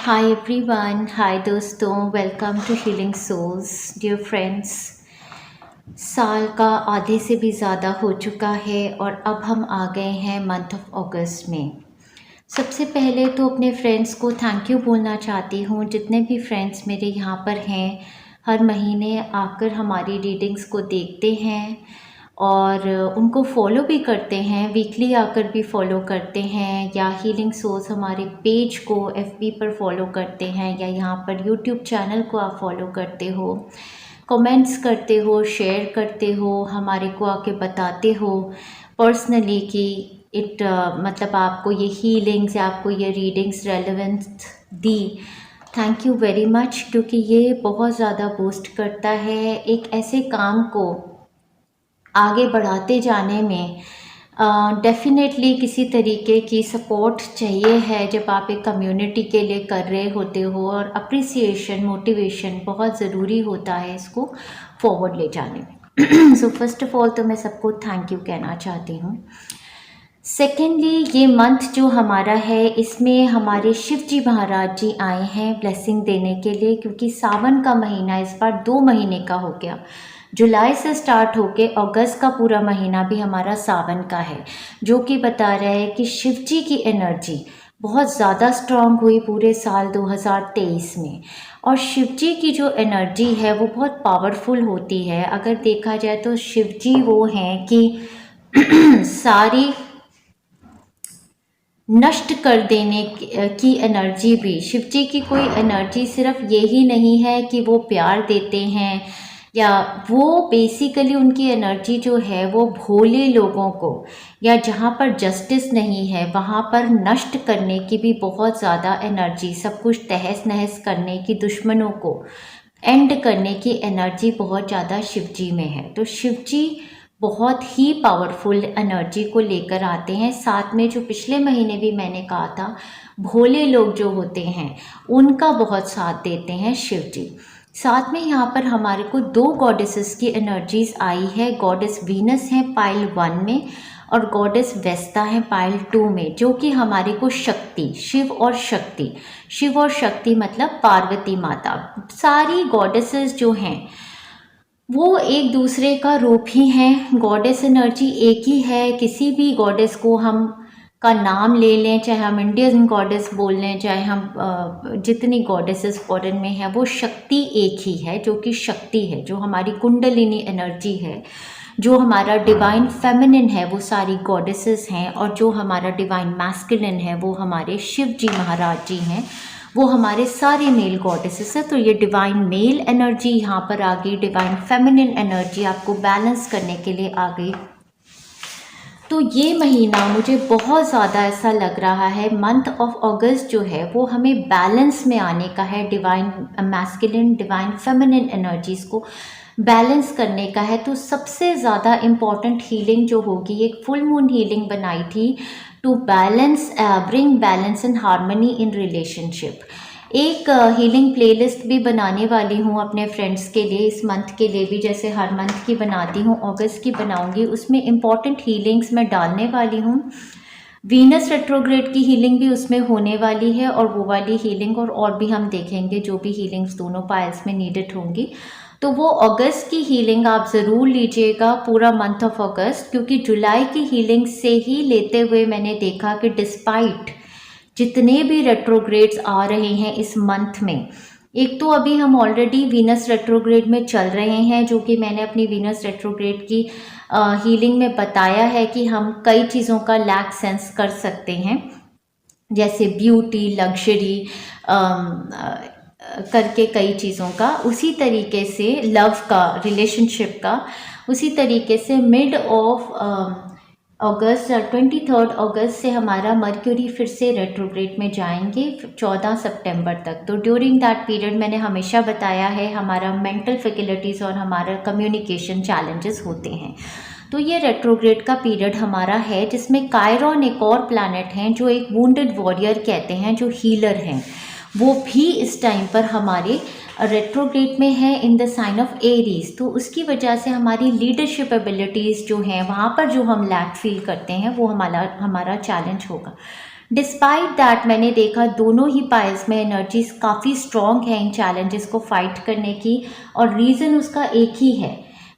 हाय everyone, hi दोस्तों, welcome to healing souls. Dear friends, साल का आधे से भी ज़्यादा हो चुका है और अब हम आ गए हैं मंथ ऑफ अगस्त में। सबसे पहले तो अपने फ्रेंड्स को थैंक यू बोलना चाहती हूँ। जितने भी फ्रेंड्स मेरे यहाँ पर हैं, हर महीने आकर हमारी रीडिंग्स को देखते हैं और उनको फॉलो भी करते हैं, वीकली आकर भी फॉलो करते हैं, या हीलिंग सोल्स हमारे पेज को एफबी पर फॉलो करते हैं, या यहाँ पर यूट्यूब चैनल को आप फॉलो करते हो, कमेंट्स करते हो, शेयर करते हो, हमारे को आके बताते हो पर्सनली कि मतलब आपको ये हीलिंग्स या आपको ये readings relevance the. Thank you very much, क्योंकि ये बहुत ज़्यादा बूस्ट करता है एक ऐसे काम को आगे बढ़ाते जाने में। डेफ़िनेटली किसी तरीके की सपोर्ट चाहिए है जब आप एक कम्युनिटी के लिए कर रहे होते हो, और अप्रिसिएशन, मोटिवेशन बहुत ज़रूरी होता है इसको फॉरवर्ड ले जाने में। सो फर्स्ट ऑफ ऑल तो मैं सबको थैंक यू कहना चाहती हूँ। सेकेंडली, ये मंथ जो हमारा है, इसमें हमारे शिव जी महाराज जी आए हैं ब्लेसिंग देने के लिए, क्योंकि सावन का महीना इस बार 2 महीने का हो गया। जुलाई से स्टार्ट होके अगस्त का पूरा महीना भी हमारा सावन का है, जो कि बता रहा है कि शिव जी की एनर्जी बहुत ज़्यादा स्ट्रांग हुई पूरे साल 2023 में। और शिव जी की जो एनर्जी है वो बहुत पावरफुल होती है। अगर देखा जाए तो शिव जी वो हैं कि सारी नष्ट कर देने की एनर्जी भी शिव जी की कोई एनर्जी सिर्फ यही नहीं है कि वो प्यार देते हैं, या वो बेसिकली उनकी एनर्जी जो है वो भोले लोगों को, या जहाँ पर जस्टिस नहीं है वहाँ पर नष्ट करने की भी बहुत ज़्यादा एनर्जी, सब कुछ तहस नहस करने की, दुश्मनों को एंड करने की एनर्जी बहुत ज़्यादा शिव जी में है। तो शिव जी बहुत ही पावरफुल एनर्जी को लेकर आते हैं। साथ में जो पिछले महीने भी मैंने कहा था, भोले लोग जो होते हैं उनका बहुत साथ देते हैं शिव जी। साथ में यहाँ पर हमारे को 2 गॉडेसेस की एनर्जीज आई है। गॉडेस वीनस है पाइल 1 में, और गॉडेस वेस्टा है पाइल 2 में, जो कि हमारे को शक्ति, शिव और शक्ति मतलब पार्वती माता, सारी गॉडेसेस जो हैं वो एक दूसरे का रूप ही हैं। गॉडेस एनर्जी एक ही है। किसी भी गॉडेस को हम का नाम ले लें, चाहे हम इंडियन गॉडेस बोल लें, चाहे हम जितनी गॉडेसेस फॉरेन में हैं, वो शक्ति एक ही है, जो कि शक्ति है, जो हमारी कुंडलिनी एनर्जी है, जो हमारा डिवाइन फेमिनिन है वो सारी गॉडेसेस हैं, और जो हमारा डिवाइन मैस्कुलिन है वो हमारे शिव जी महाराज जी हैं, वो हमारे सारे मेल गॉडेसेस है। तो ये डिवाइन मेल एनर्जी यहाँ पर आ गई, डिवाइन फेमिनिन एनर्जी आपको बैलेंस करने के लिए आ गई। तो ये महीना मुझे बहुत ज़्यादा ऐसा लग रहा है, मंथ ऑफ अगस्त जो है वो हमें बैलेंस में आने का है, divine masculine, divine feminine energies को बैलेंस करने का है। तो सबसे ज़्यादा इम्पॉर्टेंट हीलिंग जो होगी, एक फुल मून हीलिंग बनाई थी to balance, bring balance and harmony in relationship. एक हीलिंग प्लेलिस्ट भी बनाने वाली हूँ अपने फ्रेंड्स के लिए, इस मंथ के लिए भी, जैसे हर मंथ की बनाती हूँ, अगस्त की बनाऊँगी। उसमें इम्पॉर्टेंट हीलिंग्स मैं डालने वाली हूँ। वीनस रेट्रोग्रेड की हीलिंग भी उसमें होने वाली है, और वो वाली हीलिंग और भी हम देखेंगे, जो भी हीलिंग्स दोनों पाइल्स में नीडेड होंगी। तो वो अगस्त की हीलिंग आप ज़रूर लीजिएगा, पूरा मंथ ऑफ अगस्त, क्योंकि जुलाई की हीलिंग से ही लेते हुए मैंने देखा कि डिस्पाइट जितने भी रेट्रोग्रेड्स आ रहे हैं इस मंथ में, एक तो अभी हम ऑलरेडी वीनस रेट्रोग्रेड में चल रहे हैं, जो कि मैंने अपनी वीनस रेट्रोग्रेड की हीलिंग में बताया है कि हम कई चीज़ों का लैक सेंस कर सकते हैं, जैसे ब्यूटी, लग्जरी करके कई चीज़ों का, उसी तरीके से लव का, रिलेशनशिप का, उसी तरीके से मिड ऑफ अगस्त, 23 अगस्त से हमारा मर्क्यूरी फिर से रेट्रोग्रेड में जाएंगे 14 सितंबर तक। तो ड्यूरिंग दैट पीरियड मैंने हमेशा बताया है हमारा मेंटल फैकल्टीज़ और हमारा कम्युनिकेशन चैलेंजेस होते हैं। तो ये रेट्रोग्रेड का पीरियड हमारा है, जिसमें कायरॉन एक और प्लैनेट हैं जो एक वुंडेड वॉरियर कहते हैं, जो हीलर हैं, वो भी इस टाइम पर हमारे रेट्रोग्रेड में है in the sign of Aries. तो उसकी वजह से हमारी लीडरशिप एबिलिटीज़ जो हैं, वहाँ पर जो हम लैक फील करते हैं, वो हमारा चैलेंज होगा। डिस्पाइट दैट मैंने देखा दोनों ही पाइल्स में एनर्जीज काफ़ी स्ट्रॉन्ग है इन चैलेंजेस को फाइट करने की, और रीज़न उसका एक ही है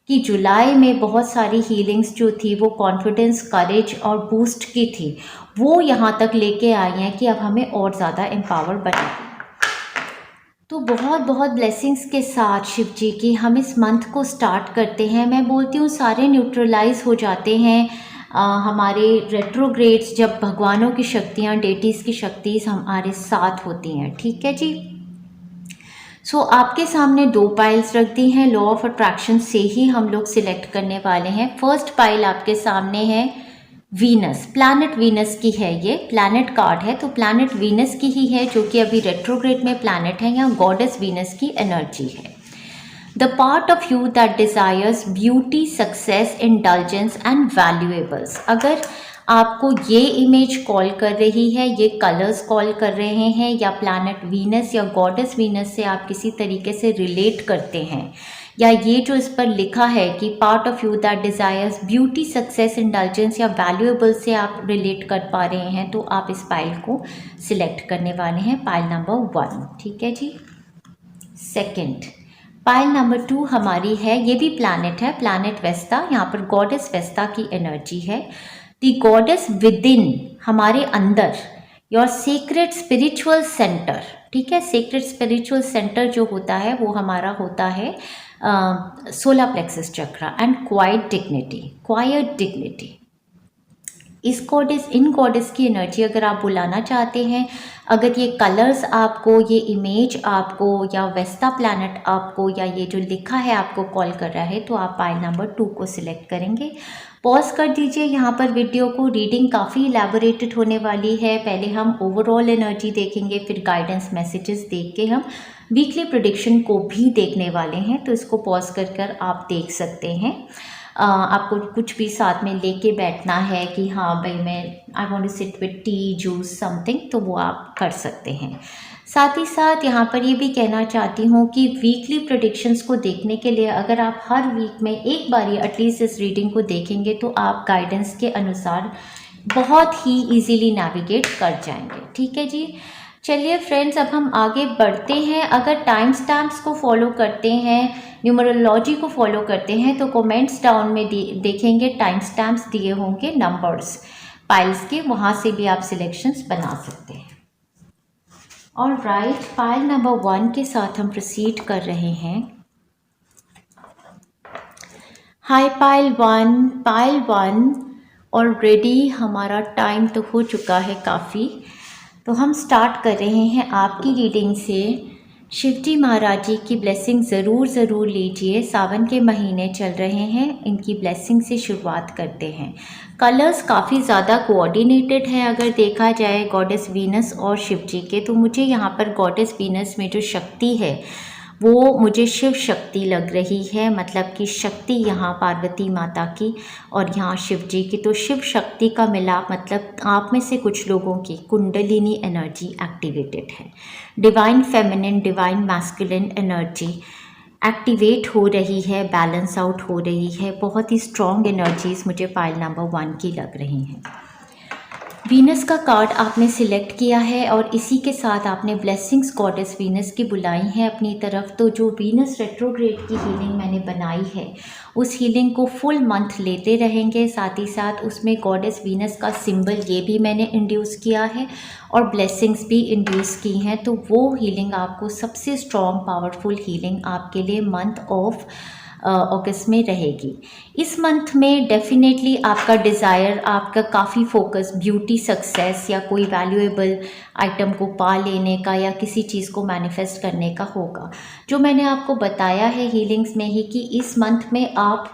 कि जुलाई में बहुत सारी हीलिंग्स जो थी वो कॉन्फिडेंस, करेज और बूस्ट की थी, वो यहाँ तक लेके आई हैं कि अब हमें और ज़्यादा एम्पावर बने। तो बहुत बहुत ब्लेसिंग्स के साथ शिव जी की हम इस मंथ को स्टार्ट करते हैं। मैं बोलती हूँ सारे न्यूट्रलाइज हो जाते हैं हमारे रेट्रोग्रेड्स, जब भगवानों की शक्तियाँ, डेटीज़ की शक्ति हमारे साथ होती हैं। ठीक है जी। सो आपके सामने 2 पाइल्स रख दी हैं, लॉ ऑफ अट्रैक्शन से ही हम लोग सिलेक्ट करने वाले हैं। फर्स्ट पाइल आपके सामने है वीनस, प्लैनेट वीनस की है, ये प्लैनेट कार्ड है तो प्लैनेट वीनस की ही है, जो कि अभी रेट्रोग्रेड में प्लैनेट है, या गॉडेस वीनस की एनर्जी है। The part of you that desires beauty, success, indulgence and valuables. अगर आपको ये इमेज कॉल कर रही है, ये कलर्स कॉल कर रहे हैं, या प्लैनेट वीनस या गॉडेस वीनस से आप किसी तरीके से रिलेट करते हैं, या ये जो इस पर लिखा है कि part of you that desires beauty, success, indulgence या वैल्यूएबल से आप रिलेट कर पा रहे हैं, तो आप इस पाइल को सिलेक्ट करने वाले हैं, पाइल नंबर 1। ठीक है जी। सेकंड पाइल नंबर 2 हमारी है, ये भी प्लैनेट है, प्लैनेट वेस्टा, यहाँ पर गॉडेस वेस्टा की एनर्जी है। द गॉडेस विद इन, हमारे अंदर, योर सीक्रेट स्पिरिचुअल सेंटर। ठीक है, सीक्रेट स्पिरिचुअल सेंटर जो होता है वो हमारा होता है solar plexus chakra and quite dignity. इस गॉडेस, इन गॉडेस की एनर्जी अगर आप बुलाना चाहते हैं, अगर ये कलर्स आपको, ये इमेज आपको, या वेस्टा प्लैनेट आपको, या ये जो लिखा है आपको कॉल कर रहा है, तो आप पाइल नंबर 2 को सिलेक्ट करेंगे। पॉज कर दीजिए यहाँ पर वीडियो को, रीडिंग काफ़ी इलेबोरेटेड होने वाली है। पहले हम ओवरऑल एनर्जी देखेंगे, फिर गाइडेंस मैसेजेस देख के हम वीकली प्रेडिक्शन को भी देखने वाले हैं, तो इसको पॉज कर आप देख सकते हैं। आपको कुछ भी साथ में लेके बैठना है कि हाँ भाई मैं I want to sit with tea, juice, something, तो वो आप कर सकते हैं। साथ ही साथ यहाँ पर ये भी कहना चाहती हूँ कि वीकली प्रेडिक्शंस को देखने के लिए अगर आप हर वीक में एक बार एटलीस्ट इस रीडिंग को देखेंगे, तो आप गाइडेंस के अनुसार बहुत ही इजीली नेविगेट कर जाएंगे। ठीक है जी। चलिए फ्रेंड्स, अब हम आगे बढ़ते हैं। अगर टाइम स्टैम्प्स को फॉलो करते हैं, न्यूमरोलॉजी को फॉलो करते हैं, तो कमेंट्स डाउन में देखेंगे टाइम स्टैम्प्स दिए होंगे नंबर्स पाइल्स के, वहाँ से भी आप सिलेक्शंस बना सकते हैं। और राइट, पाइल नंबर 1 के साथ हम प्रोसीड कर रहे हैं। हाय पाइल 1 ऑलरेडी हमारा टाइम तो हो चुका है काफ़ी, तो हम स्टार्ट कर रहे हैं आपकी रीडिंग से। शिवजी महाराज जी की ब्लेसिंग ज़रूर लीजिए। सावन के महीने चल रहे हैं, इनकी ब्लेसिंग से शुरुआत करते हैं। कलर्स काफ़ी ज़्यादा कोऑर्डिनेटेड हैं अगर देखा जाए गॉडेस वीनस और शिव जी के, तो मुझे यहाँ पर गॉडेस वीनस में जो शक्ति है वो मुझे शिव शक्ति लग रही है, मतलब कि शक्ति यहाँ पार्वती माता की और यहाँ शिव जी की। तो शिव शक्ति का मिलाप, मतलब आप में से कुछ लोगों की कुंडलिनी एनर्जी एक्टिवेटेड है। Divine feminine, divine masculine energy activate हो रही है, बैलेंस आउट हो रही है। बहुत ही स्ट्रॉन्ग एनर्जीज मुझे पाइल नंबर 1 की लग रही हैं। वीनस का कार्ड आपने सिलेक्ट किया है और इसी के साथ आपने ब्लेसिंग्स गॉडेस वीनस की बुलाई है अपनी तरफ। तो जो वीनस रेट्रोग्रेड की हीलिंग मैंने बनाई है, उस हीलिंग को फुल मंथ लेते रहेंगे। साथ ही साथ उसमें गॉडेस वीनस का सिंबल ये भी मैंने इंड्यूस किया है और ब्लेसिंग्स भी इंड्यूस की हैं। तो वो हीलिंग आपको सबसे स्ट्रॉन्ग पावरफुल हीलिंग आपके लिए मंथ ऑफ अगस्त में रहेगी। इस मंथ में डेफिनेटली आपका डिज़ायर, आपका काफ़ी फोकस ब्यूटी, सक्सेस या कोई वैल्यूएबल आइटम को पा लेने का या किसी चीज़ को मैनिफेस्ट करने का होगा। जो मैंने आपको बताया है हीलिंग्स में ही कि इस मंथ में आप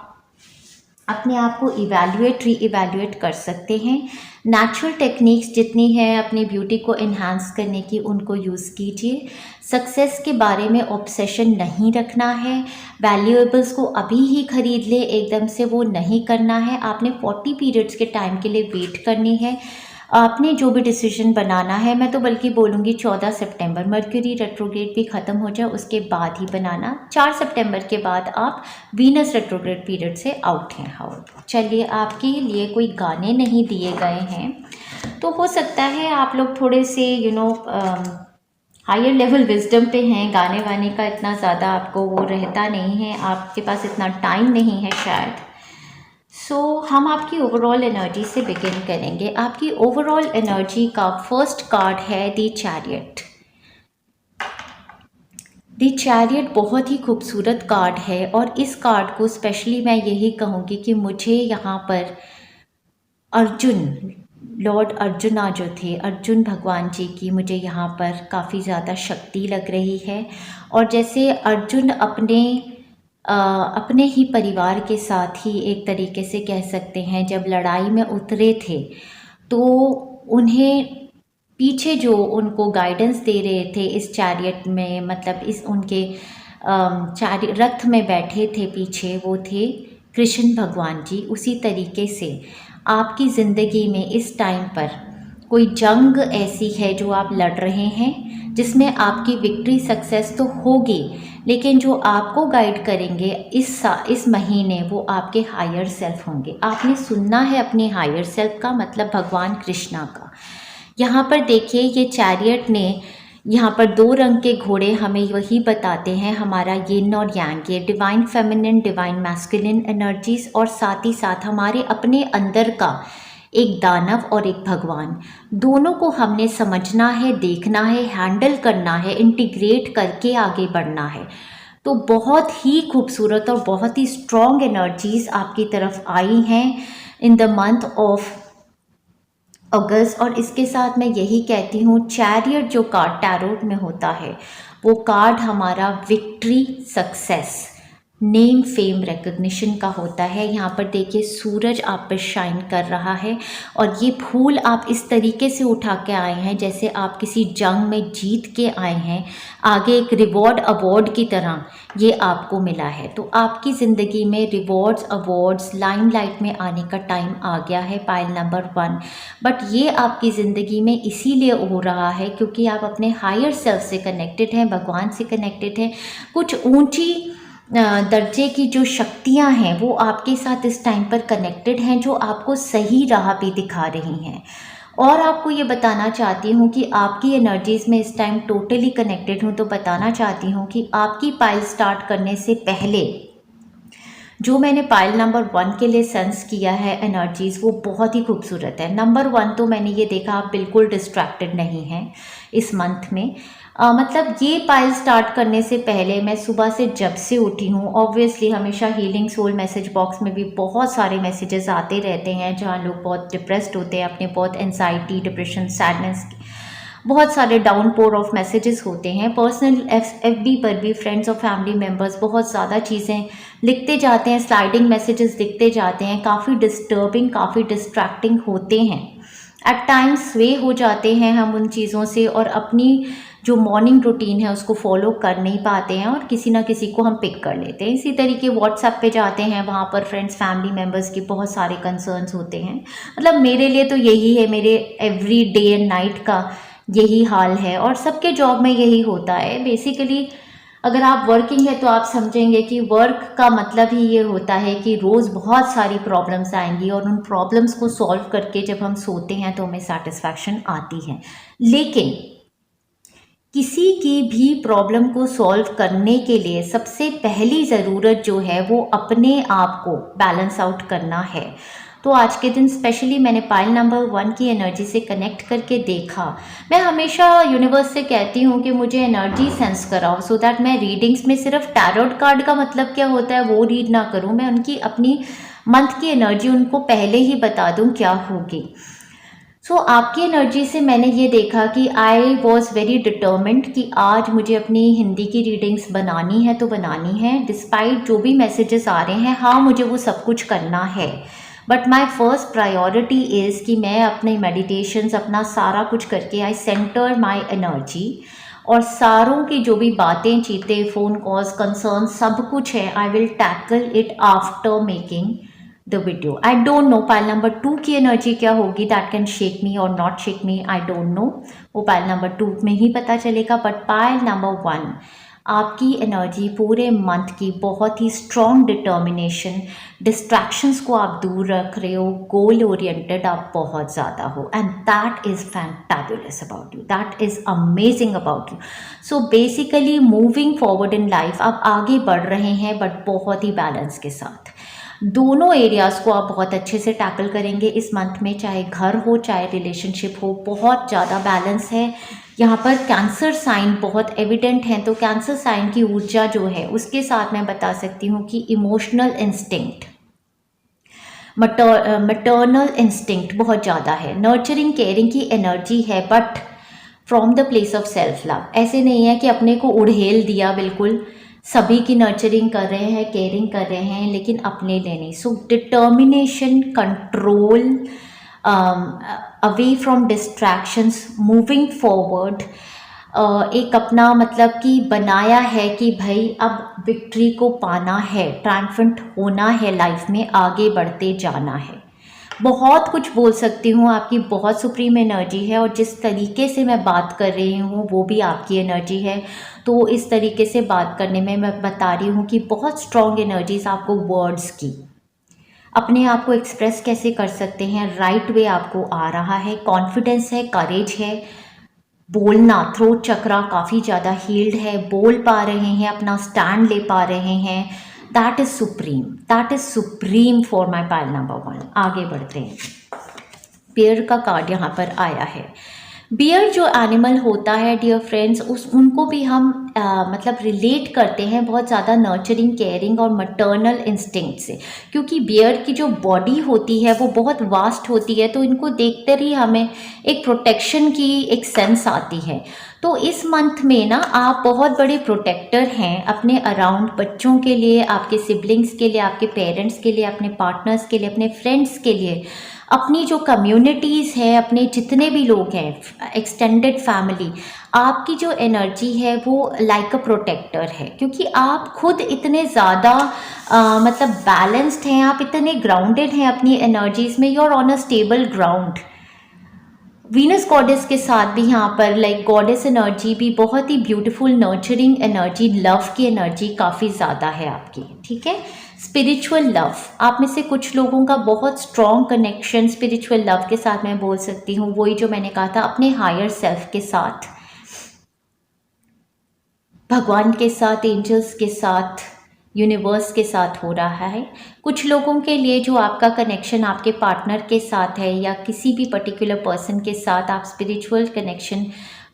अपने आप को री-इवैल्यूएट कर सकते हैं। नेचुरल टेक्निक्स जितनी है अपनी ब्यूटी को इन्हांस करने की, उनको यूज़ कीजिए। सक्सेस के बारे में ऑब्सेशन नहीं रखना है। वैल्यूएबल्स को अभी ही खरीद ले, एकदम से वो नहीं करना है। आपने 40 पीरियड्स के टाइम के लिए वेट करनी है। आपने जो भी डिसीजन बनाना है, मैं तो बल्कि बोलूँगी 14 सितंबर मर्क्यूरी रेट्रोग्रेड भी ख़त्म हो जाए उसके बाद ही बनाना। 4 सितंबर के बाद आप वीनस रेट्रोग्रेड पीरियड से आउट हैं। चलिए, आपके लिए कोई गाने नहीं दिए गए हैं, तो हो सकता है आप लोग थोड़े से हायर लेवल विजडम पे हैं, गाने वाने का इतना ज़्यादा आपको वो रहता नहीं है, आपके पास इतना टाइम नहीं है शायद। हम आपकी ओवरऑल एनर्जी से बिगिन करेंगे। आपकी ओवरऑल एनर्जी का फर्स्ट कार्ड है द चैरियट। द चैरियट बहुत ही खूबसूरत कार्ड है और इस कार्ड को स्पेशली मैं यही कहूँगी कि मुझे यहाँ पर लॉर्ड अर्जुना जो थे, अर्जुन भगवान जी की मुझे यहाँ पर काफ़ी ज़्यादा शक्ति लग रही है। और जैसे अर्जुन अपने ही परिवार के साथ ही एक तरीके से कह सकते हैं जब लड़ाई में उतरे थे, तो उन्हें पीछे जो उनको गाइडेंस दे रहे थे इस चैरियट में, मतलब इस उनके रथ में बैठे थे पीछे, वो थे कृष्ण भगवान जी। उसी तरीके से आपकी ज़िंदगी में इस टाइम पर कोई जंग ऐसी है जो आप लड़ रहे हैं, जिसमें आपकी विक्ट्री सक्सेस तो होगी, लेकिन जो आपको गाइड करेंगे इस महीने वो आपके हायर सेल्फ होंगे। आपने सुनना है अपने हायर सेल्फ का, मतलब भगवान कृष्णा का। यहाँ पर देखिए ये चैरियट ने यहाँ पर 2 रंग के घोड़े हमें वही बताते हैं, हमारा यिन और यांग, ये divine feminine divine masculine energies, और साथ ही साथ हमारे अपने अंदर का एक दानव और एक भगवान, दोनों को हमने समझना है, देखना है, हैंडल करना है, इंटीग्रेट करके आगे बढ़ना है। तो बहुत ही खूबसूरत और बहुत ही स्ट्रॉन्ग एनर्जीज आपकी तरफ आई हैं इन द मंथ ऑफ अगस्त। और इसके साथ मैं यही कहती हूँ, चैरियट जो कार्ड टैरोट में होता है वो कार्ड हमारा victory, success, name, fame, recognition का होता है। यहाँ पर देखिए सूरज आप पर शाइन कर रहा है और ये फूल आप इस तरीके से उठा के आए हैं जैसे आप किसी जंग में जीत के आए हैं, आगे एक रिवॉर्ड अवार्ड की तरह ये आपको मिला है। तो आपकी ज़िंदगी में रिवॉर्ड्स, अवार्ड्स, लाइमलाइट में आने का टाइम आ गया है, पाइल नंबर 1। बट ये आपकी ज़िंदगी में इसीलिए हो रहा है क्योंकि आप अपने हायर सेल्फ से कनेक्टेड हैं, भगवान से कनेक्टेड हैं। कुछ ऊंची दर्जे की जो शक्तियां हैं वो आपके साथ इस टाइम पर कनेक्टेड हैं, जो आपको सही राह पे दिखा रही हैं। और आपको ये बताना चाहती हूँ कि आपकी एनर्जीज़ में इस टाइम टोटली कनेक्टेड हूँ, तो बताना चाहती हूँ कि आपकी पाइल स्टार्ट करने से पहले जो मैंने पाइल नंबर 1 के लिए सेंस किया है एनर्जीज़, वो बहुत ही खूबसूरत है। नंबर 1 तो मैंने ये देखा आप बिल्कुल डिस्ट्रैक्टेड नहीं हैं इस मंथ में। मतलब ये पाइल स्टार्ट करने से पहले मैं सुबह से जब से उठी हूँ, ऑब्वियसली हमेशा हीलिंग सोल मैसेज बॉक्स में भी बहुत सारे मैसेजेस आते रहते हैं जहाँ लोग बहुत डिप्रेस्ड होते हैं, अपने बहुत एनजाइटी, डिप्रेशन, सैडनेस, बहुत सारे डाउन पोर ऑफ मैसेजेस होते हैं। पर्सनल FB पर भी फ्रेंड्स और फैमिली मेम्बर्स बहुत ज़्यादा चीज़ें लिखते जाते हैं, स्लाइडिंग मैसेजेस लिखते जाते हैं, काफ़ी डिस्टर्बिंग, काफ़ी डिस्ट्रैक्टिंग होते हैं। एट टाइम्स स्वे हो जाते हैं हम उन चीज़ों से और अपनी जो मॉर्निंग रूटीन है उसको फॉलो कर नहीं पाते हैं और किसी ना किसी को हम पिक कर लेते हैं। इसी तरीके व्हाट्सएप पे जाते हैं, वहाँ पर फ्रेंड्स फैमिली मेम्बर्स के बहुत सारे कंसर्न्स होते हैं। मतलब मेरे लिए तो यही है, मेरे एवरी डे एंड नाइट का यही हाल है और सबके जॉब में यही होता है। बेसिकली अगर आप वर्किंग है तो आप समझेंगे कि वर्क का मतलब ही ये होता है कि रोज़ बहुत सारी प्रॉब्लम्स आएंगी और उन प्रॉब्लम्स को सॉल्व करके जब हम सोते हैं तो हमें सेटिस्फैक्शन आती है। लेकिन किसी की भी प्रॉब्लम को सॉल्व करने के लिए सबसे पहली ज़रूरत जो है वो अपने आप को बैलेंस आउट करना है। तो आज के दिन स्पेशली मैंने पाइल नंबर 1 की एनर्जी से कनेक्ट करके देखा। मैं हमेशा यूनिवर्स से कहती हूँ कि मुझे एनर्जी सेंस कराओ सो दैट मैं रीडिंग्स में सिर्फ टैरोट कार्ड का मतलब क्या होता है वो रीड ना करूँ, मैं उनकी अपनी मंथ की एनर्जी उनको पहले ही बता दूँ क्या होगी। आपकी एनर्जी से मैंने ये देखा कि आई वॉज वेरी डिटर्मिन्ड कि आज मुझे अपनी हिंदी की रीडिंग्स बनानी है तो बनानी है, डिस्पाइट जो भी मैसेजेस आ रहे हैं। हाँ, मुझे वो सब कुछ करना है, but my first priority is कि मैं अपने मेडिटेशंस, अपना सारा कुछ करके आई सेंटर माई एनर्जी और सारों की जो भी बातें, चीतें, फ़ोन कॉल्स, कंसर्न सब कुछ है, I will tackle it after making the video. I don't know pile number 2 की एनर्जी क्या होगी, दैट कैन शेक मी और not shake me, I don't know, वो पाइल नंबर 2 में ही पता चलेगा। बट पाइल नंबर 1 आपकी एनर्जी पूरे मंथ की बहुत ही स्ट्रॉन्ग डिटर्मिनेशन, डिस्ट्रैक्शंस को आप दूर रख रहे हो, गोल ओरिएंटेड आप बहुत ज़्यादा हो, and that is fantabulous about you, that is amazing about you. So basically moving forward in life आप आगे बढ़ रहे हैं, बट बहुत ही बैलेंस के साथ। दोनों एरियाज़ को आप बहुत अच्छे से टैकल करेंगे इस मंथ में, चाहे घर हो चाहे रिलेशनशिप हो, बहुत ज़्यादा बैलेंस है। यहाँ पर कैंसर साइन बहुत एविडेंट हैं, तो कैंसर साइन की ऊर्जा जो है उसके साथ मैं बता सकती हूँ कि इमोशनल इंस्टिंक्ट, मटर्नल इंस्टिंक्ट बहुत ज़्यादा है, नर्चरिंग केयरिंग की एनर्जी है, but from the place of self love. ऐसे नहीं है कि अपने को उड़ेल दिया, बिल्कुल सभी की नर्चरिंग कर रहे हैं, केयरिंग कर रहे हैं, लेकिन अपने लिए नहीं। So determination, control, away from distractions, moving forward, एक अपना मतलब कि बनाया है कि भाई अब विक्ट्री को पाना है, ट्रायम्फेंट होना है, लाइफ में आगे बढ़ते जाना है। बहुत कुछ बोल सकती हूँ, आपकी बहुत सुप्रीम एनर्जी है, और जिस तरीके से मैं बात कर रही हूँ वो भी आपकी एनर्जी है। तो इस तरीके से बात करने में मैं बता रही हूँ कि बहुत स्ट्रॉन्ग एनर्जीज आपको वर्ड्स की, अपने आप को एक्सप्रेस कैसे कर सकते हैं, राइट वे आपको आ रहा है, कॉन्फिडेंस है, करेज है, बोलना, थ्रोट चक्रा काफ़ी ज़्यादा हील्ड है, बोल पा रहे हैं, अपना स्टैंड ले पा रहे हैं। That is supreme, that is supreme for my pile number 1। आगे बढ़ते हैं। बियर का कार्ड यहाँ पर आया है। बियर जो एनिमल होता है डियर फ्रेंड्स, उनको भी हम मतलब रिलेट करते हैं बहुत ज़्यादा नर्चरिंग, केयरिंग और मटर्नल इंस्टिंक्ट से, क्योंकि बियर की जो बॉडी होती है वो बहुत वास्ट होती है, तो इनको देखते ही हमें एक प्रोटेक्शन की एक सेंस आती है। तो इस मंथ में ना आप बहुत बड़े प्रोटेक्टर हैं अपने अराउंड, बच्चों के लिए, आपके सिबलिंग्स के लिए, आपके पेरेंट्स के लिए, अपने पार्टनर्स के लिए, अपने फ्रेंड्स के लिए, अपनी जो कम्युनिटीज़ है, अपने जितने भी लोग हैं, एक्सटेंडेड फैमिली, आपकी जो एनर्जी है वो लाइक अ प्रोटेक्टर है, क्योंकि आप खुद इतने ज़्यादा मतलब बैलेंस्ड हैं, आप इतने ग्राउंडेड हैं अपनी एनर्जीज़ में, you are on a stable ground. Venus goddess के साथ भी यहाँ पर लाइक गॉडेस एनर्जी भी बहुत ही ब्यूटीफुल, नर्चरिंग एनर्जी, लव की एनर्जी काफ़ी ज़्यादा है आपकी, ठीक है। स्पिरिचुअल लव, आप में से कुछ लोगों का बहुत स्ट्रॉन्ग कनेक्शन स्पिरिचुअल लव के साथ मैं बोल सकती हूँ, वही जो मैंने कहा था, अपने हायर सेल्फ के साथ, भगवान के साथ, एंजल्स के साथ, यूनिवर्स के साथ हो रहा है। कुछ लोगों के लिए जो आपका कनेक्शन आपके पार्टनर के साथ है या किसी भी पर्टिकुलर पर्सन के साथ, आप स्पिरिचुअल कनेक्शन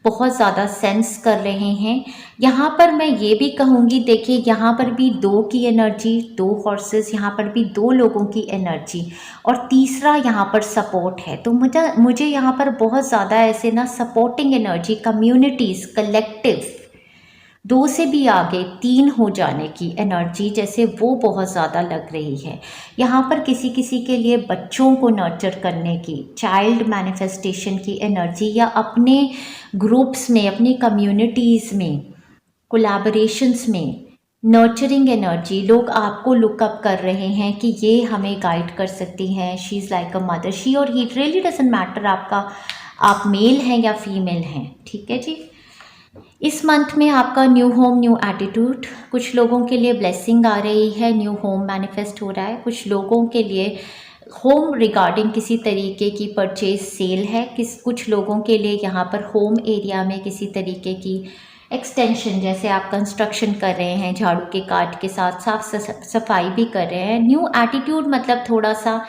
बहुत ज़्यादा सेंस कर रहे हैं। यहाँ पर मैं ये भी कहूँगी, देखिए यहाँ पर भी 2 की एनर्जी, 2 हॉर्सेस, यहाँ पर भी 2 लोगों की एनर्जी, और तीसरा यहाँ पर सपोर्ट है। तो मुझे यहाँ पर बहुत ज़्यादा ऐसे ना सपोर्टिंग एनर्जी, कम्युनिटीज़, कलेक्टिव, 2 से भी आगे 3 हो जाने की एनर्जी जैसे वो बहुत ज़्यादा लग रही है। यहाँ पर किसी किसी के लिए बच्चों को नर्चर करने की, चाइल्ड मैनिफेस्टेशन की एनर्जी, या अपने ग्रुप्स में, अपनी कम्युनिटीज़ में, कोलैबोरेशंस में नर्चरिंग एनर्जी, लोग आपको लुकअप कर रहे हैं कि ये हमें गाइड कर सकती हैं, she is like a mother, she और ही, इट रियली डजंट मैटर आप मेल हैं या फीमेल हैं, ठीक है जी। इस मंथ में आपका न्यू होम, न्यू एटीट्यूड, कुछ लोगों के लिए ब्लेसिंग आ रही है, न्यू होम मैनिफेस्ट हो रहा है, कुछ लोगों के लिए होम रिगार्डिंग किसी तरीके की परचेज सेल है, कुछ लोगों के लिए यहाँ पर होम एरिया में किसी तरीके की एक्सटेंशन, जैसे आप कंस्ट्रक्शन कर रहे हैं, झाड़ू के काट के साथ साफ सफाई भी कर रहे हैं। न्यू एटीट्यूड मतलब थोड़ा सा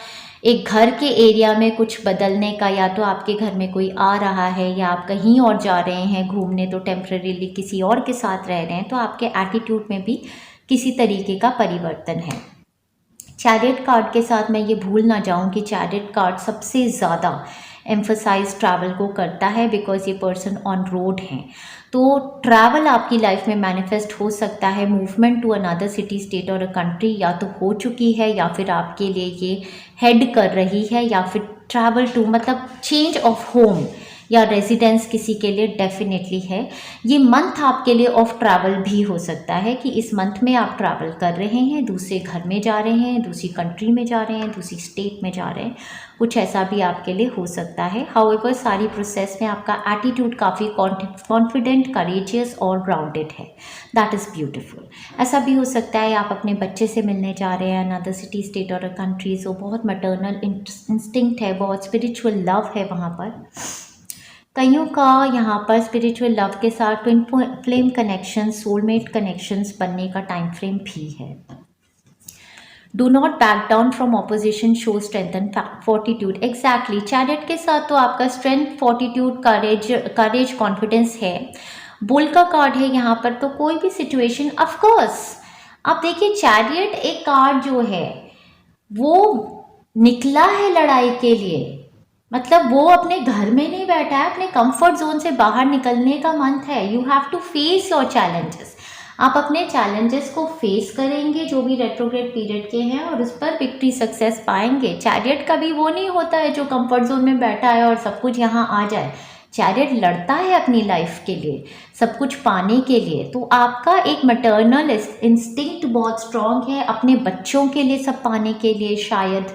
एक घर के एरिया में कुछ बदलने का, या तो आपके घर में कोई आ रहा है या आप कहीं और जा रहे हैं घूमने, तो टेम्परेरीली किसी और के साथ रह रहे हैं, तो आपके एटीट्यूड में भी किसी तरीके का परिवर्तन है। चैरियट कार्ड के साथ मैं ये भूल ना जाऊं कि चैरियट कार्ड सबसे ज़्यादा एम्फसाइज ट्रैवल को करता है, बिकॉज ये पर्सन ऑन रोड हैं, तो ट्रैवल आपकी लाइफ में मैनिफेस्ट हो सकता है, movement to another city, state और अ कंट्री, या तो हो चुकी है या फिर आपके लिए ये हेड कर रही है, या फिर ट्रैवल टू मतलब चेंज ऑफ होम, या रेजिडेंस किसी के लिए डेफिनेटली है। ये मंथ आपके लिए ऑफ ट्रैवल भी हो सकता है कि इस मंथ में आप ट्रैवल कर रहे हैं, दूसरे घर में जा रहे हैं, दूसरी कंट्री में जा रहे हैं, दूसरी स्टेट में जा रहे हैं, कुछ ऐसा भी आपके लिए हो सकता है। हाउएवर सारी प्रोसेस में आपका एटीट्यूड काफ़ी कॉन्फिडेंट, करेजियस और ग्राउंडेड है। That is beautiful. ऐसा भी हो सकता है आप अपने बच्चे से मिलने जा रहे हैं अनदर सिटी, स्टेट और कंट्री, सो बहुत मैटरनल इंस्टिंक्ट है, बहुत स्पिरिचुअल लव है वहाँ पर। कईयों का यहाँ पर स्पिरिचुअल लव के साथ twin flame connection, soulmate connections बनने का टाइम फ्रेम भी है। Do not back down from opposition, show strength and fortitude. Exactly, chariot के साथ तो आपका स्ट्रेंथ, फोर्टिट्यूड, करेज, कॉन्फिडेंस है। बुल का कार्ड है यहाँ पर, तो कोई भी सिचुएशन, ऑफ कोर्स आप देखिए चैरियट एक कार्ड जो है वो निकला है लड़ाई के लिए, मतलब वो अपने घर में नहीं बैठा है, अपने कंफर्ट जोन से बाहर निकलने का मंथ है। You have to face your challenges. आप अपने चैलेंजेस को फेस करेंगे जो भी रेट्रोग्रेड पीरियड के हैं और उस पर विक्ट्री, सक्सेस पाएंगे। चैरियट कभी वो नहीं होता है जो कंफर्ट जोन में बैठा है और सब कुछ यहाँ आ जाए। चैरियट लड़ता है अपनी लाइफ के लिए, सब कुछ पाने के लिए। तो आपका एक मैटरनल इंस्टिंक्ट बहुत स्ट्रांग है अपने बच्चों के लिए सब पाने के लिए शायद,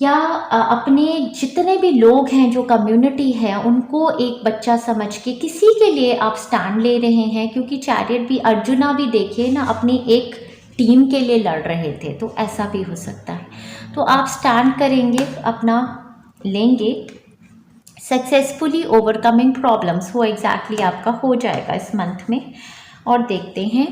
या अपने जितने भी लोग हैं जो कम्युनिटी है उनको एक बच्चा समझ के किसी के लिए आप स्टैंड ले रहे हैं। क्योंकि चैरियट भी, अर्जुना भी देखिए ना, अपनी एक टीम के लिए लड़ रहे थे, तो ऐसा भी हो सकता है। तो आप स्टैंड करेंगे, अपना लेंगे, सक्सेसफुली ओवरकमिंग प्रॉब्लम्स, वो एग्जैक्टली आपका हो जाएगा इस मंथ में। और देखते हैं,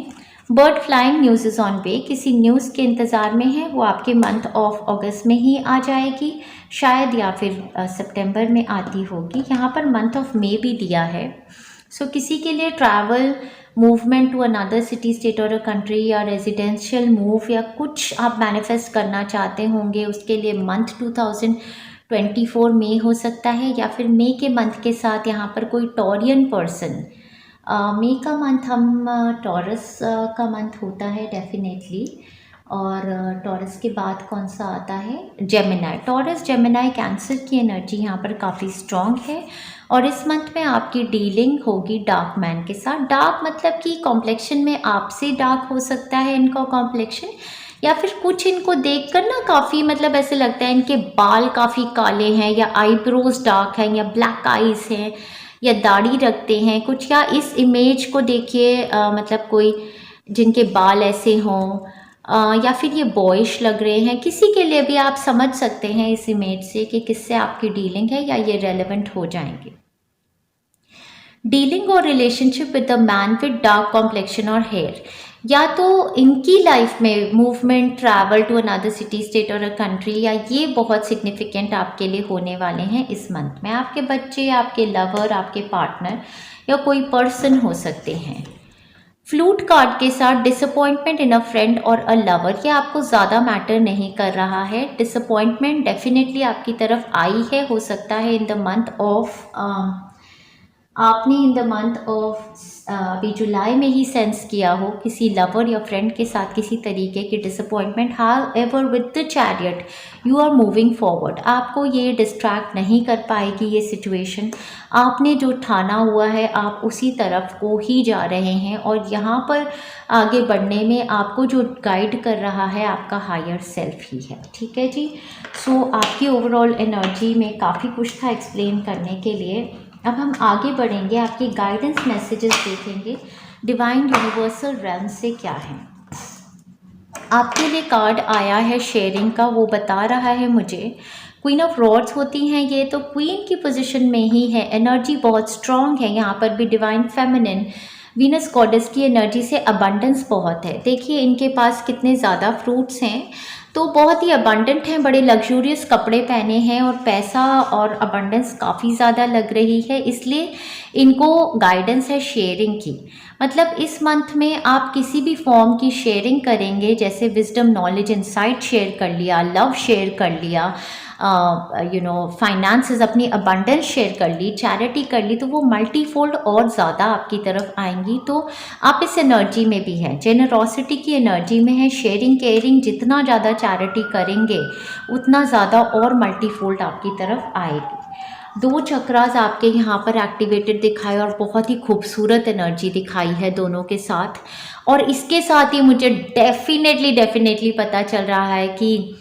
bird flying news is on way, किसी न्यूज़ के इंतज़ार में है, वो आपके मंथ ऑफ अगस्त में ही आ जाएगी शायद, या फिर सितंबर में आती होगी। यहाँ पर मंथ ऑफ मे भी दिया है। सो किसी के लिए travel, movement to another city, state और कंट्री, या रेजिडेंशियल मूव, या कुछ आप मैनिफेस्ट करना चाहते होंगे, उसके लिए मंथ 2024 में हो सकता है। या फिर मे के मंथ के साथ यहाँ पर कोई टॉरियन पर्सन, मई का मंथ हम टॉरस का मंथ होता है डेफिनेटली, और टॉरस के बाद कौन सा आता है, जेमिनाई। टॉरस, जेमिनाई, कैंसर की एनर्जी यहाँ पर काफ़ी स्ट्रॉन्ग है। और इस मंथ में आपकी डीलिंग होगी डार्क मैन के साथ। डार्क मतलब कि कॉम्प्लेक्शन में आपसे डार्क हो सकता है इनका कॉम्प्लेक्शन, या फिर कुछ इनको देखकर ना काफ़ी मतलब ऐसे लगता है इनके बाल काफ़ी काले हैं, या आईब्रोज डार्क हैं, या ब्लैक आईज हैं, या दाढ़ी रखते हैं कुछ, या इस इमेज को देखिए मतलब कोई जिनके बाल ऐसे हों, या फिर ये बॉयश लग रहे हैं। किसी के लिए भी आप समझ सकते हैं इस इमेज से कि किससे आपकी डीलिंग है, या ये रेलेवेंट हो जाएंगे। डीलिंग और relationship with the man with dark complexion और हेयर, या तो इनकी लाइफ में movement, travel to another city, state और कंट्री, या ये बहुत सिग्निफिकेंट आपके लिए होने वाले हैं इस मंथ में। आपके बच्चे, आपके लवर, आपके पार्टनर, या कोई पर्सन हो सकते हैं। फ्लूट कार्ड के साथ डिसअपॉइंटमेंट इन अ फ्रेंड और अ लवर, ये आपको ज़्यादा मैटर नहीं कर रहा है। डिसअपॉइंटमेंट डेफिनेटली आपकी तरफ आई है, हो सकता है इन द मंथ ऑफ आपने इन द मंथ ऑफ अभी जुलाई में ही सेंस किया हो किसी लवर या फ्रेंड के साथ किसी तरीके की disappointment. However with the chariot you are moving forward, आपको ये डिस्ट्रैक्ट नहीं कर पाएगी ये सिचुएशन। आपने जो ठाना हुआ है आप उसी तरफ को ही जा रहे हैं, और यहाँ पर आगे बढ़ने में आपको जो गाइड कर रहा है आपका हायर सेल्फ ही है। ठीक है जी। सो आपकी ओवरऑल एनर्जी में काफ़ी कुछ था एक्सप्लेन करने के लिए। अब हम आगे बढ़ेंगे, आपकी गाइडेंस मैसेजेस देखेंगे डिवाइन यूनिवर्सल रेल्म से क्या है। आपके लिए कार्ड आया है शेयरिंग का, वो बता रहा है मुझे क्वीन ऑफ रॉड्स होती हैं ये, तो क्वीन की पोजीशन में ही है, एनर्जी बहुत स्ट्रॉन्ग है। यहाँ पर भी डिवाइन फेमिनिन वीनस गॉडेस की एनर्जी से अबंडेंस बहुत है। देखिए इनके पास कितने ज़्यादा फ्रूट्स हैं, तो बहुत ही अबंडेंट हैं, बड़े लग्जूरियस कपड़े पहने हैं, और पैसा और अबंडेंस काफ़ी ज़्यादा लग रही है, इसलिए इनको गाइडेंस है शेयरिंग की। मतलब इस मंथ में आप किसी भी फॉर्म की शेयरिंग करेंगे, जैसे विजडम, नॉलेज, इंसाइट शेयर कर लिया, लव शेयर कर लिया, फाइनेंसेस, अपनी अबंडेंस शेयर कर ली, चैरिटी कर ली, तो वो मल्टीफोल्ड और ज़्यादा आपकी तरफ आएंगी। तो आप इस एनर्जी में भी हैं, जेनरोसिटी की एनर्जी में है, शेयरिंग, केयरिंग, जितना ज़्यादा चैरिटी करेंगे उतना ज़्यादा और मल्टीफोल्ड आपकी तरफ आएगी। 2 चक्रास आपके यहाँ पर एक्टिवेटेड दिखाए और बहुत ही खूबसूरत एनर्जी दिखाई है दोनों के साथ। और इसके साथ ही मुझे डेफिनेटली पता चल रहा है कि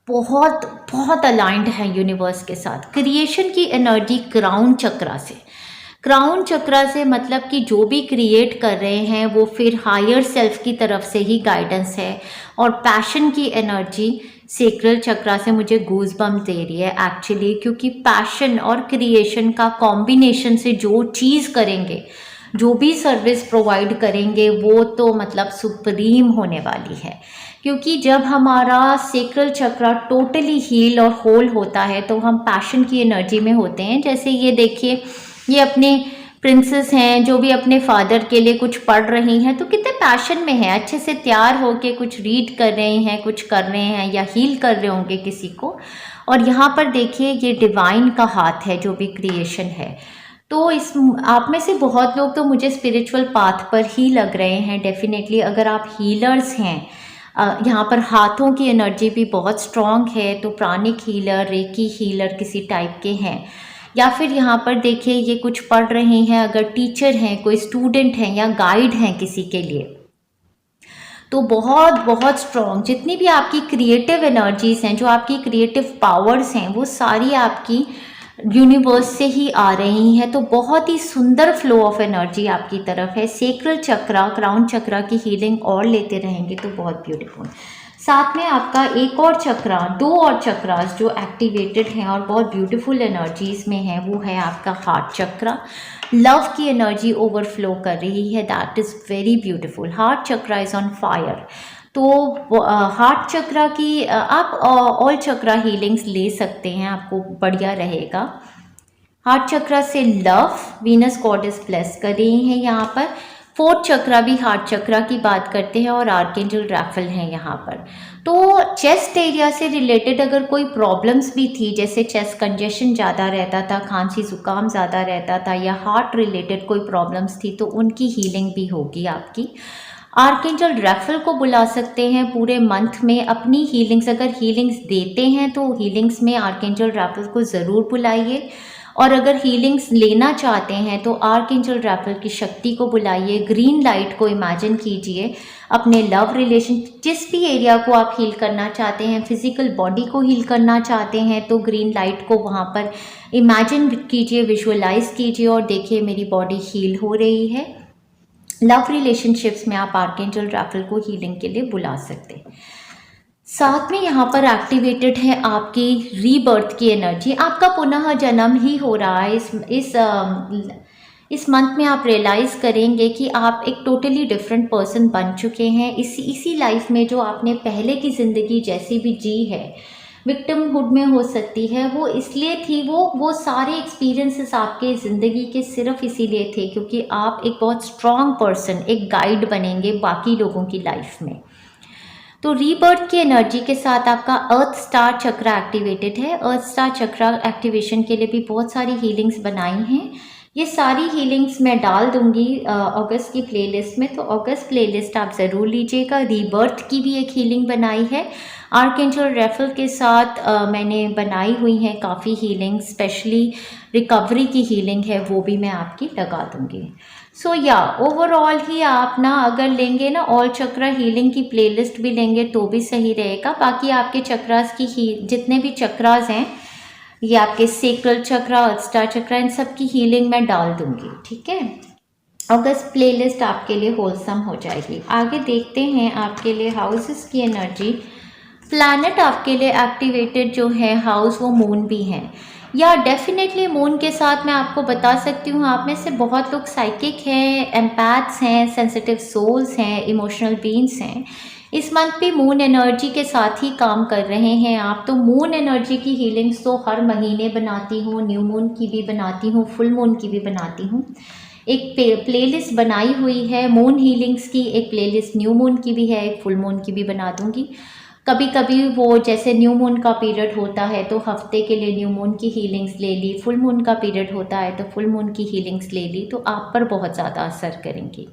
बहुत बहुत अलाइंड है यूनिवर्स के साथ। क्रिएशन की एनर्जी क्राउन चक्रा से मतलब कि जो भी क्रिएट कर रहे हैं वो फिर हायर सेल्फ की तरफ से ही गाइडेंस है। और पैशन की एनर्जी सेक्रल चक्रा से मुझे गूज बम्प दे रही है एक्चुअली, क्योंकि पैशन और क्रिएशन का कॉम्बिनेशन से जो चीज़ करेंगे, जो भी सर्विस प्रोवाइड करेंगे, वो तो मतलब सुप्रीम होने वाली है। क्योंकि जब हमारा सेक्रल चक्रा टोटली हील और होल होता है तो हम पैशन की एनर्जी में होते हैं। जैसे ये देखिए, ये अपने प्रिंसेस हैं जो भी अपने फादर के लिए कुछ पढ़ रही हैं, तो कितने पैशन में है, अच्छे से तैयार होके कुछ रीड कर रहे हैं, कुछ कर रहे हैं या हील कर रहे होंगे किसी को। और यहाँ पर देखिए ये डिवाइन का हाथ है जो भी क्रिएशन है। तो इस आप में से बहुत लोग तो मुझे स्पिरिचुअल पाथ पर ही लग रहे हैं डेफिनेटली। अगर आप हीलर्स हैं, यहाँ पर हाथों की एनर्जी भी बहुत स्ट्रॉन्ग है, तो प्राणिक हीलर, रेकी हीलर किसी टाइप के हैं। या फिर यहाँ पर देखिए ये कुछ पढ़ रहे हैं, अगर टीचर हैं, कोई स्टूडेंट हैं या गाइड हैं किसी के लिए, तो बहुत बहुत स्ट्रॉन्ग जितनी भी आपकी क्रिएटिव एनर्जीज हैं, जो आपकी क्रिएटिव पावर्स हैं, वो सारी आपकी यूनिवर्स से ही आ रही हैं। तो बहुत ही सुंदर फ्लो ऑफ एनर्जी आपकी तरफ है। सेक्रल चक्रा, क्राउन चक्रा की हीलिंग और लेते रहेंगे तो बहुत ब्यूटीफुल। साथ में आपका एक और चक्रा, 2 और चक्रास जो एक्टिवेटेड हैं और बहुत ब्यूटीफुल एनर्जीज में हैं, वो है आपका हार्ट चक्रा। लव की एनर्जी ओवरफ्लो कर रही है, that is very beautiful. Heart chakra is on fire. तो हार्ट चक्रा की आप ऑल चक्रा हीलिंग्स ले सकते हैं, आपको बढ़िया रहेगा। हार्ट चक्रा से लव, वीनस गॉडेस ब्लेस कर रही हैं यहाँ पर। 4th चक्रा भी हार्ट चक्रा की बात करते हैं और आर्कएंजल राफेल हैं यहाँ पर। तो चेस्ट एरिया से रिलेटेड अगर कोई प्रॉब्लम्स भी थी, जैसे चेस्ट कंजेशन ज़्यादा रहता था, खांसी जुकाम ज़्यादा रहता था, या हार्ट रिलेटेड कोई प्रॉब्लम्स थी, तो उनकी हीलिंग भी होगी आपकी। आर्कएंजल राफेल को बुला सकते हैं पूरे मंथ में अपनी हीलिंग्स, अगर हीलिंग्स देते हैं तो हीलिंग्स में आर्कएंजल राफेल को ज़रूर बुलाइए। और अगर हीलिंग्स लेना चाहते हैं तो आर्कएंजल राफेल की शक्ति को बुलाइए। ग्रीन लाइट को इमेजिन कीजिए अपने लव रिलेशन, जिस भी एरिया को आप हील करना चाहते हैं, फिजिकल बॉडी को हील करना चाहते हैं, तो ग्रीन लाइट को वहाँ पर इमेजिन कीजिए, विजुअलाइज कीजिए और देखिए मेरी बॉडी हील हो रही है। लव रिलेशनशिप्स में आप आर्कएंजल राफेल को हीलिंग के लिए बुला सकते हैं। साथ में यहाँ पर एक्टिवेटेड है आपकी रीबर्थ की एनर्जी। आपका पुनः जन्म ही हो रहा है। इस मंथ में आप रियलाइज़ करेंगे कि आप एक टोटली डिफरेंट पर्सन बन चुके हैं। इसी लाइफ में जो आपने पहले की ज़िंदगी जैसी भी जी है, विक्टिमहुड में हो सकती है, वो इसलिए थी, वो सारे एक्सपीरियंसेस आपके ज़िंदगी के सिर्फ इसीलिए थे क्योंकि आप एक बहुत स्ट्रॉन्ग पर्सन, एक गाइड बनेंगे बाकी लोगों की लाइफ में। तो रीबर्थ की एनर्जी के साथ आपका अर्थ स्टार चक्रा एक्टिवेटेड है। अर्थ स्टार चक्रा एक्टिवेशन के लिए भी बहुत सारी हीलिंग्स बनाई हैं। ये सारी हीलिंग्स मैं डाल दूंगी अगस्त की प्लेलिस्ट में, तो अगस्त प्लेलिस्ट आप ज़रूर लीजिएगा। रीबर्थ की भी एक हीलिंग बनाई है आर्कएंजल राफेल के साथ। मैंने बनाई हुई हैं काफ़ी हीलिंग, स्पेशली रिकवरी की हीलिंग है, वो भी मैं आपकी लगा दूंगी। सो या ओवरऑल ही आप ना अगर लेंगे ना ऑल चक्रा हीलिंग की प्लेलिस्ट भी लेंगे तो भी सही रहेगा। बाकी आपके चक्रास की जितने भी चक्रास हैं, ये आपके सेक्रल चक्रा, अर्थ स्टार चक्रा, इन सब की हीलिंग मैं डाल दूंगी, ठीक है। अगस्त प्लेलिस्ट आपके लिए होलसम हो जाएगी। आगे देखते हैं आपके लिए हाउसेस की एनर्जी। प्लैनेट आपके लिए एक्टिवेटेड जो है हाउस, वो मून भी हैं। या डेफिनेटली मून के साथ मैं आपको बता सकती हूँ, आप में से बहुत लोग साइकिक हैं, एम्पैथ्स हैं, सेंसिटिव सोल्स हैं, इमोशनल बीइंग्स हैं। इस मंथ भी मून एनर्जी के साथ ही काम कर रहे हैं आप। तो मून एनर्जी की हीलिंग्स तो हर महीने बनाती हूँ, न्यू मून की भी बनाती हूँ, फुल मून की भी बनाती हूँ। एक प्लेलिस्ट बनाई हुई है मून हीलिंग्स की, एक प्लेलिस्ट न्यू मून की भी है, एक फुल मून की भी बना दूँगी। कभी कभी वो जैसे न्यू मून का पीरियड होता है तो हफ्ते के लिए न्यू मून की हीलिंग्स ले ली, फुल मून का पीरियड होता है तो फुल मून की हीलिंग्स ले ली, तो आप पर बहुत ज़्यादा असर करेंगी।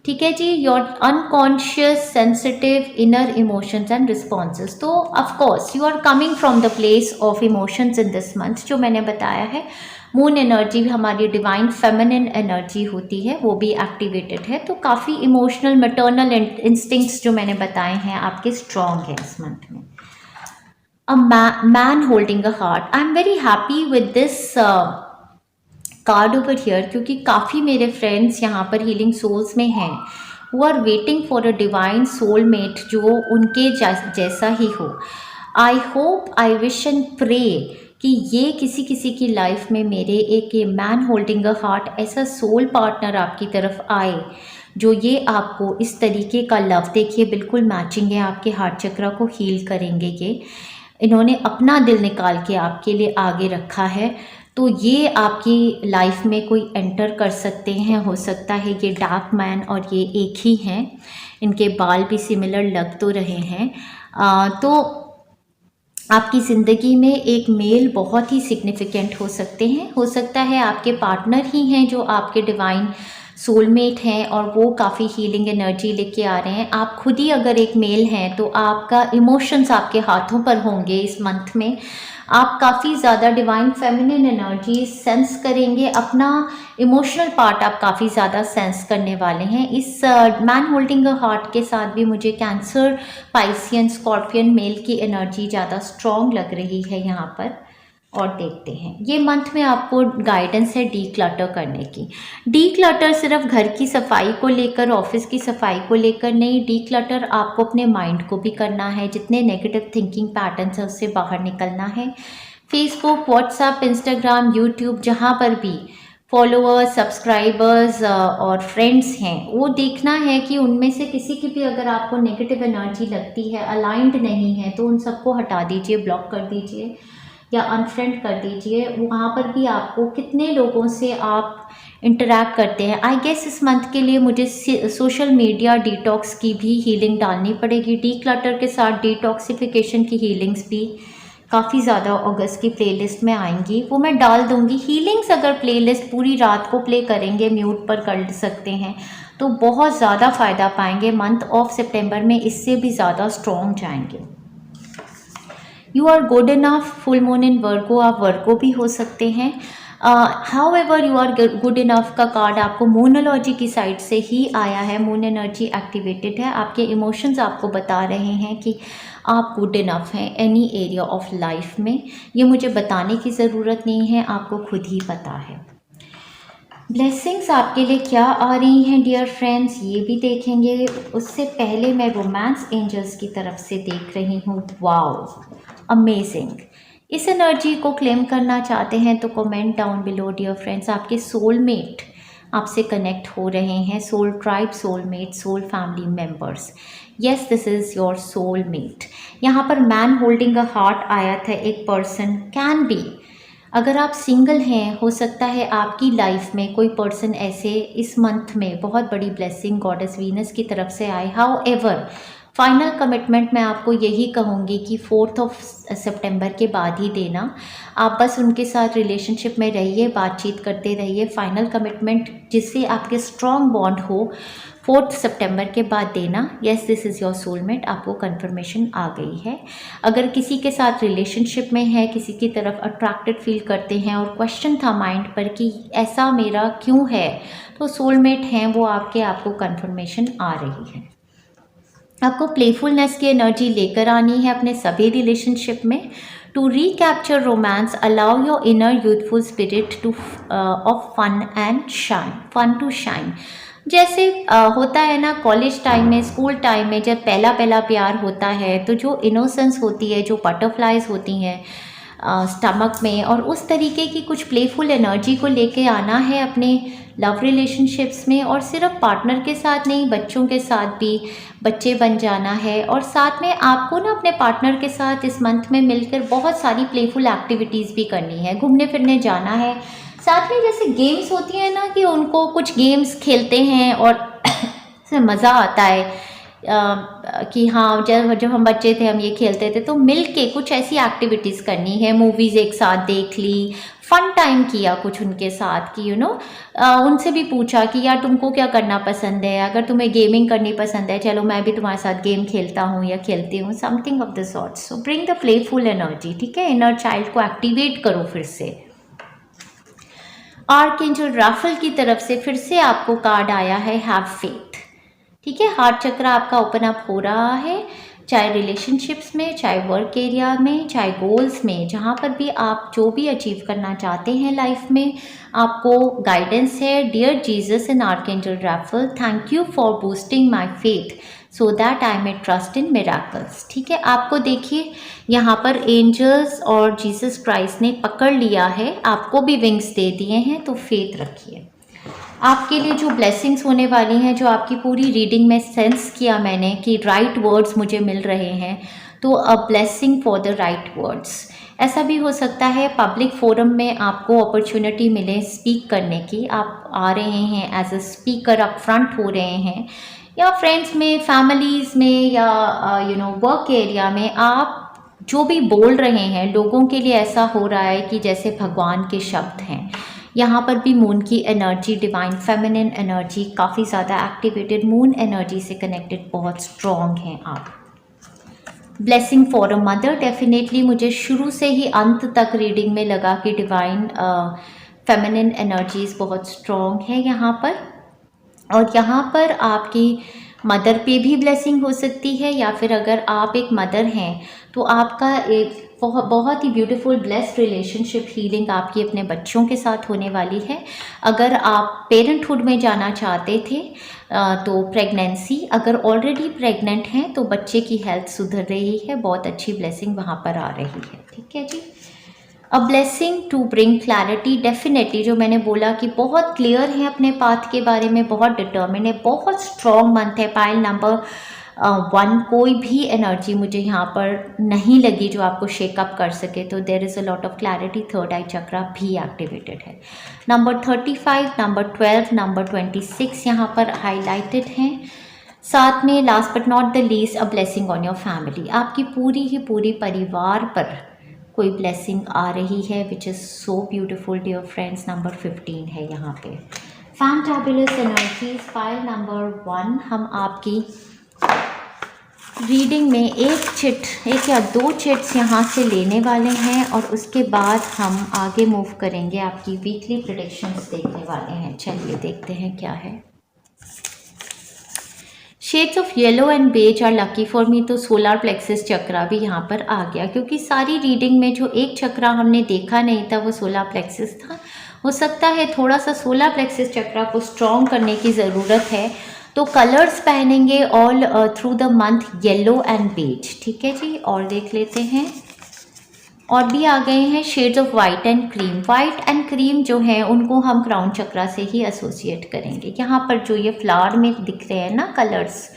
ठीक है जी, your unconscious sensitive inner emotions and responses. तो of course you are coming from the place of emotions in this month, जो मैंने बताया है। मून एनर्जी भी हमारी डिवाइन फेमिनिन एनर्जी होती है, वो भी एक्टिवेटेड है। तो काफ़ी इमोशनल मैटरनल इंस्टिंक्ट्स जो मैंने बताए हैं आपके स्ट्रॉन्ग है इस मंथ में। A man holding a heart, I am very happy with this card over here, क्योंकि काफ़ी मेरे फ्रेंड्स यहाँ पर हीलिंग सोल्स में हैं, वो are waiting for a divine soulmate जो उनके जैसा ही हो। I hope, I wish and pray कि ये किसी किसी की लाइफ में मेरे एक मैन होल्डिंग अ हार्ट ऐसा सोल पार्टनर आपकी तरफ आए जो ये आपको इस तरीके का लव, देखिए बिल्कुल मैचिंग है, आपके हार्ट चक्र को हील करेंगे। ये इन्होंने अपना दिल निकाल के आपके लिए आगे रखा है। तो ये आपकी लाइफ में कोई एंटर कर सकते हैं, हो सकता है ये डार्क मैन और ये एक ही हैं, इनके बाल भी सिमिलर लग तो रहे हैं। तो आपकी ज़िंदगी में एक मेल बहुत ही सिग्निफिकेंट हो सकते हैं, हो सकता है आपके पार्टनर ही हैं जो आपके डिवाइन सोलमेट हैं और वो काफ़ी हीलिंग एनर्जी लेके आ रहे हैं। आप खुद ही अगर एक मेल हैं तो आपका इमोशंस आपके हाथों पर होंगे इस मंथ में। आप काफ़ी ज़्यादा डिवाइन फेमिनिन एनर्जी सेंस करेंगे, अपना इमोशनल पार्ट आप काफ़ी ज़्यादा सेंस करने वाले हैं। इस मैन होल्डिंग अ हार्ट के साथ भी मुझे कैंसर, पाइसियन, स्कॉर्पियन मेल की एनर्जी ज़्यादा स्ट्रॉन्ग लग रही है यहाँ पर। और देखते हैं, ये मंथ में आपको गाइडेंस है डी क्लटर करने की। डी क्लटर सिर्फ घर की सफाई को लेकर, ऑफिस की सफाई को लेकर नहीं, डी क्लटर आपको अपने माइंड को भी करना है। जितने नेगेटिव थिंकिंग पैटर्न्स है उससे बाहर निकलना है। फेसबुक, व्हाट्सएप, इंस्टाग्राम, यूट्यूब, जहाँ पर भी फॉलोअर्स, सब्सक्राइबर्स और फ्रेंड्स हैं, वो देखना है कि उनमें से किसी की भी अगर आपको नेगेटिव एनर्जी लगती है, अलाइंड नहीं है, तो उन सबको हटा दीजिए, ब्लॉक कर दीजिए या अनफ्रेंड कर दीजिए। वहाँ पर भी आपको कितने लोगों से आप इंटरैक्ट करते हैं, आई गेस इस मंथ के लिए मुझे सोशल मीडिया डिटॉक्स की भी हीलिंग डालनी पड़ेगी। डी क्लटर के साथ डिटॉक्सिफिकेशन की हीलिंग्स भी काफ़ी ज़्यादा अगस्त की प्लेलिस्ट में आएंगी, वो मैं डाल दूँगी। हीलिंग्स अगर प्लेलिस्ट पूरी रात को प्ले करेंगे, म्यूट पर कर सकते हैं, तो बहुत ज़्यादा फ़ायदा पाएंगे। मंथ ऑफ सितंबर में इससे भी ज़्यादा स्ट्रॉन्ग जाएंगे। You are good enough, full moon in Virgo, आप वर्गो भी हो सकते हैं। However you are good enough का कार्ड आपको मूनोलॉजी की साइड से ही आया है। मून एनर्जी एक्टिवेटेड है, आपके इमोशंस आपको बता रहे हैं कि आप गुड इनफ हैं एनी एरिया ऑफ लाइफ में। ये मुझे बताने की ज़रूरत नहीं है, आपको खुद ही पता है। ब्लेसिंग्स आपके लिए क्या आ रही हैं डियर फ्रेंड्स, ये भी देखेंगे। उससे पहले मैं रोमांस एंजल्स की तरफ से देख रही हूँ। Wow, amazing. इस एनर्जी को क्लेम करना चाहते हैं तो comment down below dear friends. आपके सोलमेट आपसे कनेक्ट हो रहे हैं, soul tribe, soulmate, soul family members. Yes, this is your soulmate. यहाँ पर मैन होल्डिंग अ हार्ट आया था, एक पर्सन कैन बी। अगर आप सिंगल हैं, हो सकता है आपकी लाइफ में कोई पर्सन ऐसे इस मंथ में बहुत बड़ी ब्लेसिंग गॉडेस वीनस की तरफ से आए। हाउ एवर फाइनल कमिटमेंट मैं आपको यही कहूँगी कि 4 सितंबर के बाद ही देना। आप बस उनके साथ रिलेशनशिप में रहिए, बातचीत करते रहिए। फाइनल कमिटमेंट जिससे आपके स्ट्रॉन्ग बॉन्ड हो 4 सितंबर के बाद देना। Yes, this is your soulmate, आपको कंफर्मेशन आ गई है। अगर किसी के साथ रिलेशनशिप में है, किसी की तरफ अट्रैक्टेड फील करते हैं और क्वेश्चन था माइंड पर कि ऐसा मेरा क्यों है, तो सोलमेट हैं वो आपको कंफर्मेशन आ रही है। आपको प्लेफुलनेस की एनर्जी लेकर आनी है अपने सभी रिलेशनशिप में। To recapture romance, allow your inner youthful spirit to of fun and shine, fun to shine. जैसे होता है ना कॉलेज टाइम में, स्कूल टाइम में, जब पहला पहला प्यार होता है तो जो इनोसेंस होती है, जो बटरफ्लाइज होती हैं स्टमक में, और उस तरीके की कुछ प्लेफुल एनर्जी को लेके आना है अपने लव रिलेशनशिप्स में। और सिर्फ पार्टनर के साथ नहीं, बच्चों के साथ भी बच्चे बन जाना है। और साथ में आपको ना अपने पार्टनर के साथ इस मंथ में मिलकर बहुत सारी प्लेफुल एक्टिविटीज़ भी करनी है, घूमने फिरने जाना है। साथ में जैसे गेम्स होती हैं ना, कि उनको कुछ गेम्स खेलते हैं और से मज़ा आता है। कि हाँ जब जब हम बच्चे थे हम ये खेलते थे, तो मिल के कुछ ऐसी एक्टिविटीज़ करनी है, मूवीज़ एक साथ देख ली, फन टाइम किया कुछ उनके साथ कि उनसे भी पूछा कि यार तुमको क्या करना पसंद है, अगर तुम्हें गेमिंग करनी पसंद है चलो मैं भी तुम्हारे साथ गेम खेलता हूँ या खेलती हूँ, something of the sort. So bring the playful energy, ठीक है, इनर चाइल्ड को एक्टिवेट करो फिर से। आर्कएंजल राफेल की तरफ से फिर से आपको कार्ड आया है हैव फेथ, ठीक है। हार्ट चक्र आपका ओपन अप हो रहा है, चाहे रिलेशनशिप्स में, चाहे वर्क एरिया में, चाहे गोल्स में, जहाँ पर भी आप जो भी अचीव करना चाहते हैं लाइफ में, आपको गाइडेंस है। Dear Jesus and Archangel Raphael, thank you for boosting my faith so that I may trust in miracles, ठीक है। आपको देखिए यहाँ पर एंजल्स और जीसस क्राइस्ट ने पकड़ लिया है, आपको भी विंग्स दे दिए हैं, तो फेथ रखिए। आपके लिए जो ब्लेसिंग्स होने वाली हैं, जो आपकी पूरी रीडिंग में सेंस किया मैंने कि राइट वर्ड्स मुझे मिल रहे हैं, तो a blessing for the right words. ऐसा भी हो सकता है पब्लिक फोरम में आपको अपॉर्चुनिटी मिले स्पीक करने की, आप आ रहे हैं as a speaker, up front हो रहे हैं, या फ्रेंड्स में, फैमिलीज़ में, या वर्क एरिया में आप जो भी बोल रहे हैं, लोगों के लिए ऐसा हो रहा है कि जैसे भगवान के शब्द हैं। यहाँ पर भी मून की एनर्जी, डिवाइन फेमिनिन एनर्जी काफ़ी ज़्यादा एक्टिवेटेड, मून एनर्जी से कनेक्टेड बहुत स्ट्रॉन्ग हैं आप। Blessing for a mother, definitely मुझे शुरू से ही अंत तक रीडिंग में लगा कि डिवाइन फेमिनिन एनर्जीज बहुत स्ट्रॉन्ग है यहाँ पर। और यहाँ पर आपकी मदर पे भी ब्लेसिंग हो सकती है, या फिर अगर आप एक मदर हैं तो आपका एक बहुत ही ब्यूटीफुल ब्लेस्ड रिलेशनशिप हीलिंग आपकी अपने बच्चों के साथ होने वाली है। अगर आप पेरेंटहुड में जाना चाहते थे तो प्रेगनेंसी, अगर ऑलरेडी प्रेग्नेंट हैं तो बच्चे की हेल्थ सुधर रही है, बहुत अच्छी ब्लेसिंग वहाँ पर आ रही है, ठीक है जी। A blessing to bring clarity, definitely जो मैंने बोला कि बहुत क्लियर है अपने पाथ के बारे में, बहुत डिटर्मिन है, बहुत स्ट्रॉन्ग मंथ है। पाइल नंबर 1, कोई भी एनर्जी मुझे यहाँ पर नहीं लगी जो आपको शेकअप कर सके, तो there is a lot of clarity. Third eye chakra भी एक्टिवेटेड है। नंबर 35, नंबर 12, नंबर 26 यहाँ पर हाईलाइटेड हैं। साथ में last but not the least, a blessing on your family, आपकी पूरी परिवार पर कोई ब्लेसिंग आ रही है, which is so beautiful dear friends. Number 15 है यहाँ पे। फैंटाबुलस एनर्जीज, फाइल नंबर 1, हम आपकी रीडिंग में एक या दो चिट्स यहाँ से लेने वाले हैं, और उसके बाद हम आगे मूव करेंगे, आपकी वीकली प्रेडिक्शंस देखने वाले हैं। चलिए देखते हैं क्या है। Shades of yellow and beige are lucky for me, तो सोलार प्लेक्सिस चक्रा भी यहाँ पर आ गया, क्योंकि सारी रीडिंग में जो एक चक्रा हमने देखा नहीं था वो सोलार प्लेक्सिस था। हो सकता है थोड़ा सा सोलार प्लेक्सिस चक्रा को स्ट्रॉन्ग करने की ज़रूरत है, तो कलर्स पहनेंगे all through the month yellow and beige, ठीक है जी। और देख लेते हैं, और भी आ गए हैं shades of white and cream. White and cream जो है उनको हम क्राउन चक्रा से ही एसोसिएट करेंगे। यहाँ पर जो ये फ्लावर में दिख रहे हैं ना कलर्स,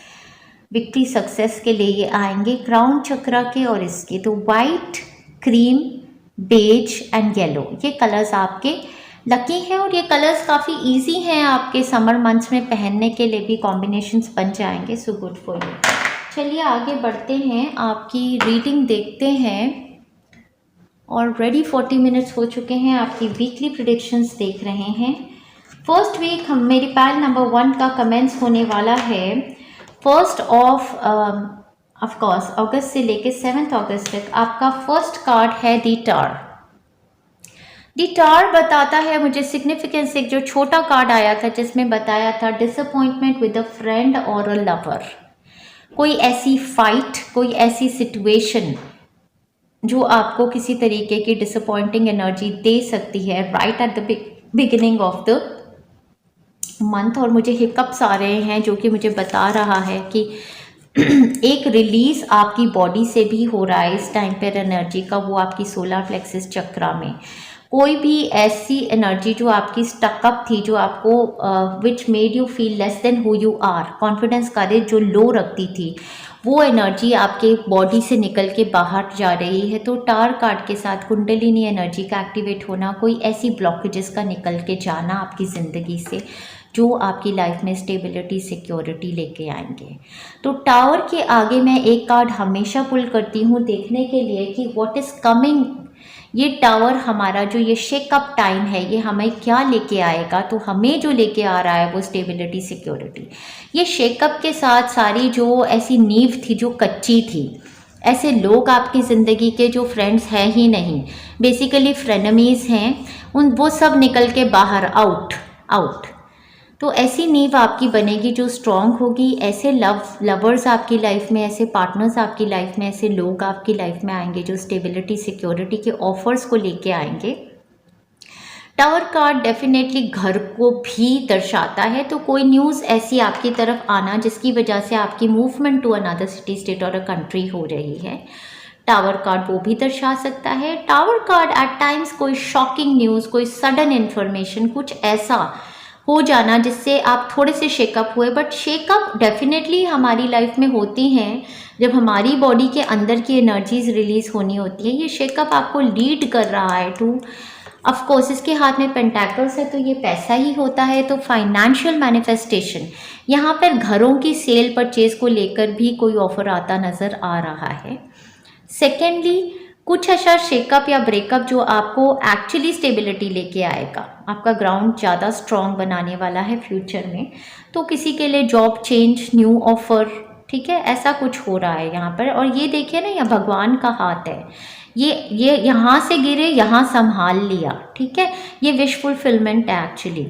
विक्ट्री सक्सेस के लिए ये आएंगे क्राउन चक्रा के और इसके। तो white, cream, beige and yellow, ये कलर्स आपके लकी हैं, और ये कलर्स काफ़ी इजी हैं आपके समर मंथ्स में पहनने के लिए भी कॉम्बिनेशंस बन जाएंगे। So good for you. चलिए आगे बढ़ते हैं, आपकी रीडिंग देखते हैं। ऑलरेडी 40 मिनट्स हो चुके हैं, आपकी वीकली प्रेडिक्शंस देख रहे हैं। फर्स्ट वीक हम मेरी पाइल नंबर 1 का कमेंस होने वाला है 1 ऑफ कोर्स अगस्त से लेके 7 अगस्त तक। आपका फर्स्ट कार्ड है द टावर। द टावर बताता है मुझे सिग्निफिकेंस, एक जो छोटा कार्ड आया था जिसमें बताया था डिसअपॉइंटमेंट विद अ फ्रेंड और अ लवर। कोई ऐसी फाइट, कोई ऐसी सिचुएशन जो आपको किसी तरीके की डिसअपॉइंटिंग एनर्जी दे सकती है right at the beginning of the month. और मुझे हिकअप्स आ रहे हैं जो कि मुझे बता रहा है कि एक रिलीज आपकी बॉडी से भी हो रहा है इस टाइम पर एनर्जी का, वो आपकी सोलर प्लेक्सिस चक्रा में। कोई भी ऐसी एनर्जी जो आपकी स्टकअप थी, जो आपको which made you feel less than who you are, confidence courage जो लो रखती थी, वो एनर्जी आपके बॉडी से निकल के बाहर जा रही है। तो टावर कार्ड के साथ कुंडलिनी एनर्जी का एक्टिवेट होना, कोई ऐसी ब्लॉकेजेस का निकल के जाना आपकी ज़िंदगी से जो आपकी लाइफ में स्टेबिलिटी सिक्योरिटी लेके आएंगे। तो टावर के आगे मैं एक कार्ड हमेशा पुल करती हूँ देखने के लिए कि व्हाट इज़ कमिंग। ये टावर हमारा जो ये शेकअप टाइम है ये हमें क्या लेके आएगा। तो हमें जो लेके आ रहा है वो स्टेबिलिटी सिक्योरिटी। ये शेकअप के साथ सारी जो ऐसी नींव थी जो कच्ची थी, ऐसे लोग आपकी ज़िंदगी के जो फ्रेंड्स हैं ही नहीं, बेसिकली फ्रेनेमीज़ हैं, वो सब निकल के बाहर आउट। तो ऐसी नींव आपकी बनेगी जो स्ट्रॉन्ग होगी। ऐसे लवर्स आपकी लाइफ में, ऐसे पार्टनर्स आपकी लाइफ में, ऐसे लोग आपकी लाइफ में आएंगे जो स्टेबिलिटी सिक्योरिटी के ऑफर्स को लेके आएंगे। टावर कार्ड डेफिनेटली घर को भी दर्शाता है। तो कोई न्यूज़ ऐसी आपकी तरफ आना जिसकी वजह से आपकी movement to another city, state और अ कंट्री हो रही है, टावर कार्ड वो भी दर्शा सकता है। टावर कार्ड एट टाइम्स कोई शॉकिंग न्यूज़, कोई सडन इन्फॉर्मेशन, कुछ ऐसा हो जाना जिससे आप थोड़े से शेकअप हुए। बट शेकअप डेफिनेटली हमारी लाइफ में होती हैं जब हमारी बॉडी के अंदर की एनर्जीज रिलीज होनी होती है। ये शेकअप आपको लीड कर रहा है टू, ऑफ कोर्स इसके हाथ में पेंटाकल्स है तो ये पैसा ही होता है। तो फाइनेंशियल मैनिफेस्टेशन, यहाँ पर घरों की सेल परचेज को लेकर भी कोई ऑफर आता नज़र आ रहा है। सेकेंडली, कुछ ऐसा शेकअप या ब्रेकअप जो आपको एक्चुअली स्टेबिलिटी लेके आएगा, आपका ग्राउंड ज़्यादा स्ट्रॉन्ग बनाने वाला है फ्यूचर में। तो किसी के लिए जॉब चेंज, न्यू ऑफर, ठीक है, ऐसा कुछ हो रहा है यहाँ पर। और ये देखिए ना, यह भगवान का हाथ है, ये यहाँ से गिरे यहाँ संभाल लिया, ठीक है। ये विश फुलफिलमेंट है एक्चुअली।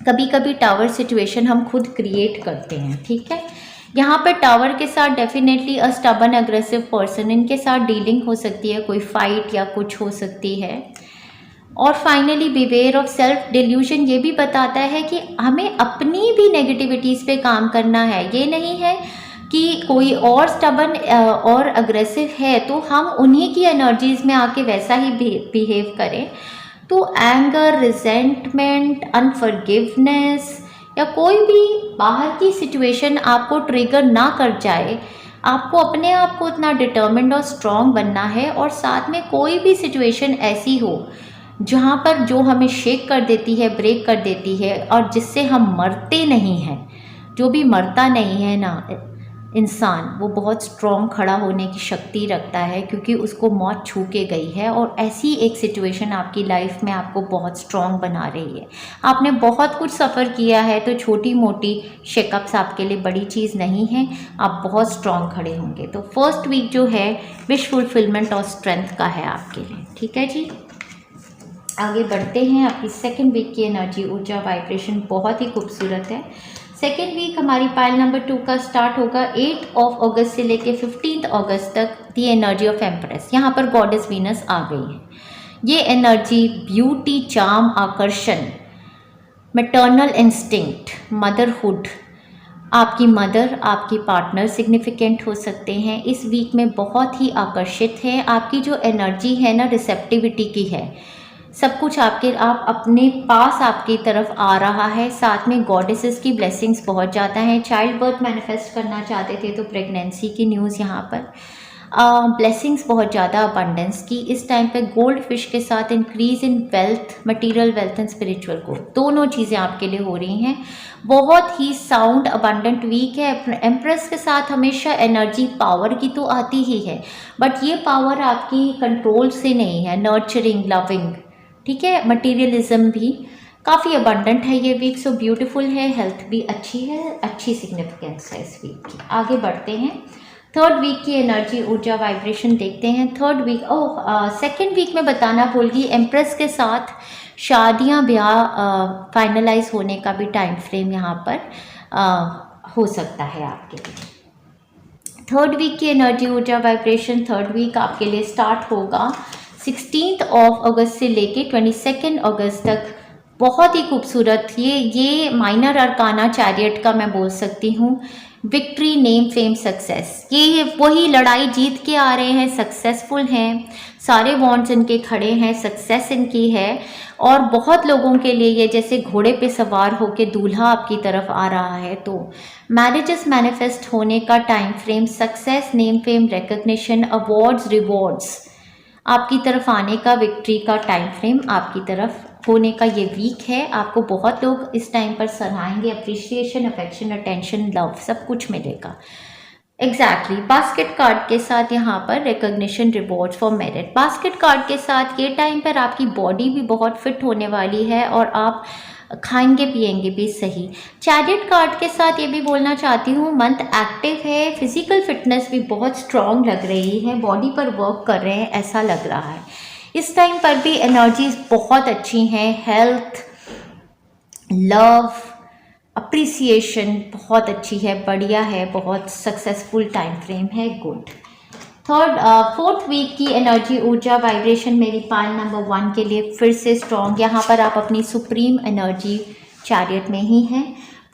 कभी कभी टावर सिचुएशन हम खुद क्रिएट करते हैं, ठीक है। यहाँ पर टावर के साथ definitely a stubborn aggressive person, इनके साथ डीलिंग हो सकती है, कोई फाइट या कुछ हो सकती है। और finally beware of self delusion, ये भी बताता है कि हमें अपनी भी नेगेटिविटीज़ पे काम करना है। ये नहीं है कि कोई और स्टबन और अग्रेसिव है तो हम उन्हीं की एनर्जीज में आके वैसा ही बिहेव करें। तो एंगर, रिजेंटमेंट, अनफॉरगिवनेस या कोई भी बाहर की सिचुएशन आपको ट्रिगर ना कर जाए, आपको अपने आप को इतना डिटर्मिन्ड और स्ट्रॉन्ग बनना है। और साथ में कोई भी सिचुएशन ऐसी हो जहाँ पर जो हमें शेक कर देती है, ब्रेक कर देती है और जिससे हम मरते नहीं हैं, जो भी मरता नहीं है ना इंसान, वो बहुत स्ट्रॉन्ग खड़ा होने की शक्ति रखता है क्योंकि उसको मौत छू के गई है। और ऐसी एक सिचुएशन आपकी लाइफ में आपको बहुत स्ट्रॉन्ग बना रही है। आपने बहुत कुछ सफ़र किया है तो छोटी मोटी शेकअप्स आपके लिए बड़ी चीज़ नहीं है, आप बहुत स्ट्रॉन्ग खड़े होंगे। तो फर्स्ट वीक जो है विश फुलफिलमेंट और स्ट्रेंथ का है आपके लिए, ठीक है जी। आगे बढ़ते हैं। आपकी सेकेंड वीक की एनर्जी, ऊर्जा, वाइब्रेशन बहुत ही खूबसूरत है। सेकेंड वीक हमारी पाइल नंबर 2 का स्टार्ट होगा 8 अगस्त से लेके 15 अगस्त तक। दी एनर्जी ऑफ एम्प्रेस, यहाँ पर गॉडेस वीनस आ गई है। ये एनर्जी ब्यूटी, चार्म, आकर्षण, मैटरनल इंस्टिंक्ट, मदरहुड, आपकी मदर, आपकी पार्टनर सिग्निफिकेंट हो सकते हैं। इस वीक में बहुत ही आकर्षित है। आपकी जो एनर्जी है ना, रिसेप्टिविटी की है, सब कुछ आप अपने पास आपकी तरफ आ रहा है। साथ में गॉडेसेस की ब्लेसिंग्स बहुत ज़्यादा हैं। चाइल्ड बर्थ मैनिफेस्ट करना चाहते थे तो प्रेगनेंसी की न्यूज़ यहाँ पर, ब्लेसिंग्स बहुत ज़्यादा अबंडेंस की। इस टाइम पे गोल्ड फिश के साथ increase in wealth, material wealth and spiritual growth, दोनों चीज़ें आपके लिए हो रही हैं। बहुत ही साउंड अबंडेंट वीक है। एम्प्रेस के साथ हमेशा एनर्जी पावर की तो आती ही है, बट ये पावर आपकी कंट्रोल से नहीं है, नर्चरिंग, लविंग, ठीक है। मटीरियलिज्म भी काफ़ी अबंडेंट है ये वीक। सो ब्यूटीफुल है, हेल्थ भी अच्छी है, अच्छी सिग्निफिकेंस है इस वीक की। आगे बढ़ते हैं। थर्ड वीक की एनर्जी, ऊर्जा, वाइब्रेशन देखते हैं। थर्ड वीक, सेकेंड वीक में बताना भूल गई, एम्प्रेस के साथ शादियां, ब्याह फाइनलाइज होने का भी टाइम फ्रेम यहाँ पर हो सकता है आपके लिए। थर्ड वीक की एनर्जी, ऊर्जा, वाइब्रेशन, थर्ड वीक आपके लिए स्टार्ट होगा 16 अगस्त से लेके 22 अगस्त तक। बहुत ही खूबसूरत ये माइनर अरकाना चैरियट का मैं बोल सकती हूँ। विक्ट्री, नेम, फेम, सक्सेस, ये वही लड़ाई जीत के आ रहे हैं, सक्सेसफुल हैं, सारे वॉन्ट्स इनके खड़े हैं, सक्सेस इनकी है। और बहुत लोगों के लिए ये जैसे घोड़े पे सवार होके दूल्हा आपकी तरफ आ रहा है। तो मैरिजेस मैनिफेस्ट होने का time frame, success, name, fame, recognition, awards, rewards आपकी तरफ आने का, विक्ट्री का टाइम फ्रेम आपकी तरफ होने का ये वीक है। आपको बहुत लोग इस टाइम पर सराहेंगे, अप्रिसिएशन, अफेक्शन, अटेंशन, लव सब कुछ मिलेगा। एग्जैक्टली बास्केट कार्ड के साथ यहाँ पर recognition, reward for merit. Basket card के साथ ये टाइम पर आपकी बॉडी भी बहुत फिट होने वाली है और आप खाएंगे पिएंगे भी सही। चैरियट कार्ड के साथ ये भी बोलना चाहती हूँ मंथ एक्टिव है, फिजिकल फिटनेस भी बहुत स्ट्रॉन्ग लग रही है, बॉडी पर वर्क कर रहे हैं ऐसा लग रहा है। इस टाइम पर भी एनर्जीज बहुत अच्छी हैं, हेल्थ, लव, अप्रिसिएशन बहुत अच्छी है, बढ़िया है, बहुत सक्सेसफुल टाइम फ्रेम है, गुड। फोर्थ वीक की एनर्जी, ऊर्जा, वाइब्रेशन मेरी पाइल नंबर 1 के लिए फिर से स्ट्रॉन्ग। यहाँ पर आप अपनी सुप्रीम एनर्जी चैरियट में ही हैं।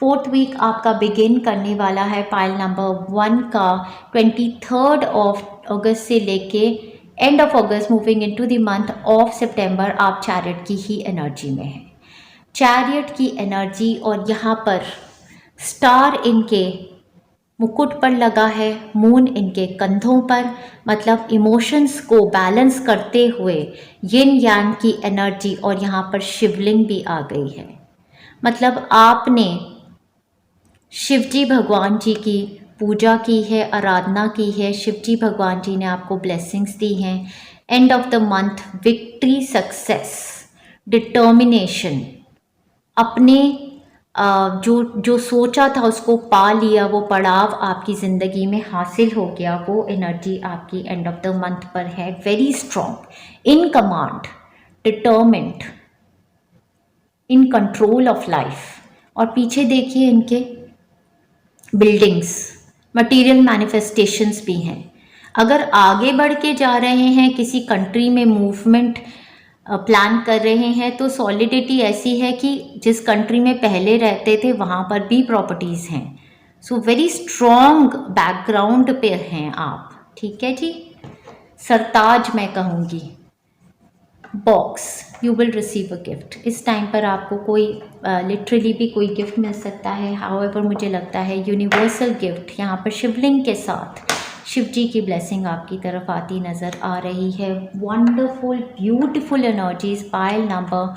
फोर्थ वीक आपका बिगिन करने वाला है पाइल नंबर 1 का 23 अगस्त से लेके end of August, moving into the month of सितंबर आप चैरियट की ही एनर्जी में हैं। चैरियट की एनर्जी और यहाँ पर स्टार इनके मुकुट पर लगा है, मून इनके कंधों पर, मतलब इमोशंस को बैलेंस करते हुए यिन यांग की एनर्जी, और यहाँ पर शिवलिंग भी आ गई है। मतलब आपने शिवजी भगवान जी की पूजा की है, आराधना की है, शिवजी भगवान जी ने आपको ब्लेसिंग्स दी हैं। End of the month victory, success, determination, अपने जो सोचा था उसको पा लिया, वो पड़ाव आपकी ज़िंदगी में हासिल हो गया, वो एनर्जी आपकी एंड ऑफ द मंथ पर है। Very strong, in command, determined, in control of life. और पीछे देखिए इनके बिल्डिंग्स, मटेरियल मैनिफेस्टेशंस भी हैं। अगर आगे बढ़ के जा रहे हैं, किसी कंट्री में मूवमेंट प्लान कर रहे हैं, तो सॉलिडिटी ऐसी है कि जिस कंट्री में पहले रहते थे वहाँ पर भी प्रॉपर्टीज़ हैं। सो वेरी स्ट्रॉन्ग बैकग्राउंड पे हैं आप, ठीक है जी। सरताज मैं कहूँगी। Box, you will receive a gift. इस टाइम पर आपको कोई लिटरली भी कोई गिफ्ट मिल सकता है। हाउएवर मुझे लगता है यूनिवर्सल गिफ्ट, यहाँ पर शिवलिंग के साथ शिव जी की ब्लेसिंग आपकी तरफ आती नज़र आ रही है। Wonderful beautiful energies, pile number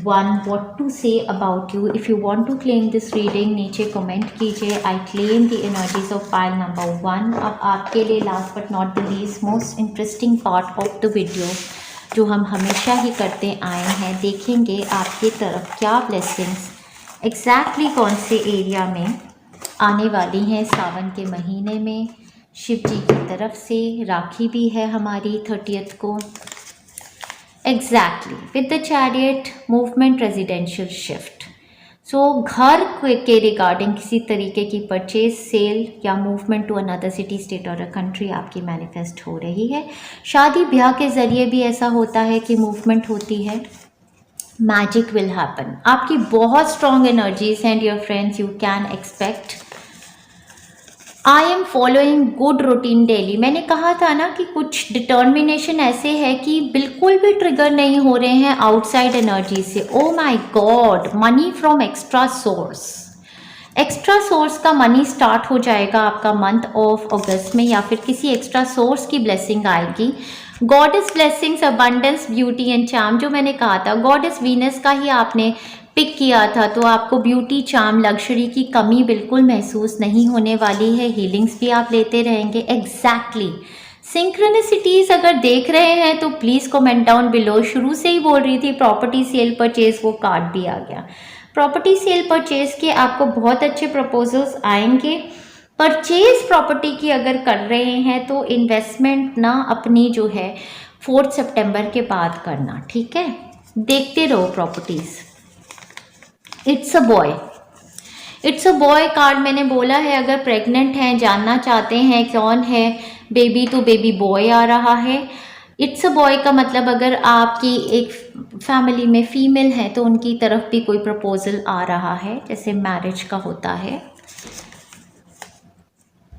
1, what to say about you. If you want to claim this reading, नीचे कमेंट कीजिए, I claim the energies of pile number 1। अब आपके लिए last but not the least, most interesting part of the video, जो हम हमेशा ही करते आए हैं, देखेंगे आपकी तरफ क्या ब्लेसिंग्स एग्जैक्टली कौन से एरिया में आने वाली हैं सावन के महीने में। शिव जी की तरफ से राखी भी है हमारी 30th को। Exactly with the chariot movement, residential shift. So घर के रिगार्डिंग किसी तरीके की परचेज, सेल या movement to another city, state और अ कंट्री आपकी मैनिफेस्ट हो रही है। शादी ब्याह के ज़रिए भी ऐसा होता है कि मूवमेंट होती है। Magic will happen. आपकी बहुत स्ट्रॉन्ग एनर्जीज हैं dear friends, you can expect. I am following good routine daily. मैंने कहा था ना कि कुछ डिटर्मिनेशन ऐसे है कि बिल्कुल भी ट्रिगर नहीं हो रहे हैं आउटसाइड एनर्जी से। Oh my god, money from extra source. Extra source का मनी स्टार्ट हो जाएगा आपका मंथ ऑफ अगस्त में, या फिर किसी एक्स्ट्रा सोर्स की ब्लेसिंग आएगी। Goddess blessings, abundance, beauty and charm, जो मैंने कहा था गॉडेस वीनस का ही आपने पिक किया था, तो आपको ब्यूटी, चार्म, लग्जरी की कमी बिल्कुल महसूस नहीं होने वाली है। हीलिंग्स भी आप लेते रहेंगे। एग्जैक्टली सिंक्रोनिसिटीज अगर देख रहे हैं तो प्लीज़ कमेंट डाउन बिलो। शुरू से ही बोल रही थी प्रॉपर्टी सेल परचेज, वो कार्ड भी आ गया। प्रॉपर्टी सेल परचेज के आपको बहुत अच्छे प्रपोजल्स आएंगे। परचेज प्रॉपर्टी की अगर कर रहे हैं तो इन्वेस्टमेंट ना अपनी जो है 4 सितंबर के बाद करना, ठीक है। देखते रहो properties. It's a boy, it's a boy card मैंने बोला है। अगर प्रेग्नेंट हैं, जानना चाहते हैं कौन है बेबी, तो बेबी बॉय आ रहा है। इट्स अ बॉय का मतलब अगर आपकी एक फैमिली में फीमेल है तो उनकी तरफ भी कोई प्रपोजल आ रहा है, जैसे मैरिज का होता है।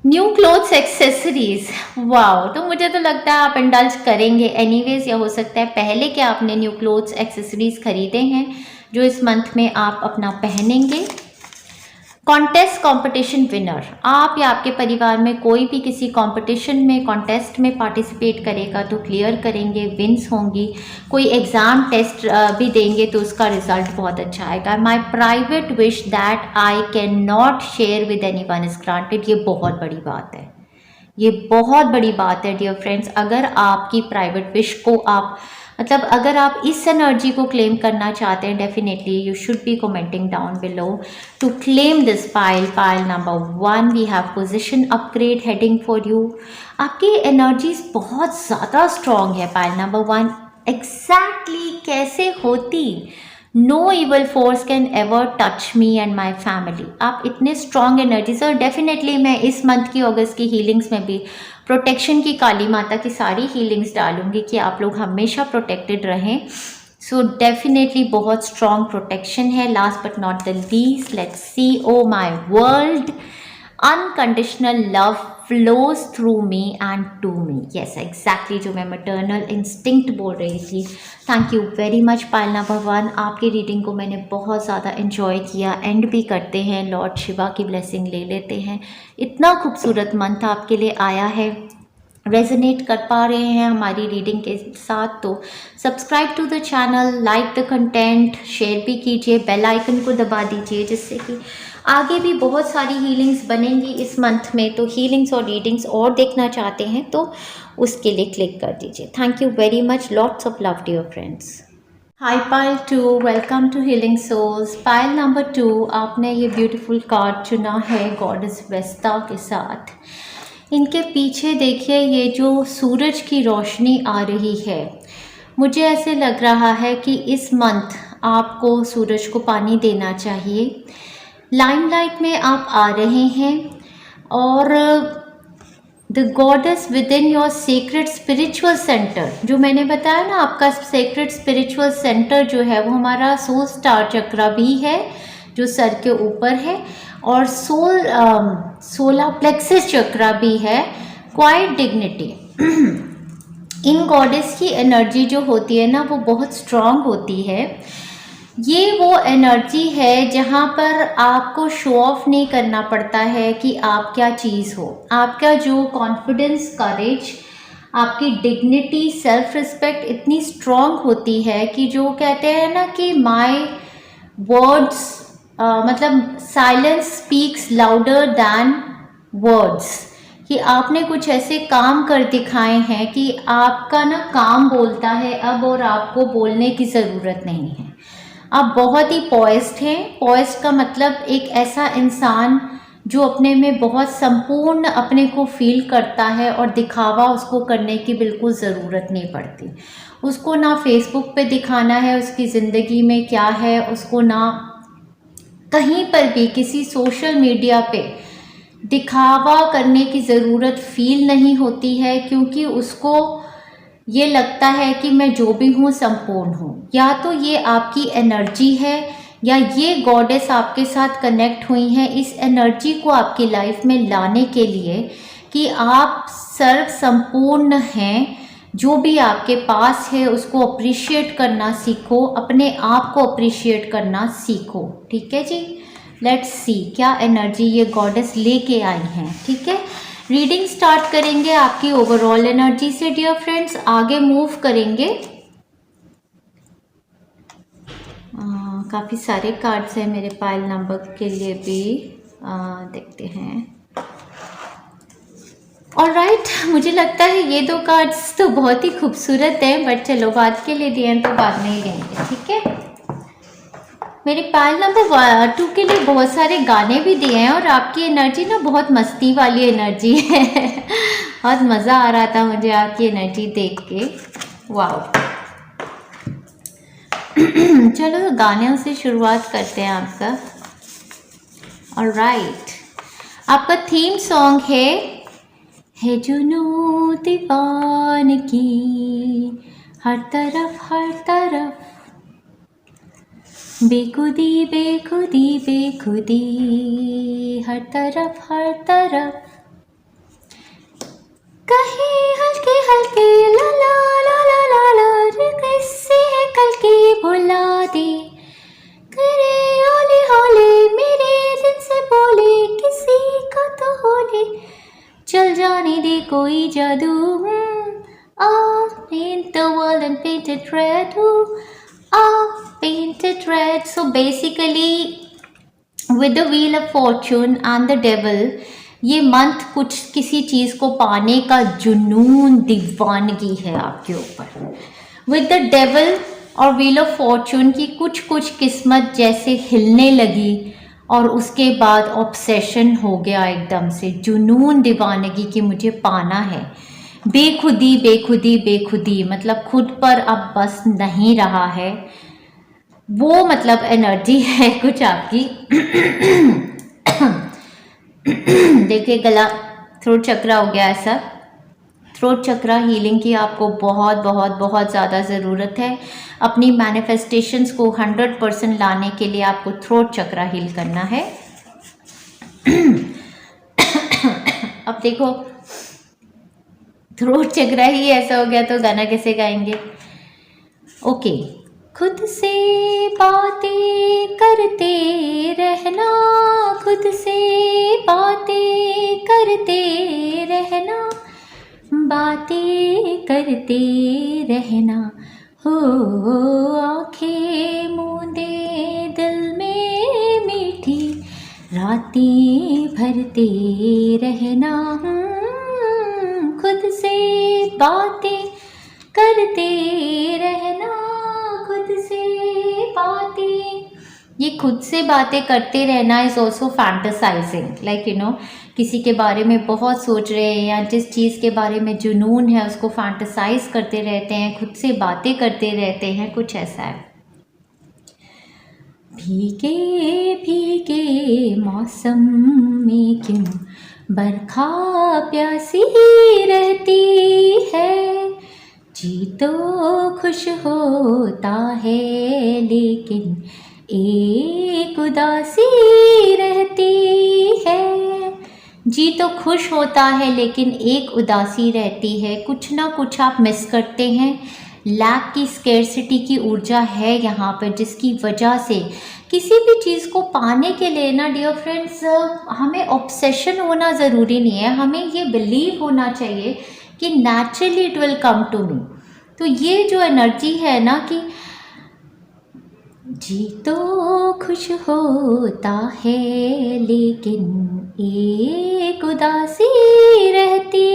New clothes, accessories, wow. तो मुझे तो लगता है आप इंडल्ज करेंगे एनीवेज, या हो सकता है पहले के आपने न्यू क्लोथ्स, एक्सेसरीज खरीदे हैं जो इस मंथ में आप अपना पहनेंगे। कॉन्टेस्ट कंपटीशन विनर, आप या आपके परिवार में कोई भी किसी कंपटीशन में कॉन्टेस्ट में पार्टिसिपेट करेगा तो क्लियर करेंगे, विंस होंगी। कोई एग्ज़ाम टेस्ट भी देंगे तो उसका रिजल्ट बहुत अच्छा आएगा। My private wish that I can not share with any one is granted. ये बहुत बड़ी बात है, ये बहुत बड़ी बात है डियर फ्रेंड्स। अगर आपकी प्राइवेट विश को आप मतलब अगर आप इस एनर्जी को क्लेम करना चाहते हैं, definitely you should be commenting down below to claim this pile number 1। We have position upgrade heading for you. आपकी एनर्जीज बहुत ज़्यादा स्ट्रॉन्ग है पाइल नंबर 1। एग्जैक्टली कैसे होती? No evil force can ever touch me and my family. आप इतने strong energies, और definitely मैं इस मंथ की अगस्त की हीलिंग्स में भी प्रोटेक्शन की काली माता की सारी हीलिंग्स डालूंगी कि आप लोग हमेशा प्रोटेक्टेड रहें। सो डेफिनेटली बहुत स्ट्रॉन्ग प्रोटेक्शन है। Last but not the least, let's see. Oh my world, unconditional love flows through me and to me. Yes exactly, जो मैं मैटरनल इंस्टिंक्ट बोल रही थी। Thank you very much pile number 1। आपकी reading को मैंने बहुत ज़्यादा इन्जॉय किया। एंड भी करते हैं, लॉर्ड शिवा की ब्लेसिंग ले लेते हैं। इतना खूबसूरत मंथ आपके लिए आया है, रेजोनेट कर पा रहे हैं हमारी रीडिंग के साथ तो subscribe to the channel, like the content, share भी कीजिए, बेल आइकन को दबा दीजिए, जिससे कि आगे भी बहुत सारी हीलिंग्स बनेंगी इस मंथ में। तो हीलिंग्स और रीडिंग्स और देखना चाहते हैं तो उसके लिए क्लिक कर दीजिए। Thank you very much, lots of love dear friends. Hi pile 2, welcome to healing souls. Pile number 2, आपने ये ब्यूटीफुल कार्ड चुना है गॉडेस वेस्टा के साथ। इनके पीछे देखिए ये जो सूरज की रोशनी आ रही है, मुझे ऐसे लग रहा है कि इस मंथ आपको सूरज को पानी देना चाहिए। लाइमलाइट में आप आ रहे हैं और the goddess with in your secret spiritual centre, जो मैंने बताया ना, आपका सीक्रेट स्पिरिचुअल सेंटर जो है वो हमारा सोल स्टार चक्रा भी है जो सर के ऊपर है, और सोलर प्लेक्सस चक्रा भी है, क्वाइट डिग्निटी। इन गॉडेस की एनर्जी जो होती है ना वो बहुत स्ट्रांग होती है। ये वो एनर्जी है जहाँ पर आपको शो ऑफ नहीं करना पड़ता है कि आप क्या चीज़ हो। आपका जो कॉन्फिडेंस, करेज, आपकी डिग्निटी, सेल्फ रिस्पेक्ट इतनी स्ट्रांग होती है कि जो कहते हैं ना कि माय वर्ड्स मतलब silence speaks louder than words, कि आपने कुछ ऐसे काम कर दिखाए हैं कि आपका ना काम बोलता है अब, और आपको बोलने की ज़रूरत नहीं है। आप बहुत ही पॉइस्ड हैं। पॉइस्ड का मतलब एक ऐसा इंसान जो अपने में बहुत संपूर्ण अपने को फील करता है और दिखावा उसको करने की बिल्कुल ज़रूरत नहीं पड़ती। उसको ना फेसबुक पे दिखाना है उसकी ज़िंदगी में क्या है, उसको ना कहीं पर भी किसी सोशल मीडिया पे दिखावा करने की ज़रूरत फील नहीं होती है, क्योंकि उसको ये लगता है कि मैं जो भी हूँ संपूर्ण हूँ। या तो ये आपकी एनर्जी है या ये गॉडेस आपके साथ कनेक्ट हुई हैं इस एनर्जी को आपकी लाइफ में लाने के लिए कि आप सर्व संपूर्ण हैं। जो भी आपके पास है उसको अप्रिशिएट करना सीखो, अपने आप को अप्रिशिएट करना सीखो। ठीक है जी, लेट्स सी क्या एनर्जी ये गॉडेस लेके आई हैं। ठीक है, रीडिंग स्टार्ट करेंगे आपकी ओवरऑल एनर्जी से डियर फ्रेंड्स, आगे मूव करेंगे। काफ़ी सारे कार्ड्स हैं मेरे पाइल नंबर के लिए भी, देखते हैं। ऑलराइट, मुझे लगता है ये दो कार्ड्स तो बहुत ही खूबसूरत हैं, बट चलो बाद के लिए दिए तो बाद में ही लेंगे। ठीक है, मेरे पाइल नंबर 2 के लिए बहुत सारे गाने भी दिए हैं, और आपकी एनर्जी ना बहुत मस्ती वाली एनर्जी है। बहुत मज़ा आ रहा था मुझे आपकी एनर्जी देख के। वाओ। चलो तो गानों से शुरुआत करते हैं आपका। ऑलराइट, आपका थीम सॉन्ग है जुनून दीवानगी, हर तरफ बेखुदी बेखुदी बेखुदी, हर तरफ कहे हल्के हल्के ला ला ला ला ला ला, कैसे है कल की भुला दे, करे हौले हौले मेरे दिल से बोल कोई जादू I'll paint the world and paint it red. I'll paint it red. So basically, with the wheel of fortune and the devil, ये मंथ कुछ किसी चीज़ को पाने का जुनून दीवानगी है आपके ऊपर. विद द डेविल और व्हील ऑफ फॉर्चून की कुछ कुछ किस्मत जैसे हिलने लगी और उसके बाद ऑब्सेशन हो गया एकदम से, जुनून दीवानगी कि मुझे पाना है. बेखुदी बेखुदी बेखुदी मतलब खुद पर अब बस नहीं रहा है, वो मतलब एनर्जी है कुछ आपकी. देखिए गला थ्रोट चक्रा हो गया ऐसा. थ्रोट चक्रा हीलिंग की आपको बहुत बहुत बहुत ज़्यादा ज़रूरत है. अपनी मैनिफेस्टेशंस को 100% लाने के लिए आपको थ्रोट चक्रा हील करना है. अब देखो थ्रोट चक्रा ही ऐसा हो गया तो गाना कैसे गाएंगे. ओके. खुद से बातें करते रहना, खुद से बातें करते रहना, बातें करते रहना हो. आंखें मूंदे दिल में मीठी रातें भरते रहना. खुद से बातें करते रहना, खुद से बातें. ये खुद से बातें करते रहना is also fantasising, like you know किसी के बारे में बहुत सोच रहे हैं या जिस चीज़ के बारे में जुनून है उसको फैंटसाइज करते रहते हैं, खुद से बातें करते रहते हैं, कुछ ऐसा है. भीगे भीगे मौसम में क्यों बरखा प्यासी रहती है. जी तो खुश होता है लेकिन एक उदासी रहती है. जी तो खुश होता है लेकिन एक उदासी रहती है. कुछ ना कुछ आप मिस करते हैं. लैक की स्केर्सिटी की ऊर्जा है यहाँ पर, जिसकी वजह से किसी भी चीज़ को पाने के लिए ना डियर फ्रेंड्स हमें ऑब्सेशन होना ज़रूरी नहीं है. हमें ये बिलीव होना चाहिए कि naturally it will come to me. तो ये जो एनर्जी है ना कि जी तो खुश होता है लेकिन एक उदासी रहती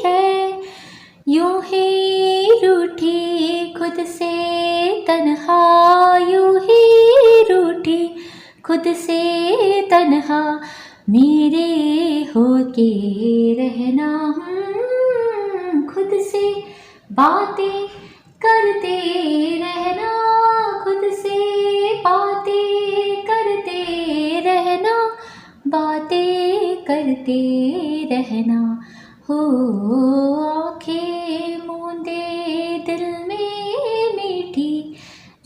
है. यूं ही रूठी खुद से तन्हा, यूं ही रूठी खुद से तन्हा मेरे होके रहना. खुद से बातें करते रहना, खुद से बातें करते रहना, बातें करते रहना हो. आँखें मूंदे दिल में मीठी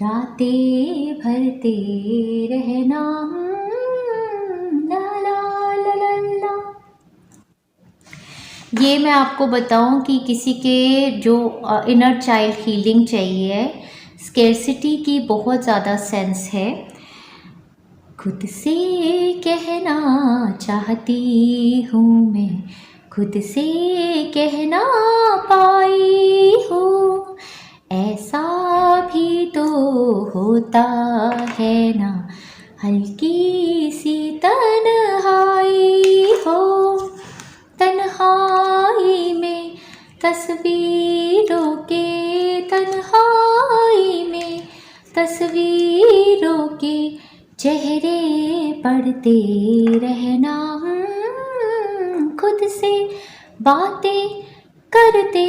रातें भरते रहना. ला ला ला ला ला. ये मैं आपको बताऊं कि किसी के जो इनर चाइल्ड हीलिंग चाहिए, स्केर्सिटी की बहुत ज़्यादा सेंस है. खुद से कहना चाहती हूँ मैं, खुद से कहना पाई हूँ. ऐसा भी तो होता है ना हल्की सी तन्हाई हो. तन्हाई में तस्वीरों के, तन्हाई में तस्वीरों के चेहरे पढ़ते रहना. खुद से बातें करते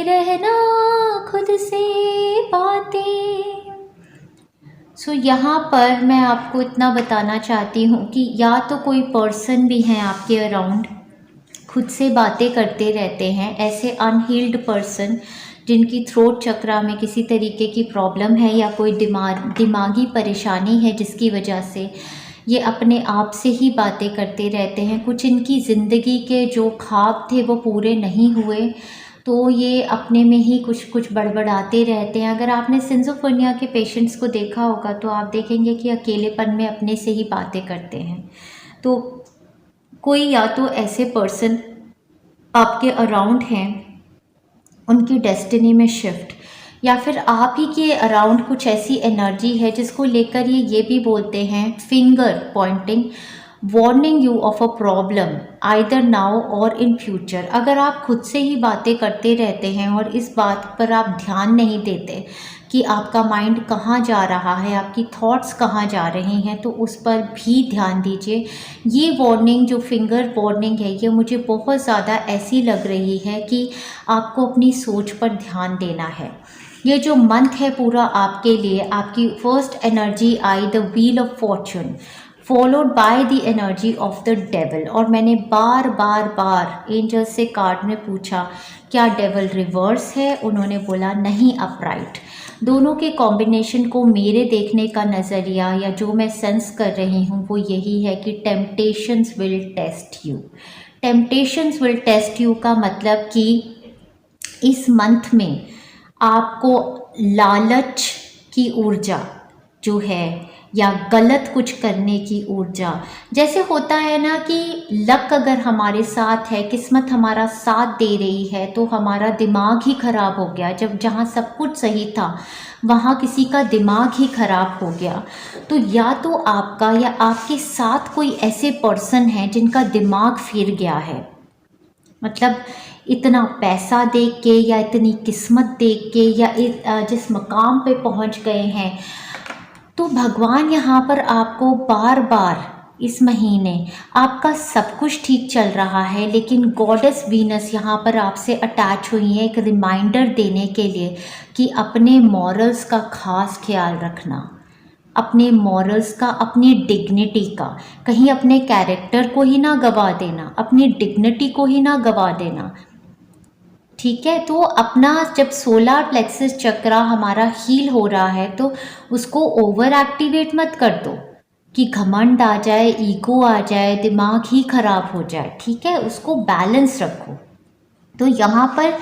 रहना, खुद से बातें. सो यहाँ पर मैं आपको इतना बताना चाहती हूँ कि या तो कोई पर्सन भी हैं आपके अराउंड खुद से बातें करते रहते हैं, ऐसे अनहील्ड पर्सन जिनकी थ्रोट चक्रा में किसी तरीके की प्रॉब्लम है या कोई दिमागी परेशानी है जिसकी वजह से ये अपने आप से ही बातें करते रहते हैं. कुछ इनकी ज़िंदगी के जो ख्वाब थे वो पूरे नहीं हुए तो ये अपने में ही कुछ कुछ बड़बड़ाते रहते हैं. अगर आपने सिज़ोफ्रेनिया के पेशेंट्स को देखा होगा तो आप देखेंगे कि अकेलेपन में अपने से ही बातें करते हैं. तो कोई या तो ऐसे पर्सन आपके अराउंड हैं उनकी डेस्टिनी में शिफ्ट, या फिर आप ही के अराउंड कुछ ऐसी एनर्जी है जिसको लेकर ये भी बोलते हैं finger Poynting, warning you of a problem either now और इन फ्यूचर। अगर आप खुद से ही बातें करते रहते हैं और इस बात पर आप ध्यान नहीं देते कि आपका माइंड कहाँ जा रहा है, आपकी थॉट्स कहाँ जा रही हैं, तो उस पर भी ध्यान दीजिए। ये वार्निंग जो फिंगर वार्निंग है ये मुझे बहुत ज़्यादा ऐसी लग रही है कि आपको अपनी सोच पर ध्यान देना है। ये जो मंथ है पूरा आपके लिए, आपकी first energy I the wheel of Fortune followed by the energy of the devil. और मैंने बार बार बार एंजल्स से कार्ड में पूछा क्या डेविल रिवर्स है, उन्होंने बोला नहीं अपराइट। दोनों के कॉम्बिनेशन को मेरे देखने का नज़रिया या जो मैं सेंस कर रही हूँ वो यही है कि temptations will test you. Temptations will test you का मतलब कि इस मंथ में आपको लालच की ऊर्जा जो है या गलत कुछ करने की ऊर्जा, जैसे होता है ना कि लक अगर हमारे साथ है, किस्मत हमारा साथ दे रही है, तो हमारा दिमाग ही खराब हो गया। जब जहाँ सब कुछ सही था वहाँ किसी का दिमाग ही खराब हो गया, तो या तो आपका या आपके साथ कोई ऐसे पर्सन हैं जिनका दिमाग फिर गया है। मतलब इतना पैसा देख के या इतनी किस्मत देख के या जिस मकाम पे पहुंच गए हैं, तो भगवान यहाँ पर आपको बार बार इस महीने आपका सब कुछ ठीक चल रहा है, लेकिन गॉडेस वीनस यहाँ पर आपसे अटैच हुई है एक रिमाइंडर देने के लिए कि अपने मॉरल्स का खास ख्याल रखना, अपने मॉरल्स का, अपनी डिग्निटी का, कहीं अपने कैरेक्टर को ही ना गवा देना, अपनी डिग्निटी को ही ना गवा देना। ठीक है, तो अपना जब सोलर प्लेक्सस चक्रा हमारा हील हो रहा है तो उसको ओवर एक्टिवेट मत कर दो कि घमंड आ जाए, ईगो आ जाए, दिमाग ही खराब हो जाए। ठीक है, उसको बैलेंस रखो। तो यहाँ पर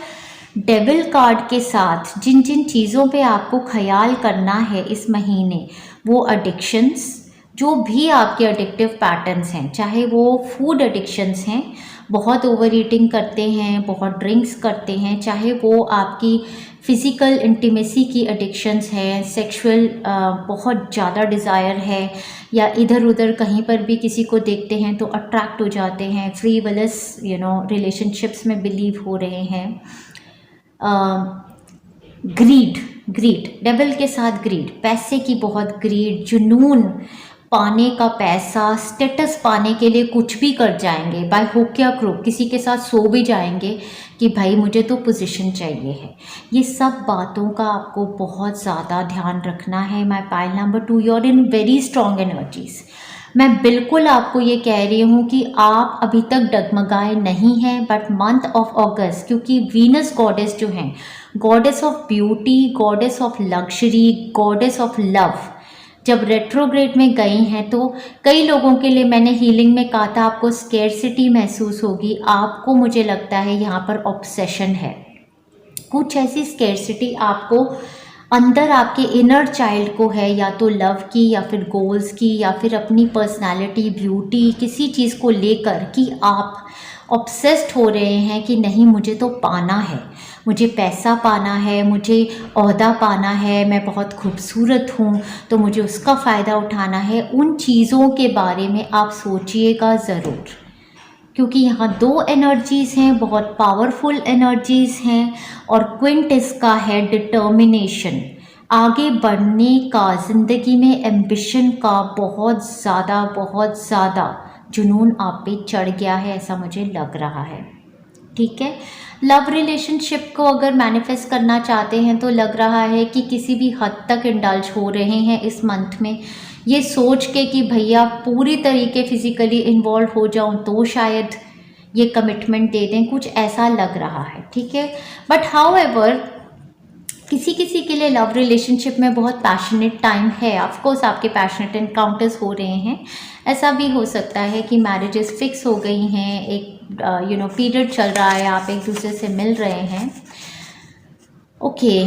डेविल कार्ड के साथ जिन जिन चीज़ों पे आपको ख्याल करना है इस महीने, वो एडिक्शंस, जो भी आपके एडिक्टिव पैटर्न्स हैं, चाहे वो फूड एडिक्शंस हैं, बहुत ओवर ईटिंग करते हैं, बहुत ड्रिंक्स करते हैं, चाहे वो आपकी फ़िज़िकल इंटीमेसी की एडिक्शंस हैं, सेक्सुअल बहुत ज़्यादा डिज़ायर है, या इधर उधर कहीं पर भी किसी को देखते हैं तो अट्रैक्ट हो जाते हैं, फ्रीवलस रिलेशनशिप्स में बिलीव हो रहे हैं। ग्रीड, डेविल के साथ ग्रीड, पैसे की बहुत ग्रीड, जुनून, पाने का पैसा, स्टेटस पाने के लिए कुछ भी कर जाएंगे, बाय हुक या क्रूक किसी के साथ सो भी जाएंगे कि भाई मुझे तो पोजीशन चाहिए है। ये सब बातों का आपको बहुत ज़्यादा ध्यान रखना है। My pile number 2, you are in very strong energies. मैं बिल्कुल आपको ये कह रही हूँ कि आप अभी तक डगमगाए नहीं हैं, बट मंथ ऑफ अगस्त, क्योंकि वीनस गॉडेस जो हैं, goddess of beauty, goddess of luxury, goddess of love, जब रेट्रोग्रेड में गई हैं तो कई लोगों के लिए मैंने हीलिंग में कहा था आपको स्केर्सिटी महसूस होगी। आपको मुझे लगता है यहाँ पर ऑब्सेशन है, कुछ ऐसी स्केर्सिटी आपको अंदर आपके इनर चाइल्ड को है, या तो लव की या फिर गोल्स की या फिर अपनी पर्सनालिटी, ब्यूटी, किसी चीज़ को लेकर कि आप ऑब्सेस्ड हो रहे हैं कि नहीं मुझे तो पाना है, मुझे पैसा पाना है, मुझे ओहदा पाना है, मैं बहुत खूबसूरत हूँ तो मुझे उसका फ़ायदा उठाना है। उन चीज़ों के बारे में आप सोचिएगा ज़रूर, क्योंकि यहाँ दो एनर्जीज़ हैं, बहुत पावरफुल एनर्जीज़ हैं, और क्विंट इसका है डिटर्मिनेशन, आगे बढ़ने का, ज़िंदगी में एम्बिशन का बहुत ज़्यादा जुनून आप पे चढ़ गया है, ऐसा मुझे लग रहा है। ठीक है, लव रिलेशनशिप को अगर मैनिफेस्ट करना चाहते हैं तो लग रहा है कि किसी भी हद तक इंडल्ज हो रहे हैं इस मंथ में, ये सोच के कि भैया पूरी तरीके फिजिकली इन्वॉल्व हो जाऊं तो शायद ये कमिटमेंट दे दें, कुछ ऐसा लग रहा है। ठीक है, बट हाउएवर किसी किसी के लिए लव रिलेशनशिप में बहुत पैशनेट टाइम है। ऑफकोर्स आपके पैशनेट एनकाउंटर्स हो रहे हैं, ऐसा भी हो सकता है कि मैरिजेस फिक्स हो गई हैं, एक पीरियड चल रहा है, आप एक दूसरे से मिल रहे हैं। ओके,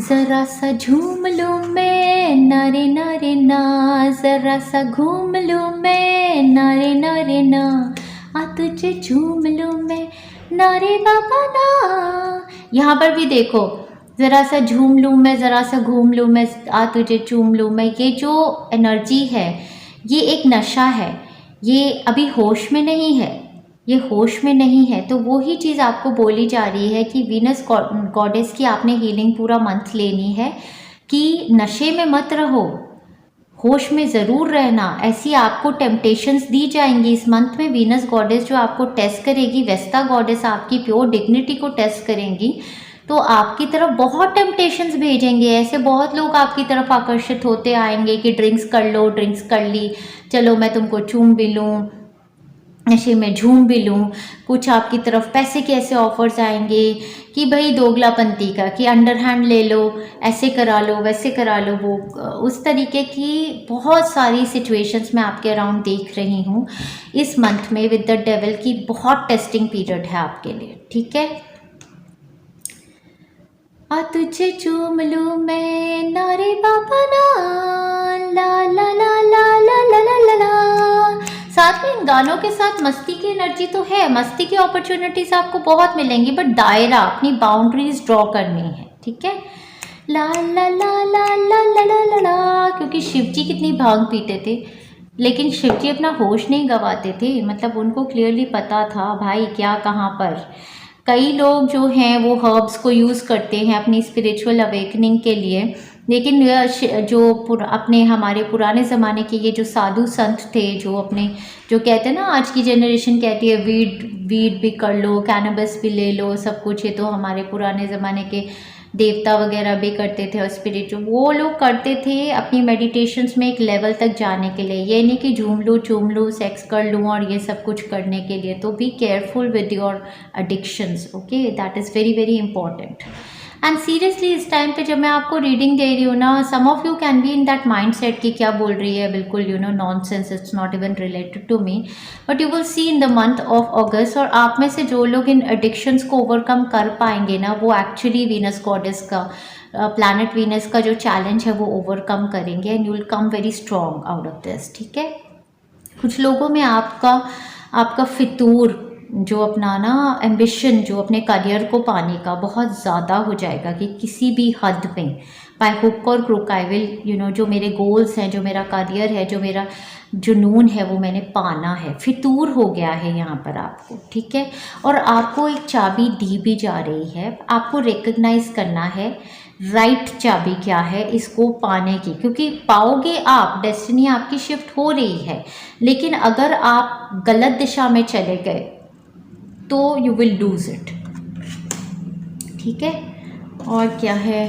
ज़रा सा झूम लूँ मैं नारे नारे ना, ज़रा सा घूम लूँ मैं नारे नारे ना, आ तुझे झूम लूँ मैं ना रे बाबा ना। यहाँ पर भी देखो, ज़रा सा झूम लूँ मैं, ज़रा सा घूम लूँ मैं, आ तुझे चूम लूँ मैं, ये जो एनर्जी है ये एक नशा है, ये अभी होश में नहीं है, ये होश में नहीं है। तो वो ही चीज़ आपको बोली जा रही है कि वीनस गॉडेस की आपने हीलिंग पूरा मंथ लेनी है, कि नशे में मत रहो, होश में ज़रूर रहना। ऐसी आपको टेम्पटेशंस दी जाएंगी इस मंथ में। वीनस गॉडेस जो आपको टेस्ट करेगी, वेस्टा गॉडेस आपकी प्योर डिग्निटी को टेस्ट करेंगी, तो आपकी तरफ बहुत टेम्पटेशंस भेजेंगे। ऐसे बहुत लोग आपकी तरफ आकर्षित होते आएंगे कि ड्रिंक्स कर लो, ड्रिंक्स कर ली, चलो मैं तुमको चूम भी लूँ, नशे में झूम भी लूँ। कुछ आपकी तरफ पैसे के ऐसे ऑफर्स आएंगे कि भाई दोगलापंती का, कि अंडर हैंड ले लो, ऐसे करा लो, वैसे करा लो। वो उस तरीके की बहुत सारी सिचुएशंस मैं आपके अराउंड देख रही हूँ इस मंथ में विद द डेविल की। बहुत टेस्टिंग पीरियड है आपके लिए, ठीक है। आ तुझे चूम लूँ मैं, नारे बाबा ना, ला ला ला ला ला ला ला ला ला। साथ में इन गानों के साथ मस्ती की एनर्जी तो है, मस्ती की अपॉर्चुनिटीज आपको बहुत मिलेंगी, बट दायरा, अपनी बाउंड्रीज ड्रॉ करनी है, ठीक है। ला ला ला ला ला ला ला ला ला। क्योंकि शिव जी कितनी भांग पीते थे, लेकिन शिव जी अपना होश नहीं गंवाते थे। मतलब उनको क्लियरली पता था भाई क्या कहाँ पर। कई लोग जो हैं वो हर्ब्स को यूज़ करते हैं अपनी स्पिरिचुअल अवेकनिंग के लिए, लेकिन जो अपने हमारे पुराने ज़माने के ये जो साधु संत थे, जो अपने, जो कहते हैं ना, आज की जनरेशन कहती है वीड भी कर लो, कैनबिस भी ले लो, सब कुछ। ये तो हमारे पुराने ज़माने के देवता वगैरह भी करते थे, और स्पिरिचुअल वो लोग करते थे अपनी मेडिटेशंस में एक लेवल तक जाने के लिए। ये नहीं कि झूम लूँ, चूम लूँ, सेक्स कर लूँ और ये सब कुछ करने के लिए। तो be careful with your addictions, okay, that is very very important. And seriously इस टाइम पे जब मैं आपको रीडिंग दे रही हूँ ना, some of you can be in that mindset कि क्या बोल रही है, बिल्कुल you know nonsense, it's not even related to me, but you will see in the month of August. और आप में से जो लोग इन एडिक्शंस को ओवरकम कर पाएंगे ना, वो एक्चुअली वीनस गॉडेस का, प्लैनेट वीनस का जो चैलेंज है वो ओवरकम करेंगे, and you will come very strong out of this, ठीक है। कुछ लोगों में आपका फितूर, जो अपना ना एम्बिशन, जो अपने करियर को पाने का बहुत ज़्यादा हो जाएगा, कि किसी भी हद में बाय हुक और crook I will you know, जो मेरे गोल्स हैं, जो मेरा करियर है, जो मेरा जुनून है, वो मैंने पाना है। फितूर हो गया है यहाँ पर आपको, ठीक है। और आपको एक चाबी दी भी जा रही है, आपको रिकग्नाइज करना है राइट चाबी क्या है इसको पाने की, क्योंकि पाओगे आप, डेस्टिनी आपकी शिफ्ट हो रही है। लेकिन अगर आप गलत दिशा में चले गए तो यू विल लूज इट, ठीक है। और क्या है,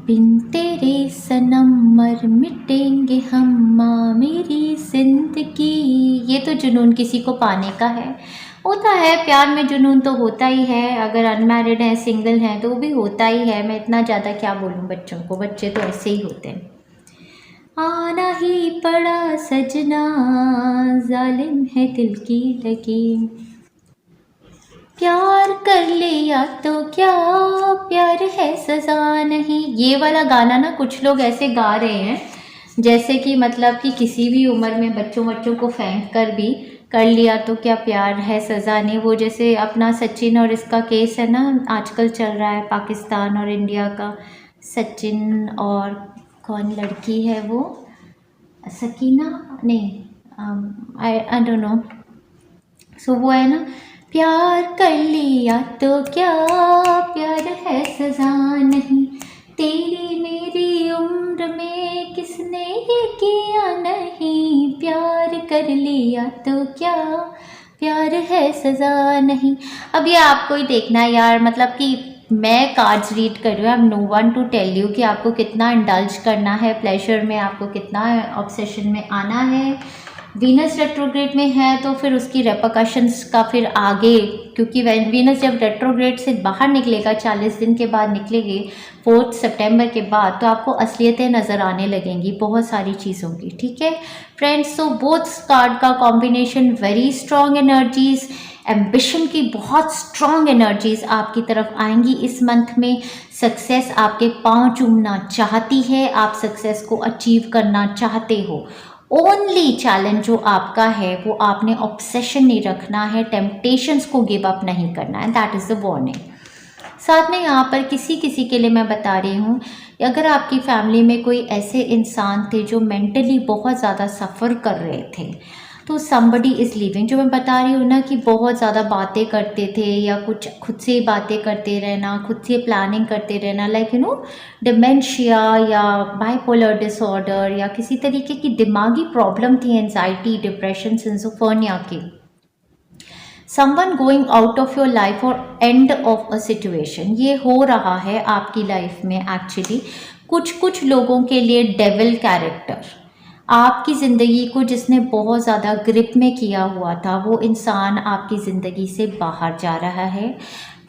बिन तेरे सनम मर मिटेंगे हम, माँ मेरी जिंदगी। ये तो जुनून किसी को पाने का है, होता है प्यार में जुनून तो होता ही है। अगर अनमैरिड हैं, सिंगल हैं, तो वो भी होता ही है। मैं इतना ज़्यादा क्या बोलूँ बच्चों को, बच्चे तो ऐसे ही होते हैं। आना ही पड़ा सजना, जालिम है दिल की लकीर, प्यार कर लिया तो क्या, प्यार है सजा नहीं। ये वाला गाना ना कुछ लोग ऐसे गा रहे हैं जैसे कि मतलब कि किसी भी उम्र में बच्चों को फेंक कर भी कर लिया तो क्या, प्यार है सज़ा नहीं। वो जैसे अपना सचिन और इसका केस है ना, आजकल चल रहा है पाकिस्तान और इंडिया का। सचिन और कौन लड़की है वो, सकीना नहीं, आई डोंट नो। सो वो है ना, प्यार कर लिया तो क्या, प्यार है सज़ा नहीं, तेरी मेरी उम्र में किसने ये किया नहीं, प्यार कर लिया तो क्या, प्यार है सज़ा नहीं। अब ये आपको ही देखना है यार, मतलब कि मैं कार्ड्स रीड कर रही हूँ, I am no one to tell you कि आपको कितना इंडल्ज करना है प्लेजर में, आपको कितना ऑब्सेशन में आना है। वीनस रेट्रोग्रेड में है तो फिर उसकी रेपरकशंस का फिर आगे, क्योंकि वीनस जब रेट्रोग्रेड से बाहर निकलेगा, 40 दिन के बाद निकलेगी 4 सितंबर के बाद, तो आपको असलियतें नज़र आने लगेंगी बहुत सारी चीज़ों की, ठीक है फ्रेंड्स। सो बोथ कार्ड का combination very strong energies, ambition की बहुत स्ट्रॉन्ग एनर्जीज आपकी तरफ आएंगी इस मंथ में। सक्सेस आपके पांव चूमना चाहती है, आप सक्सेस को अचीव करना चाहते हो, ओनली चैलेंज जो आपका है वो आपने ऑब्सेशन नहीं रखना है, टेम्पटेशंस को गिव अप नहीं करना है, दैट इज़ द वार्निंग। साथ में यहाँ पर किसी किसी के लिए मैं बता रही हूँ, अगर आपकी फैमिली में कोई ऐसे इंसान थे जो मेंटली बहुत ज़्यादा सफ़र कर रहे थे, तो समबडी इज़ लिविंग। जो मैं बता रही हूँ ना कि बहुत ज़्यादा बातें करते थे या कुछ खुद से बातें करते रहना, खुद से प्लानिंग करते रहना, लाइक डिमेंशिया या बाइपोलर डिसऑर्डर या किसी तरीके की दिमागी प्रॉब्लम थी, एंजाइटी, डिप्रेशन, सिंजोफ्रेनिया की। Someone going out of your life और एंड ऑफ अ सिचुएशन, ये हो रहा है आपकी लाइफ में एक्चुअली कुछ कुछ लोगों के लिए डेविल कैरेक्टर, आपकी ज़िंदगी को जिसने बहुत ज़्यादा ग्रिप में किया हुआ था, वो इंसान आपकी ज़िंदगी से बाहर जा रहा है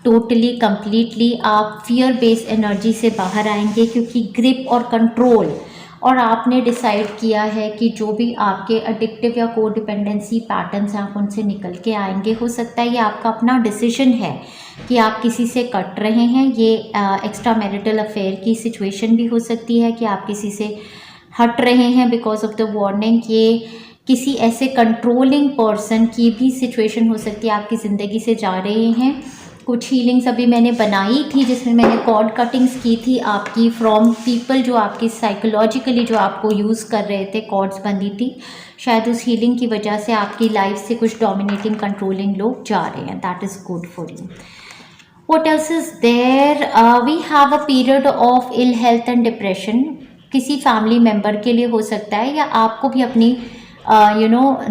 टोटली कंप्लीटली। आप फियर बेस्ड एनर्जी से बाहर आएंगे क्योंकि ग्रिप और कंट्रोल, और आपने डिसाइड किया है कि जो भी आपके एडिक्टिव या को डिपेंडेंसी पैटर्न्स हैं आप उनसे निकल के आएंगे। हो सकता है ये आपका अपना डिसीजन है कि आप किसी से कट रहे हैं, ये एक्स्ट्रा मैरिटल अफेयर की सिचुएशन भी हो सकती है कि आप किसी से हट रहे हैं बिकॉज ऑफ द वार्निंग। ये किसी ऐसे कंट्रोलिंग पर्सन की भी सिचुएशन हो सकती है, आपकी ज़िंदगी से जा रहे हैं। कुछ हीलिंग्स अभी मैंने बनाई थी जिसमें मैंने कॉर्ड कटिंग्स की थी आपकी फ्रॉम पीपल जो आपकी साइकोलॉजिकली जो आपको यूज़ कर रहे थे, कॉर्ड्स बंधी थी। शायद उस हीलिंग की वजह से आपकी लाइफ से कुछ डोमिनेटिंग कंट्रोलिंग लोग जा रहे हैं, that is good for you. What else is there? We have a period of ill health and depression. किसी फैमिली मेम्बर के लिए हो सकता है या आपको भी अपनी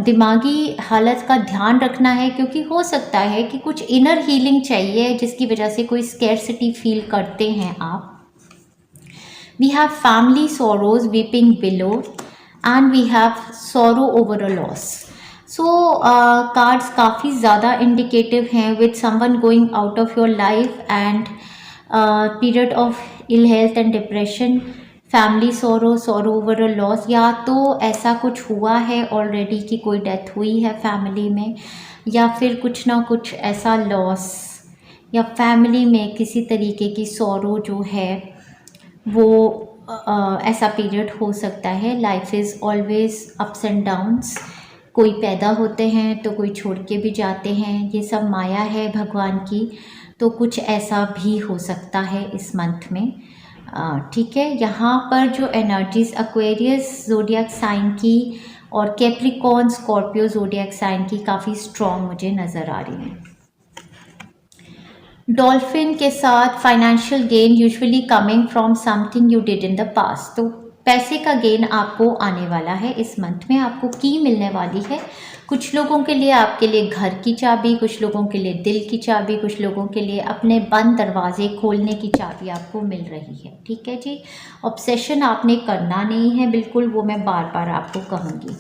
दिमागी हालत का ध्यान रखना है, क्योंकि हो सकता है कि कुछ इनर हीलिंग चाहिए जिसकी वजह से कोई स्कैरसिटी फील करते हैं आप। We have family sorrows weeping below and we have sorrow over a loss. So cards काफ़ी ज़्यादा इंडिकेटिव हैं with someone going out of your life and period of ill health and depression, family sorrow, sorrow over a loss. या तो ऐसा कुछ हुआ है already कि कोई डेथ हुई है फैमिली में, या फिर कुछ ना कुछ ऐसा लॉस या फैमिली में किसी तरीके की सोरो जो है वो ऐसा पीरियड हो सकता है। Life is always ups and downs, कोई पैदा होते हैं तो कोई छोड़ के भी जाते हैं, ये सब माया है भगवान की। तो कुछ ऐसा भी हो सकता है इस मंथ में, ठीक है। यहाँ पर जो एनर्जीज एक्वेरियस ज़ोडिएक साइन की और कैप्रिकॉर्न स्कॉर्पियो ज़ोडिएक साइन की काफ़ी स्ट्रॉन्ग मुझे नज़र आ रही हैं। डॉल्फिन के साथ financial gain usually coming from something you did in the past, तो पैसे का गेन आपको आने वाला है इस मंथ में, आपको की मिलने वाली है। कुछ लोगों के लिए आपके लिए घर की चाबी, कुछ लोगों के लिए दिल की चाबी, कुछ लोगों के लिए अपने बंद दरवाजे खोलने की चाबी आपको मिल रही है, ठीक है जी। ऑब्सेशन आपने करना नहीं है बिल्कुल, वो मैं बार बार आपको कहूँगी।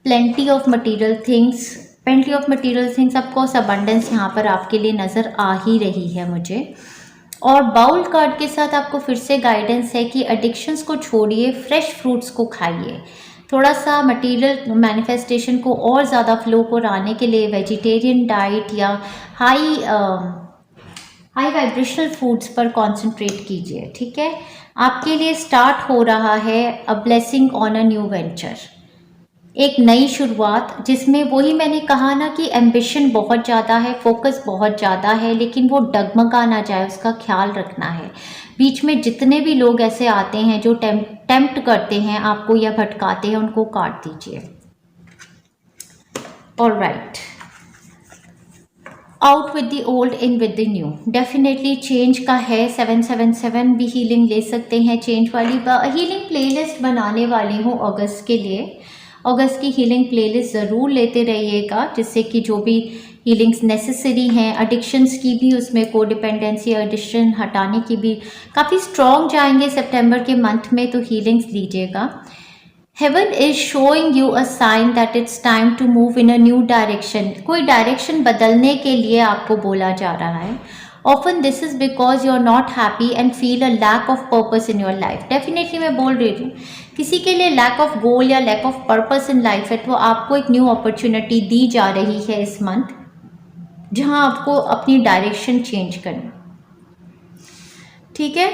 Plenty of material things, plenty of material things, of course abundance यहाँ पर आपके लिए नज़र आ ही रही है मुझे। और बाउल कार्ड के साथ आपको फिर से गाइडेंस है कि एडिक्शंस को छोड़िए, फ्रेश फ्रूट्स को खाइए। थोड़ा सा मटेरियल मैनिफेस्टेशन को और ज़्यादा फ्लो को लाने के लिए वेजिटेरियन डाइट या हाई वाइब्रेशनल फूड्स पर कंसंट्रेट कीजिए, ठीक है। आपके लिए स्टार्ट हो रहा है अ blessing on a new venture, एक नई शुरुआत, जिसमें वही मैंने कहा ना कि एम्बिशन बहुत ज़्यादा है, फोकस बहुत ज़्यादा है, लेकिन वो डगमगा ना जाए उसका ख्याल रखना है। बीच में जितने भी लोग ऐसे आते हैं जो टेम्प्ट करते हैं आपको या भटकाते हैं, उनको काट दीजिए। Alright, out with the old in with the new, definitely change का है। 777 भी हीलिंग ले सकते हैं, चेंज वाली हीलिंग प्लेलिस्ट बनाने वाली हूँ अगस्त के लिए। अगस्त की हीलिंग प्लेलिस्ट ज़रूर लेते रहिएगा, जिससे कि जो भी हीलिंग्स नेसेसरी हैं, एडिक्शंस की भी, उसमें को डिपेंडेंसी एडिक्शन हटाने की भी काफ़ी स्ट्रॉन्ग जाएंगे सितंबर के मंथ में, तो हीलिंग्स लीजिएगा। Heaven is showing you a sign that it's time to move in a new direction, कोई डायरेक्शन बदलने के लिए आपको बोला जा रहा है। Often this is because you are not happy and feel a lack of purpose in your life. Definitely मैं बोल रही हूँ, किसी के लिए लैक ऑफ गोल या lack of purpose in life है, तो आपको एक न्यू अपॉर्चुनिटी दी जा रही है इस मंथ, जहाँ आपको अपनी डायरेक्शन चेंज करना, ठीक है।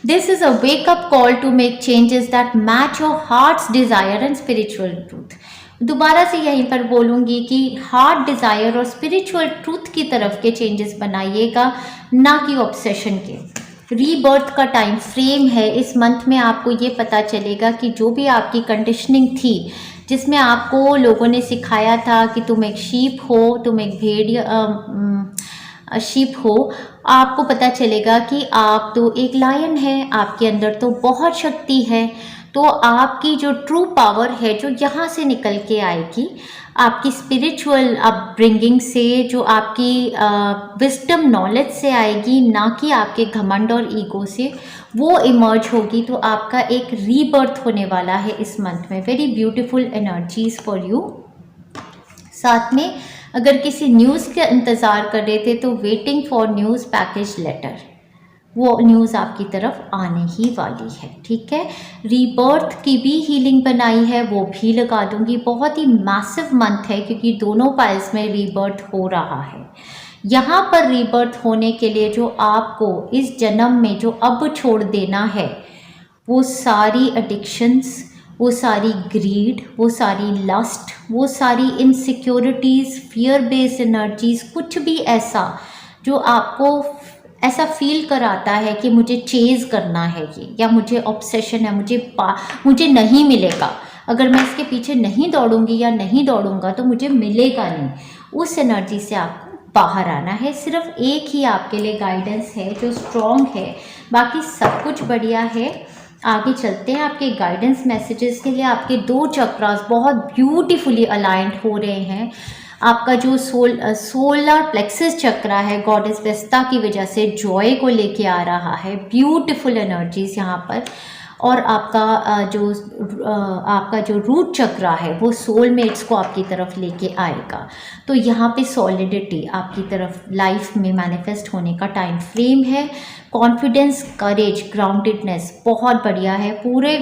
This is a wake up call to make changes that match your heart's desire and spiritual truth. दोबारा से यहीं पर बोलूंगी कि हार्ट डिजायर और स्पिरिचुअल ट्रूथ की तरफ के चेंजेस बनाइएगा, ना कि ऑब्सेशन के। रीबर्थ का टाइम फ्रेम है, इस मंथ में आपको ये पता चलेगा कि जो भी आपकी कंडीशनिंग थी, जिसमें आपको लोगों ने सिखाया था कि तुम एक शीप हो, तुम एक शिप हो, आपको पता चलेगा कि आप तो एक लायन है, आपके अंदर तो बहुत शक्ति है। तो आपकी जो ट्रू पावर है जो यहाँ से निकल के आएगी आपकी स्पिरिचुअल अपब्रिंगिंग से, जो आपकी विस्डम नॉलेज से आएगी, ना कि आपके घमंड और ईगो से, वो इमर्ज होगी। तो आपका एक रीबर्थ होने वाला है इस मंथ में। Very beautiful energies for you. साथ में अगर किसी न्यूज़ के इंतज़ार कर रहे थे तो waiting for news package letter, वो न्यूज़ आपकी तरफ आने ही वाली है। ठीक है, रीबर्थ की भी हीलिंग बनाई है, वो भी लगा दूंगी। बहुत ही मैसिव मंथ है क्योंकि दोनों पाइल्स में रीबर्थ हो रहा है। यहाँ पर रीबर्थ होने के लिए जो आपको इस जन्म में जो अब छोड़ देना है, वो सारी एडिक्शंस, वो सारी ग्रीड, वो सारी लस्ट, वो सारी इनसिक्योरिटीज़, फियर बेस्ड एनर्जीज, कुछ भी ऐसा जो आपको ऐसा फील कराता है कि मुझे चेज करना है ये, या मुझे ऑब्सेशन है, मुझे नहीं मिलेगा, अगर मैं इसके पीछे नहीं दौड़ूंगी या नहीं दौड़ूंगा तो मुझे मिलेगा नहीं, उस एनर्जी से आपको बाहर आना है। सिर्फ एक ही आपके लिए गाइडेंस है जो स्ट्रॉन्ग है, बाकी सब कुछ बढ़िया है। आगे चलते हैं आपके गाइडेंस मैसेजेस के लिए। आपके दो चक्रास बहुत ब्यूटीफुली अलाइंड हो रहे हैं। आपका जो सोलर प्लेक्सस चक्रा है गॉडेस वेस्टा की वजह से जॉय को लेके आ रहा है, ब्यूटीफुल एनर्जीज यहाँ पर। और आपका जो रूट चक्रा है वो सोलमेट्स को आपकी तरफ लेके आएगा। तो यहाँ पे सॉलिडिटी आपकी तरफ लाइफ में मैनिफेस्ट होने का टाइम फ्रेम है। कॉन्फिडेंस, करेज, ग्राउंडेडनेस बहुत बढ़िया है। पूरे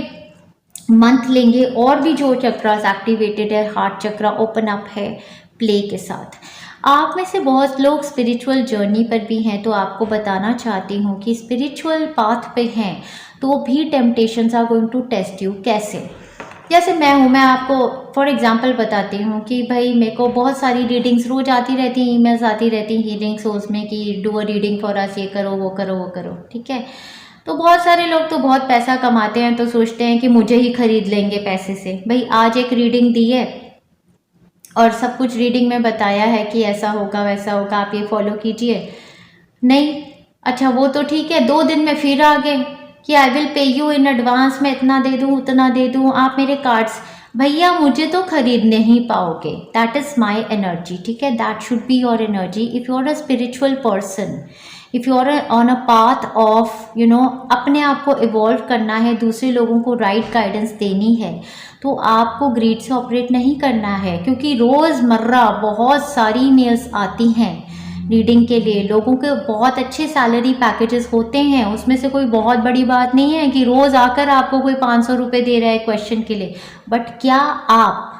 मंथ लेंगे और भी जो चक्रास एक्टिवेटेड है, हार्ट चक्रा ओपन अप है प्ले के साथ। आप में से बहुत लोग स्पिरिचुअल जर्नी पर भी हैं, तो आपको बताना चाहती हूँ कि स्पिरिचुअल पाथ पे हैं तो भी temptations are going to test you. कैसे? जैसे मैं हूँ, मैं आपको फॉर एग्जांपल बताती हूँ कि भाई मेरे को बहुत सारी रीडिंग्स रोज आती रहती हैं, ईमेल्स आती रहती हैं हीलिंग सोर्स में कि do a reading for us, ये करो वो करो वो करो। ठीक है, तो बहुत सारे लोग तो बहुत पैसा कमाते हैं तो सोचते हैं कि मुझे ही खरीद लेंगे पैसे से। भाई आज एक रीडिंग दी है और सब कुछ रीडिंग में बताया है कि ऐसा होगा वैसा होगा, आप ये फॉलो कीजिए, नहीं, अच्छा वो तो ठीक है, 2 दिन में फिर आ गए कि I will pay you in advance, मैं इतना दे दूँ उतना दे दूँ, आप मेरे कार्ड्स, भैया मुझे तो खरीद नहीं पाओगे। That is my energy. ठीक है, that should be your energy if you are a spiritual person, if you are on a path of अपने आप को इवॉल्व करना है, दूसरे लोगों को राइट गाइडेंस देनी है, तो आपको ग्रीड से ऑपरेट नहीं करना है। क्योंकि रोज़मर्रा बहुत सारी मेल्स आती हैं रीडिंग के लिए, लोगों के बहुत अच्छे सैलरी पैकेजेस होते हैं, उसमें से कोई बहुत बड़ी बात नहीं है कि रोज़ आकर आपको कोई 500 रुपये दे रहा है क्वेश्चन के लिए। बट क्या आप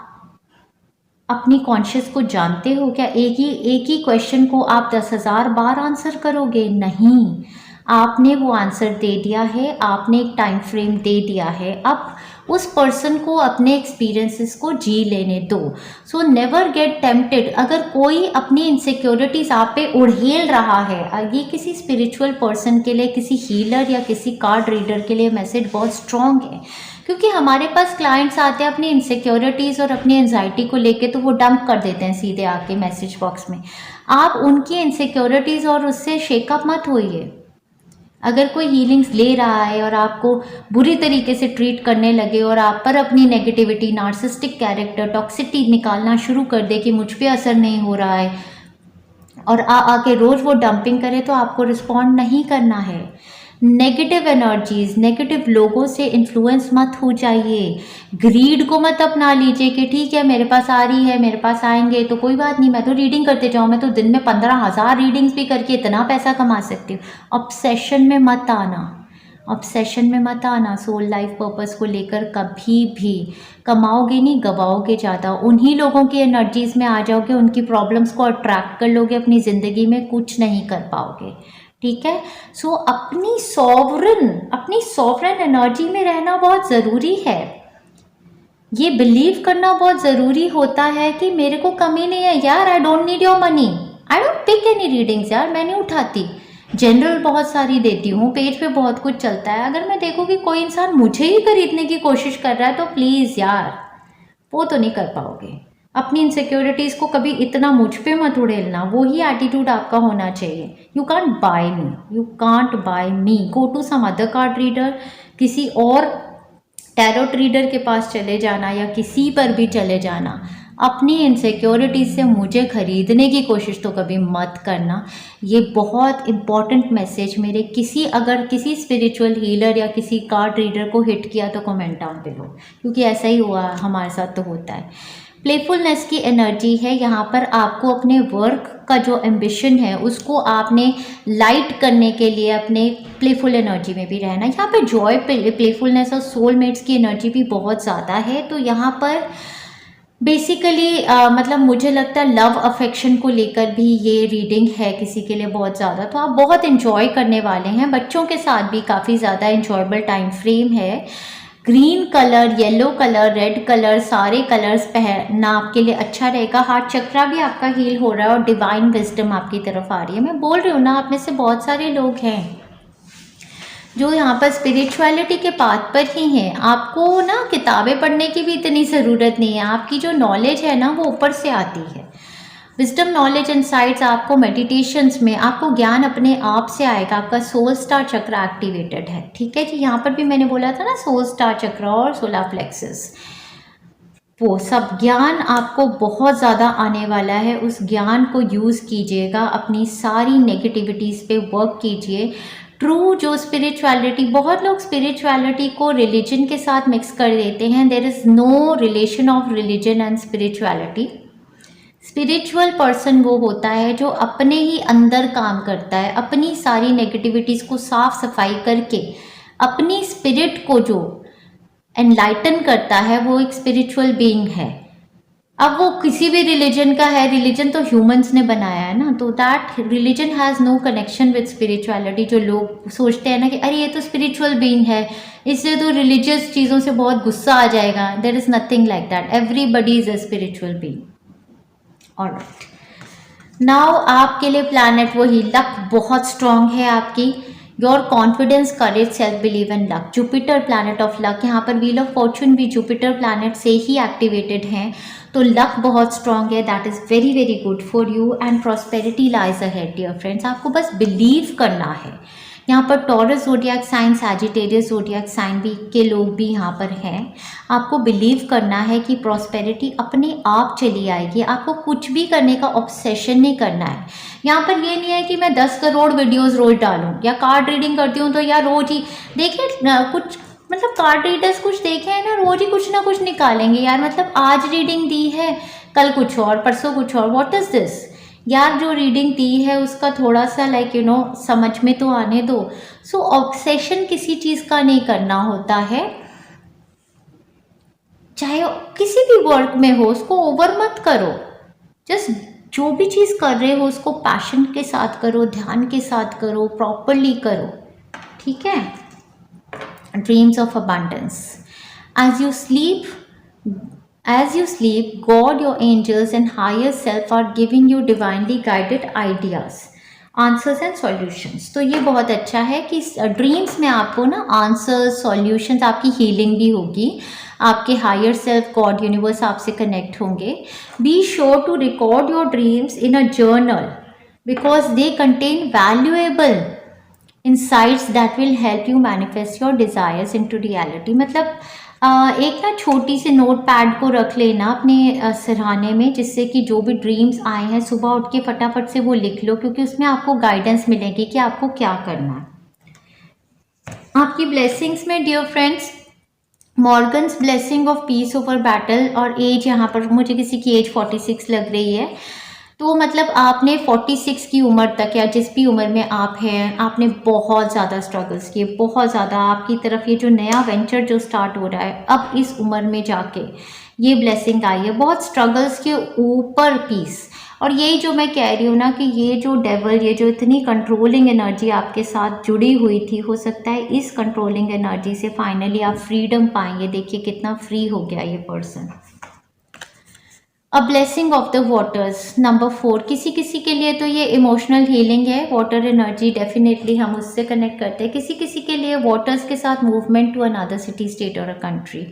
अपनी कॉन्शियस को जानते हो? क्या एक ही क्वेश्चन को आप 10,000 बार आंसर करोगे? नहीं, आपने वो आंसर दे दिया है, आपने एक टाइम फ्रेम दे दिया है, अब उस पर्सन को अपने एक्सपीरियंसेस को जी लेने दो। So never get tempted. अगर कोई अपनी इनसिक्योरिटीज आप पे उड़ेल रहा है, ये किसी स्पिरिचुअल पर्सन के लिए, किसी हीलर या किसी कार्ड रीडर के लिए मैसेज बहुत स्ट्रॉन्ग है, क्योंकि हमारे पास क्लाइंट्स आते हैं अपनी इनसिक्योरिटीज़ और अपनी एंजाइटी को लेके, तो वो डंप कर देते हैं सीधे आके मैसेज बॉक्स में। आप उनकी इनसिक्योरिटीज़ और उससे शेकअप मत होइए। अगर कोई हीलिंग्स ले रहा है और आपको बुरी तरीके से ट्रीट करने लगे और आप पर अपनी नेगेटिविटी, नार्सिस्टिक कैरेक्टर, टॉक्सिसिटी निकालना शुरू कर दे कि मुझ पे असर नहीं हो रहा है, और आके रोज़ वो डंपिंग करे, तो आपको रिस्पॉन्ड नहीं करना है। नेगेटिव एनर्जीज, नेगेटिव लोगों से इन्फ्लुएंस मत हो जाइए। ग्रीड को मत अपना लीजिए कि ठीक है मेरे पास आ रही है, मेरे पास आएंगे तो कोई बात नहीं, मैं तो रीडिंग करते जाऊँ, मैं तो दिन में 15,000 रीडिंग्स भी करके इतना पैसा कमा सकती हूँ। ऑब्सेशन में मत आना, ऑब्सेशन में मत आना। सोल लाइफ पर्पस को लेकर कभी भी कमाओगे नहीं, गवाओगे ज़्यादा। उन्हीं लोगों की एनर्जीज में आ जाओगे, उनकी प्रॉब्लम्स को अट्रैक्ट कर लोगे अपनी ज़िंदगी में, कुछ नहीं कर पाओगे। ठीक है। सो अपनी सॉवरन एनर्जी में रहना बहुत ज़रूरी है। ये बिलीव करना बहुत ज़रूरी होता है कि मेरे को कमी नहीं है यार, I don't need your money, I don't pick any readings यार, मैं नहीं उठाती, जनरल बहुत सारी देती हूँ, पेज पे बहुत कुछ चलता है। अगर मैं देखूँ कि कोई इंसान मुझे ही खरीदने की कोशिश कर रहा है तो प्लीज़ यार, वो तो नहीं कर पाओगे। अपनी इनसिक्योरिटीज़ को कभी इतना मुझ पे मत उड़ेलना, वो ही एटीट्यूड आपका होना चाहिए। You can't buy me, you can't buy me, go to some other card reader, किसी और टैरोट रीडर के पास चले जाना या किसी पर भी चले जाना। अपनी इनसिक्योरिटीज से मुझे खरीदने की कोशिश तो कभी मत करना। ये बहुत इम्पॉर्टेंट मैसेज मेरे अगर किसी स्पिरिचुअल हीलर या किसी कार्ड रीडर को हिट किया तो कमेंट डाउन पे लो, क्योंकि ऐसा ही हुआ हमारे साथ तो होता है। प्लेफुलनेस की एनर्जी है यहाँ पर। आपको अपने वर्क का जो एम्बिशन है उसको आपने लाइट करने के लिए अपने प्लेफुल एनर्जी में भी रहना। यहाँ पे जॉय, प्लेफुलनेस और सोलमेट्स की एनर्जी भी बहुत ज़्यादा है। तो यहाँ पर बेसिकली मतलब मुझे लगता है लव अफेक्शन को लेकर भी ये रीडिंग है किसी के लिए बहुत ज़्यादा। तो आप बहुत इन्जॉय करने वाले हैं, बच्चों के साथ भी काफ़ी ज़्यादा इन्जॉयबल टाइम फ्रेम है। Green colour, yellow colour, red colour, सारे कलर्स पहनना आपके लिए अच्छा रहेगा। हार्ट चक्रा भी आपका हील हो रहा है और डिवाइन विजडम आपकी तरफ आ रही है। मैं बोल रही हूँ ना, आप में से बहुत सारे लोग हैं जो यहाँ पर स्पिरिचुअलिटी के पाथ पर ही हैं। आपको ना किताबें पढ़ने की भी इतनी ज़रूरत नहीं है, आपकी जो नॉलेज है ना वो ऊपर से आती है। विजडम, नॉलेज, इनसाइट्स आपको मेडिटेशंस में, आपको ज्ञान अपने आप से आएगा। आपका सोल स्टार चक्र एक्टिवेटेड है, ठीक है जी। यहाँ पर भी मैंने बोला था ना, सोल स्टार चक्र और सोलर प्लेक्सस, वो सब ज्ञान आपको बहुत ज़्यादा आने वाला है। उस ज्ञान को यूज़ कीजिएगा, अपनी सारी नेगेटिविटीज़ पे वर्क कीजिए। ट्रू जो स्पिरिचुअलिटी, बहुत लोग स्पिरिचुअलिटी को रिलीजन के साथ मिक्स कर देते हैं। There is no relation of religion and spirituality. Spiritual person वो होता है जो अपने ही अंदर काम करता है, अपनी सारी नेगेटिविटीज़ को साफ सफाई करके अपनी स्पिरिट को जो एनलाइटन करता है, वो एक स्पिरिचुअल बीइंग है। अब वो किसी भी रिलीजन का है, रिलीजन तो ह्यूमंस ने बनाया है ना, तो that religion has no connection with spirituality. जो लोग सोचते हैं ना कि अरे ये तो स्पिरिचुअल बीइंग है, इससे तो रिलीजियस चीज़ों से बहुत गुस्सा आ जाएगा, there is nothing like that. Everybody is a spiritual being. Alright, now आपके लिए प्लैनेट वही लक बहुत स्ट्रांग है आपकी। Your confidence, courage, self believe and luck. Jupiter planet of luck, यहाँ पर व्हील ऑफ फॉर्चून भी जुपिटर प्लैनेट से ही एक्टिवेटेड हैं। तो लक बहुत स्ट्रांग है, that is very very good for you and prosperity lies ahead dear friends. आपको बस बिलीव करना है। यहाँ पर Taurus zodiac sign, Sagittarius zodiac sign भी के लोग भी यहाँ पर हैं। आपको बिलीव करना है कि प्रॉस्पेरिटी अपने आप चली आएगी। आपको कुछ भी करने का ऑब्सेशन नहीं करना है। यहाँ पर ये नहीं है कि मैं 10 करोड़ वीडियोस रोज डालूं या कार्ड रीडिंग करती हूँ तो यार रोज ही देखिए कुछ, मतलब कार्ड रीडर्स कुछ देखे हैं ना, रोज ही कुछ ना कुछ निकालेंगे यार। मतलब आज रीडिंग दी है, कल कुछ और, परसों कुछ और, व्हाट इज दिस यार। जो रीडिंग दी है उसका थोड़ा सा लाइक समझ में तो आने दो। सो ऑब्सेशन किसी चीज़ का नहीं करना होता है, चाहे किसी भी वर्क में हो, उसको ओवर मत करो। जस्ट जो भी चीज़ कर रहे हो उसको पैशन के साथ करो, ध्यान के साथ करो, प्रॉपरली करो, ठीक है। Dreams of abundance. As you sleep, God, your angels and higher self are giving you divinely guided ideas, answers and solutions। तो ये बहुत अच्छा है कि ड्रीम्स में आपको ना आंसर्स, सॉल्यूशंस, आपकी हीलिंग भी होगी। आपके हायर सेल्फ, गॉड, यूनिवर्स आपसे कनेक्ट होंगे। Be sure to record your dreams in a journal because they contain valuable insights that will help you manifest your desires into reality. मतलब एक ना छोटी सी नोट पैड को रख लेना अपने सिरहाने में, जिससे कि जो भी ड्रीम्स आए हैं सुबह उठ के फटाफट से वो लिख लो, क्योंकि उसमें आपको गाइडेंस मिलेगी कि आपको क्या करना है। आपकी ब्लेसिंग्स में dear friends, Morgan's blessing of peace over battle, और एज यहाँ पर मुझे किसी की एज 46 लग रही है। तो मतलब आपने 46 की उम्र तक या जिस भी उम्र में आप हैं, आपने बहुत ज़्यादा स्ट्रगल्स किए, बहुत ज़्यादा। आपकी तरफ ये जो नया वेंचर जो स्टार्ट हो रहा है अब इस उम्र में जाके, ये ब्लेसिंग आई है। बहुत स्ट्रगल्स के ऊपर पीस, और यही जो मैं कह रही हूँ ना कि ये जो डेवल, ये जो इतनी कंट्रोलिंग एनर्जी आपके साथ जुड़ी हुई थी, हो सकता है इस कंट्रोलिंग एनर्जी से फाइनली आप फ्रीडम पाएंगे। देखिए कितना फ्री हो गया ये person. A blessing of the waters number 4, किसी किसी के लिए तो ये इमोशनल हीलिंग है। वाटर एनर्जी डेफिनेटली हम उससे कनेक्ट करते हैं। किसी किसी के लिए वाटर्स के साथ movement to another city, state और a country.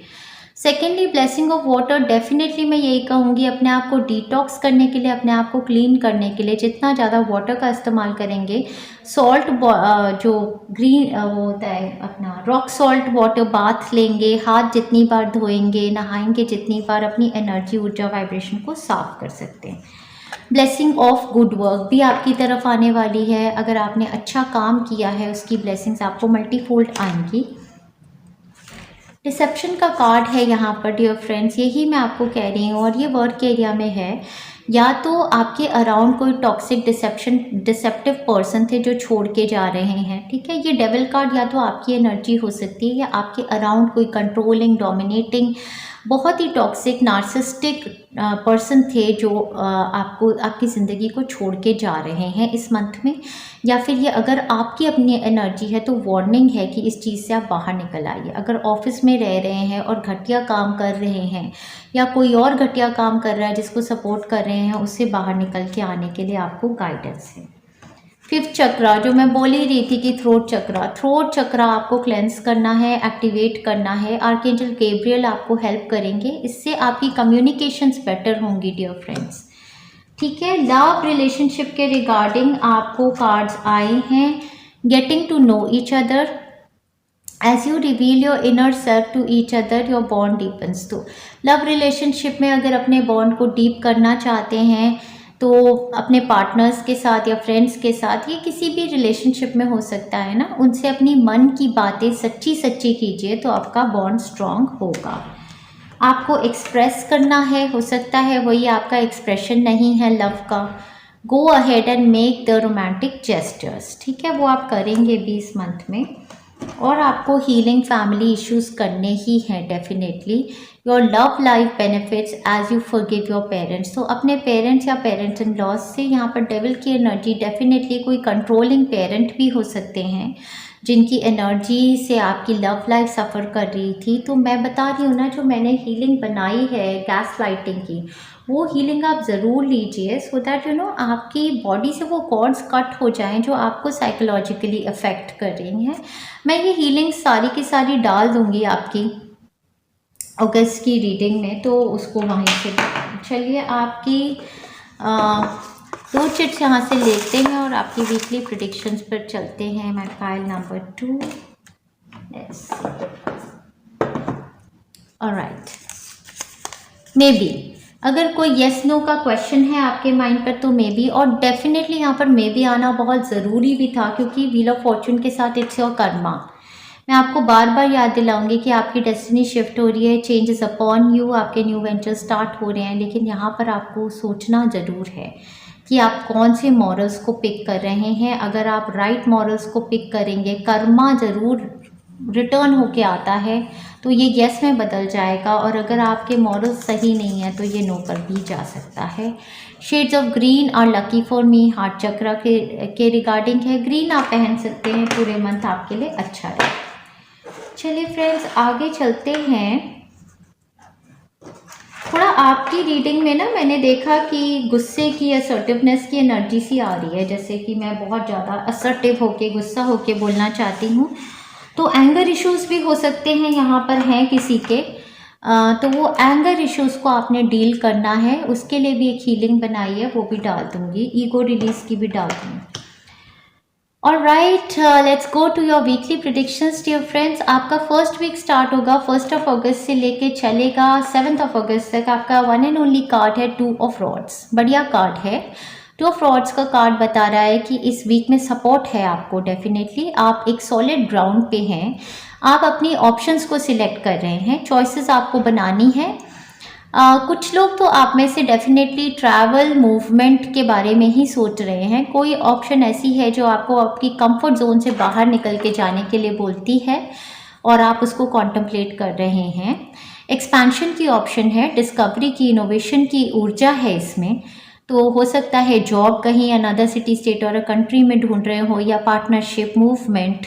Secondly blessing of water, definitely मैं यही कहूँगी अपने आप को डिटॉक्स करने के लिए, अपने आप को क्लीन करने के लिए जितना ज़्यादा वाटर का इस्तेमाल करेंगे, सॉल्ट जो ग्रीन वो होता है अपना रॉक सॉल्ट वाटर बाथ लेंगे, हाथ जितनी बार धोएंगे, नहाएंगे जितनी बार, अपनी एनर्जी, ऊर्जा, वाइब्रेशन को साफ कर सकते हैं। ब्लेसिंग ऑफ गुड वर्क भी आपकी तरफ आने वाली है। अगर आपने अच्छा काम किया है उसकी ब्लेसिंग्स आपको मल्टीफोल्ड आएंगी। डिसेप्शन का कार्ड है यहाँ पर डियर फ्रेंड्स, यही मैं आपको कह रही हूँ और ये वर्क एरिया में है। या तो आपके अराउंड कोई टॉक्सिक डिसेप्टिव पर्सन थे जो छोड़ के जा रहे हैं, ठीक है। ये डेविल कार्ड या तो आपकी एनर्जी हो सकती है या आपके अराउंड कोई कंट्रोलिंग, डोमिनेटिंग, बहुत ही टॉक्सिक नार्सिस्टिक पर्सन थे जो आपको, आपकी ज़िंदगी को छोड़ के जा रहे हैं इस मंथ में। या फिर ये अगर आपकी अपनी एनर्जी है तो वार्निंग है कि इस चीज़ से आप बाहर निकल आइए। अगर ऑफिस में रह रहे हैं और घटिया काम कर रहे हैं या कोई और घटिया काम कर रहा है जिसको सपोर्ट कर रहे हैं, उससे बाहर निकल के आने के लिए आपको गाइडेंस है। फिफ्थ चक्रा, जो मैं बोल ही रही थी कि थ्रोट चक्रा आपको क्लेंस करना है, एक्टिवेट करना है। आर्कएंजल गैब्रियल आपको हेल्प करेंगे, इससे आपकी कम्युनिकेशंस बेटर होंगी डियर फ्रेंड्स, ठीक है। लव रिलेशनशिप के रिगार्डिंग आपको कार्ड्स आए हैं। Getting to know each other, as you reveal your inner self to each other your bond deepens. तो लव रिलेशनशिप में अगर अपने बॉन्ड को डीप करना चाहते हैं तो अपने पार्टनर्स के साथ या फ्रेंड्स के साथ, ये किसी भी रिलेशनशिप में हो सकता है ना, उनसे अपनी मन की बातें सच्ची सच्ची कीजिए तो आपका बॉन्ड स्ट्रॉन्ग होगा। आपको एक्सप्रेस करना है, हो सकता है वही आपका एक्सप्रेशन नहीं है लव का। Go ahead and make the romantic gestures, ठीक है, वो आप करेंगे भी इस मंथ में। और आपको हीलिंग फैमिली इश्यूज करने ही हैं definitely. Your love life benefits as you forgive your parents. तो अपने पेरेंट्स या पेरेंट्स इन लॉज से, यहाँ पर डेविल की एनर्जी, डेफिनेटली कोई कंट्रोलिंग पेरेंट भी हो सकते हैं जिनकी एनर्जी से आपकी लव लाइफ सफ़र कर रही थी। तो मैं बता रही हूँ ना, जो मैंने हीलिंग बनाई है गैस लाइटिंग की, वो हीलिंग आप ज़रूर लीजिए सो दैट यू नो आपकी बॉडी से वो कॉर्ड्स कट हो जाएं जो आपको साइकोलॉजिकली अफेक्ट कर रही हैं। मैं ये हीलिंग सारी की सारी डाल दूँगी आपकी अगस्त की रीडिंग में, तो उसको वहीं से चलिए आपकी 2 चिट्स यहाँ से लेते हैं और आपकी वीकली प्रेडिक्शंस पर चलते हैं। मैं file number 2, yes, alright. May be अगर कोई येस नो का क्वेश्चन है आपके माइंड पर तो मे बी, और डेफिनेटली यहाँ पर मे बी आना बहुत ज़रूरी भी था क्योंकि व्हील ऑफ फॉर्चून के साथ इट्स योर कर्मा। मैं आपको बार बार याद दिलाऊंगी कि आपकी डेस्टिनी शिफ्ट हो रही है, चेंजेस अपॉन यू, आपके न्यू वेंचर स्टार्ट हो रहे हैं। लेकिन यहाँ पर आपको सोचना ज़रूर है कि आप कौन से मॉरल्स को पिक कर रहे हैं। अगर आप राइट मॉरल्स को पिक करेंगे, कर्मा ज़रूर रिटर्न होके आता है, तो ये यस में बदल जाएगा। और अगर आपके मॉरल्स सही नहीं है तो ये नो पर भी जा सकता है। Shades of green are lucky for me, heart chakra के रिगार्डिंग है। ग्रीन आप पहन सकते हैं, पूरे मंथ आपके लिए अच्छा रहे। चलिए फ्रेंड्स आगे चलते हैं। थोड़ा आपकी रीडिंग में ना मैंने देखा कि गुस्से की, असर्टिवनेस की एनर्जी सी आ रही है, जैसे कि मैं बहुत ज़्यादा असर्टिव होके, गुस्सा होके बोलना चाहती हूँ। तो एंगर इश्यूज़ भी हो सकते हैं यहाँ पर हैं किसी के, तो वो एंगर इश्यूज़ को आपने डील करना है, उसके लिए भी एक हीलिंग बनाई है, वो भी डाल दूँगी। ईगो रिलीज़ की भी डाल दूँगी। Alright, let's go to your weekly predictions dear friends. आपका फर्स्ट वीक स्टार्ट होगा 1 अगस्त से लेके चलेगा 7 अगस्त तक। आपका वन एंड ओनली कार्ड है 2 ऑफ रॉड्स, बढ़िया कार्ड है। 2 ऑफ रॉड्स का कार्ड बता रहा है कि इस वीक में सपोर्ट है आपको, डेफिनेटली आप एक सॉलिड ग्राउंड पे हैं। आप अपनी ऑप्शंस को सिलेक्ट कर रहे हैं, चॉइसेस आपको बनानी है। कुछ लोग तो आप में से डेफिनेटली ट्रैवल, मूवमेंट के बारे में ही सोच रहे हैं। कोई ऑप्शन ऐसी है जो आपको आपकी कंफर्ट जोन से बाहर निकल के जाने के लिए बोलती है और आप उसको कॉन्टम्पलेट कर रहे हैं। एक्सपेंशन की ऑप्शन है, डिस्कवरी की, इनोवेशन की ऊर्जा है इसमें। तो हो सकता है जॉब कहीं अनदर सिटी स्टेट और कंट्री में ढूंढ रहे हो, या पार्टनरशिप, मूवमेंट,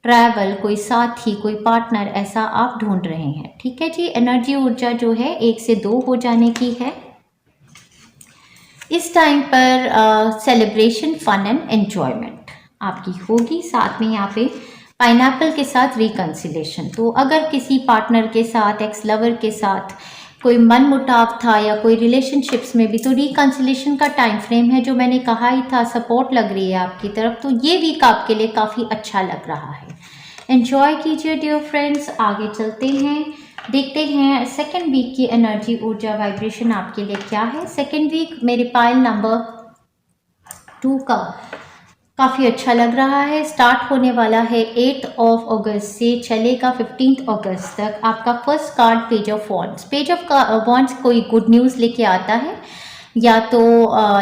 ट्रैवल, कोई साथी, कोई पार्टनर ऐसा आप ढूंढ रहे हैं। ठीक है जी। एनर्जी ऊर्जा जो है 1 से 2 हो जाने की है। इस टाइम पर सेलिब्रेशन, फन एंड एंजॉयमेंट आपकी होगी। साथ में यहाँ पे पाइनएप्पल के साथ रिकंसिलेशन। तो अगर किसी पार्टनर के साथ, एक्स लवर के साथ कोई मन मुटाव था या कोई रिलेशनशिप्स में भी, तो रिकंसिलेशन का टाइम फ्रेम है जो मैंने कहा ही था, सपोर्ट लग रही है आपकी तरफ। तो ये वीक आपके लिए काफ़ी अच्छा लग रहा है। एंजॉय कीजिए डियर फ्रेंड्स। आगे चलते हैं, देखते हैं सेकेंड वीक की एनर्जी, ऊर्जा, वाइब्रेशन आपके लिए क्या है। सेकेंड वीक मेरे पाइल नंबर 2 का काफ़ी अच्छा लग रहा है। स्टार्ट होने वाला है 8 अगस्त से, चलेगा 15 अगस्त तक। आपका first card page of wands. Page of wands कोई गुड न्यूज़ लेके आता है, या तो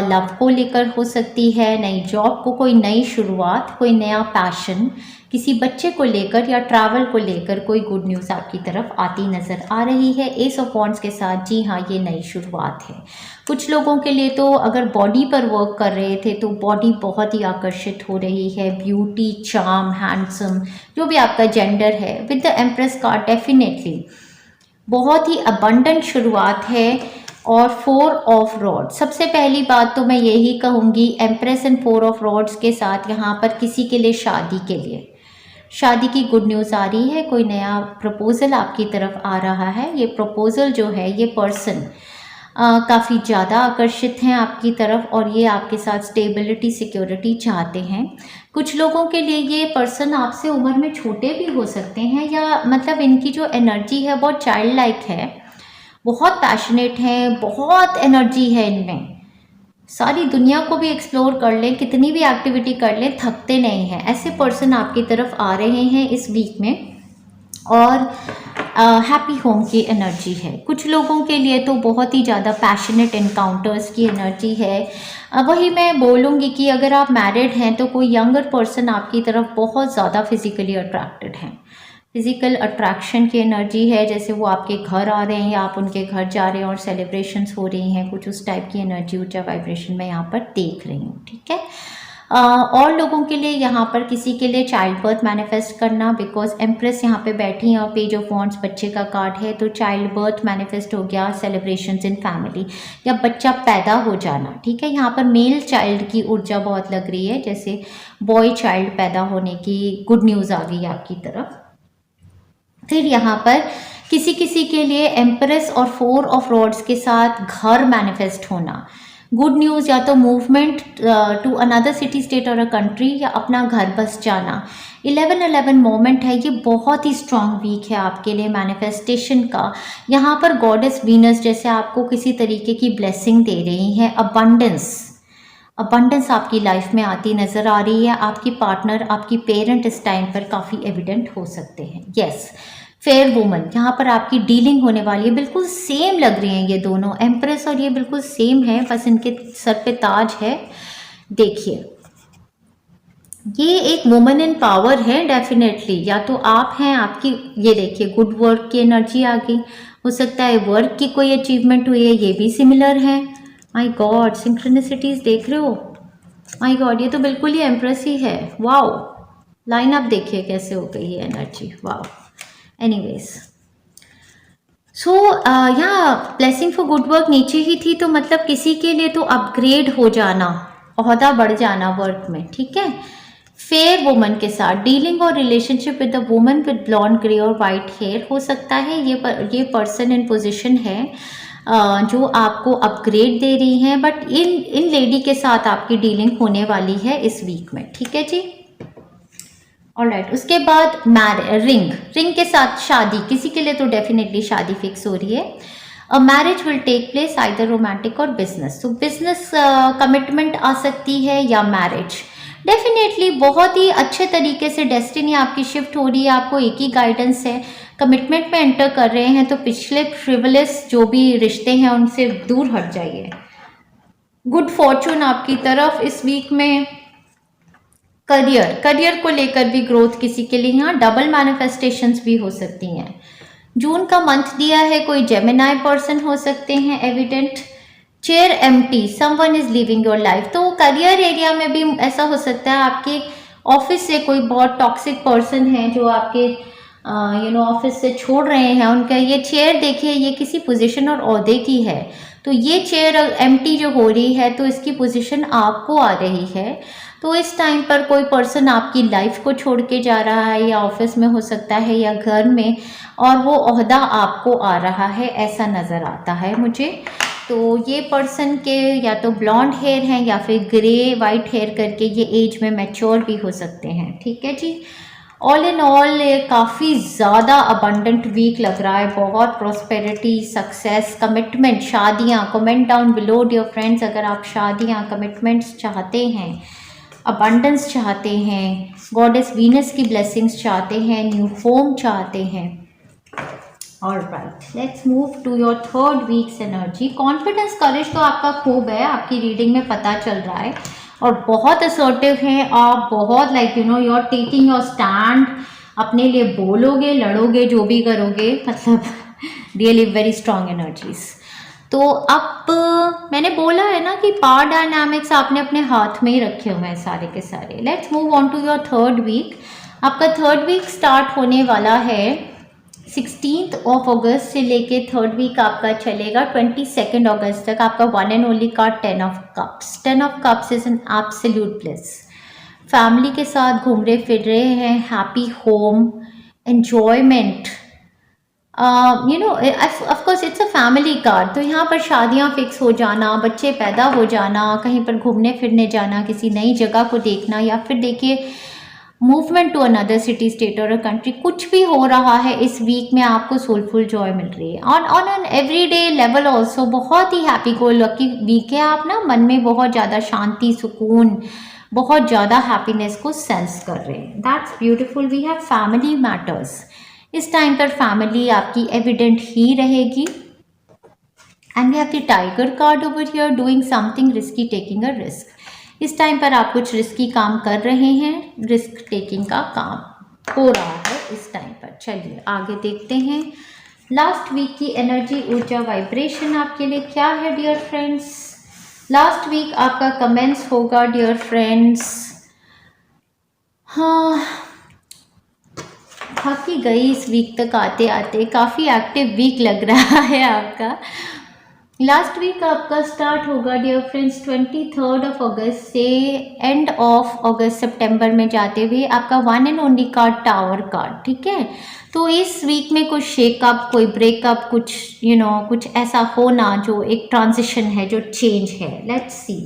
लव को लेकर हो सकती है, नई जॉब को, कोई नई शुरुआत, कोई नया पैशन, किसी बच्चे को लेकर या ट्रैवल को लेकर कोई गुड न्यूज़ आपकी तरफ आती नज़र आ रही है। एस ऑफ वॉन्ड्स के साथ, जी हाँ, ये नई शुरुआत है। कुछ लोगों के लिए तो अगर बॉडी पर वर्क कर रहे थे तो बॉडी बहुत ही आकर्षित हो रही है। ब्यूटी, चार्म, हैंडसम, जो भी आपका जेंडर है, with the empress card definitely बहुत ही अबंडेंट शुरुआत है। और 4 ऑफ रॉड्स, सबसे पहली बात तो मैं यही कहूँगी, एम्प्रेस एंड 4 ऑफ रॉड्स के साथ यहाँ पर किसी के लिए शादी के लिए, शादी की गुड न्यूज़ आ रही है। कोई नया प्रपोज़ल आपकी तरफ आ रहा है। ये प्रपोज़ल जो है, ये पर्सन काफ़ी ज़्यादा आकर्षित हैं आपकी तरफ, और ये आपके साथ स्टेबिलिटी, सिक्योरिटी चाहते हैं। कुछ लोगों के लिए ये पर्सन आपसे उम्र में छोटे भी हो सकते हैं, या मतलब इनकी जो एनर्जी है बहुत चाइल्ड लाइक है, बहुत पैशनेट हैं, बहुत एनर्जी है इनमें। सारी दुनिया को भी एक्सप्लोर कर लें, कितनी भी एक्टिविटी कर लें, थकते नहीं हैं। ऐसे पर्सन आपकी तरफ आ रहे हैं इस वीक में। और हैप्पी होम की एनर्जी है। कुछ लोगों के लिए तो बहुत ही ज़्यादा पैशनेट एनकाउंटर्स की एनर्जी है। वही मैं बोलूँगी कि अगर आप मैरिड हैं तो कोई यंगर पर्सन आपकी तरफ बहुत ज़्यादा फिजिकली अट्रैक्टेड हैं। फिजिकल अट्रैक्शन की एनर्जी है, जैसे वो आपके घर आ रहे हैं या आप उनके घर जा रहे हैं और सेलिब्रेशंस हो रही हैं, कुछ उस टाइप की एनर्जी, ऊर्जा, वाइब्रेशन मैं यहाँ पर देख रही हूँ। ठीक है। और लोगों के लिए यहाँ पर किसी के लिए चाइल्ड बर्थ मैनिफेस्ट करना, बिकॉज एम्प्रेस यहाँ पे बैठी हैं और पेज ऑफ वॉन्ड्स बच्चे का कार्ड है, तो चाइल्ड बर्थ मैनिफेस्ट हो गया, सेलिब्रेशंस इन फैमिली, या बच्चा पैदा हो जाना। ठीक है। यहाँ पर मेल चाइल्ड की ऊर्जा बहुत लग रही है, जैसे बॉय चाइल्ड पैदा होने की गुड न्यूज़ आ गई आपकी तरफ। फिर यहाँ पर किसी किसी के लिए एम्प्रेस और 4 ऑफ रॉड्स के साथ घर मैनिफेस्ट होना, गुड न्यूज़, या तो movement to another city state और अ कंट्री, या अपना घर बस जाना। 11-11 मोमेंट है, ये बहुत ही स्ट्रॉन्ग वीक है आपके लिए मैनिफेस्टेशन का। यहाँ पर गॉडेस वीनस जैसे आपको किसी तरीके की ब्लेसिंग दे रही हैं। अबंडेंस आपकी लाइफ में आती नज़र आ रही है। आपकी पार्टनर, आपकी पेरेंट इस टाइम पर काफ़ी एविडेंट हो सकते हैं। यस, फेयर वुमन, यहाँ पर आपकी डीलिंग होने वाली है। बिल्कुल सेम लग रही हैं ये दोनों, एम्प्रेस और ये बिल्कुल सेम है, बस इनके सर पे ताज है। देखिए, ये एक वुमन इन पावर है डेफिनेटली। या तो आप हैं, आपकी ये देखिए गुड वर्क की एनर्जी आ गई, हो सकता है वर्क की कोई अचीवमेंट हुई है, ये भी सिमिलर है। माय गॉड, सिंक्रोनिसिटीज देख रहे हो? माय गॉड, ये तो बिल्कुल ही एम्प्रेस ही है। वाओ, लाइन अप देखिए कैसे हो गई है एनर्जी। वाओ। एनीवेज, सो यहाँ ब्लेसिंग फॉर गुड वर्क नीचे ही थी, तो मतलब किसी के लिए तो अपग्रेड हो जाना, ओहदा बढ़ जाना वर्क में। ठीक है। फेयर वुमन के साथ डीलिंग और relationship with the woman with blonde grey और वाइट हेयर हो सकता है। ये पर्सन इन पोजीशन है जो आपको अपग्रेड दे रही हैं, बट इन लेडी के साथ आपकी डीलिंग होने वाली है इस वीक में। ठीक है जी। ऑलराइट, उसके बाद रिंग के साथ शादी, किसी के लिए तो डेफिनेटली शादी फिक्स हो रही है। A marriage will take place either romantic और बिजनेस। तो बिजनेस कमिटमेंट आ सकती है या मैरिज। डेफिनेटली बहुत ही अच्छे तरीके से डेस्टिनी आपकी शिफ्ट हो रही है, आपको एक ही गाइडेंस है। कमिटमेंट में एंटर कर रहे हैं तो पिछले फ्रिवलेस जो भी रिश्ते हैं उनसे दूर हट जाइए। गुड फॉर्चून आपकी तरफ इस वीक में। करियर को लेकर भी ग्रोथ किसी के लिए, यहाँ डबल मैनिफेस्टेशंस भी हो सकती हैं। जून का मंथ दिया है, कोई जेमिनाई पर्सन हो सकते हैं evident. Chair empty, someone is living your life. तो करियर एरिया में भी ऐसा हो सकता है, आपके ऑफिस से कोई बहुत टॉक्सिक पर्सन है जो आपके ऑफिस से छोड़ रहे हैं, उनका ये चेयर देखिए, ये किसी पोजीशन और ओहदे की है। तो ये चेयर एम्प्टी जो हो रही है तो इसकी पोजीशन आपको आ रही है। तो इस टाइम पर कोई पर्सन आपकी लाइफ को छोड़ के जा रहा है, या ऑफिस में हो सकता है या घर में, और वो ओहदा आपको आ रहा है, ऐसा नज़र आता है मुझे। तो ये पर्सन के या तो ब्लॉन्ड हेयर हैं या फिर ग्रे वाइट हेयर करके ये एज में मैच्योर भी हो सकते हैं। ठीक है जी। ऑल इन ऑल काफ़ी ज़्यादा अबंडेंट वीक लग रहा है, बहुत प्रॉस्पेरिटी, सक्सेस, कमिटमेंट, शादियाँ। Comment down below dear friends, अगर आप शादियाँ, कमिटमेंट्स चाहते हैं, अबंडेंस चाहते हैं, गॉडेस वीनस की ब्लेसिंग्स चाहते हैं, न्यू होम चाहते हैं। Alright, let's move to your third week's energy. Confidence, courage तो आपका खूब है, आपकी रीडिंग में पता चल रहा है, और बहुत असर्टिव हैं आप, बहुत you are taking your stand, अपने लिए बोलोगे, लड़ोगे, जो भी करोगे, मतलब रियली वेरी स्ट्रॉन्ग एनर्जीज। तो अब मैंने बोला है ना कि पावर डायनामिक्स आपने अपने हाथ में ही रखे हुए हैं सारे के सारे। Let's move on to your third week. आपका थर्ड वीक स्टार्ट होने वाला है 16 अगस्त से लेके थर्ड वीक आपका चलेगा 22 अगस्त तक। आपका one and only card 10 of cups. 10 of cups is an absolute bliss. Family के साथ घूम रहे फिर रहे हैं, happy home, enjoyment, of course it's a family card. तो यहाँ पर शादियाँ फिक्स हो जाना, बच्चे पैदा हो जाना, कहीं पर घूमने फिरने जाना, किसी नई जगह को देखना, या फिर देखिए movement to another city, state और कंट्री, कुछ भी हो रहा है इस वीक में, आपको सोलफुल जॉय मिल रही है। On an everyday level also बहुत ही हैप्पी गो लकी वीक है। आप ना मन में बहुत ज़्यादा शांति, सुकून, बहुत ज़्यादा हैप्पीनेस को सेंस कर रहे हैं। That's beautiful. We have family matters. इस टाइम पर फैमिली आपकी एविडेंट ही रहेगी। And we have the tiger card over here, doing something risky, taking a risk. इस टाइम पर आप कुछ रिस्की काम कर रहे हैं, रिस्क टेकिंग का काम हो रहा है इस टाइम पर। चलिए आगे देखते हैं लास्ट वीक की एनर्जी, ऊर्जा, वाइब्रेशन आपके लिए क्या है डियर फ्रेंड्स। लास्ट वीक आपका कमेंट्स होगा डियर फ्रेंड्स। हाँ, थक ही गई इस वीक तक आते आते, काफ़ी एक्टिव वीक लग रहा है आपका। लास्ट वीक आपका स्टार्ट होगा डियर फ्रेंड्स 23 अगस्त से एंड ऑफ अगस्त सितंबर में जाते हुए आपका one and only card tower card. ठीक है, तो इस वीक में कुछ शेकअप, कोई ब्रेकअप, कुछ कुछ ऐसा होना जो एक ट्रांजिशन है, जो चेंज है। लेट्स सी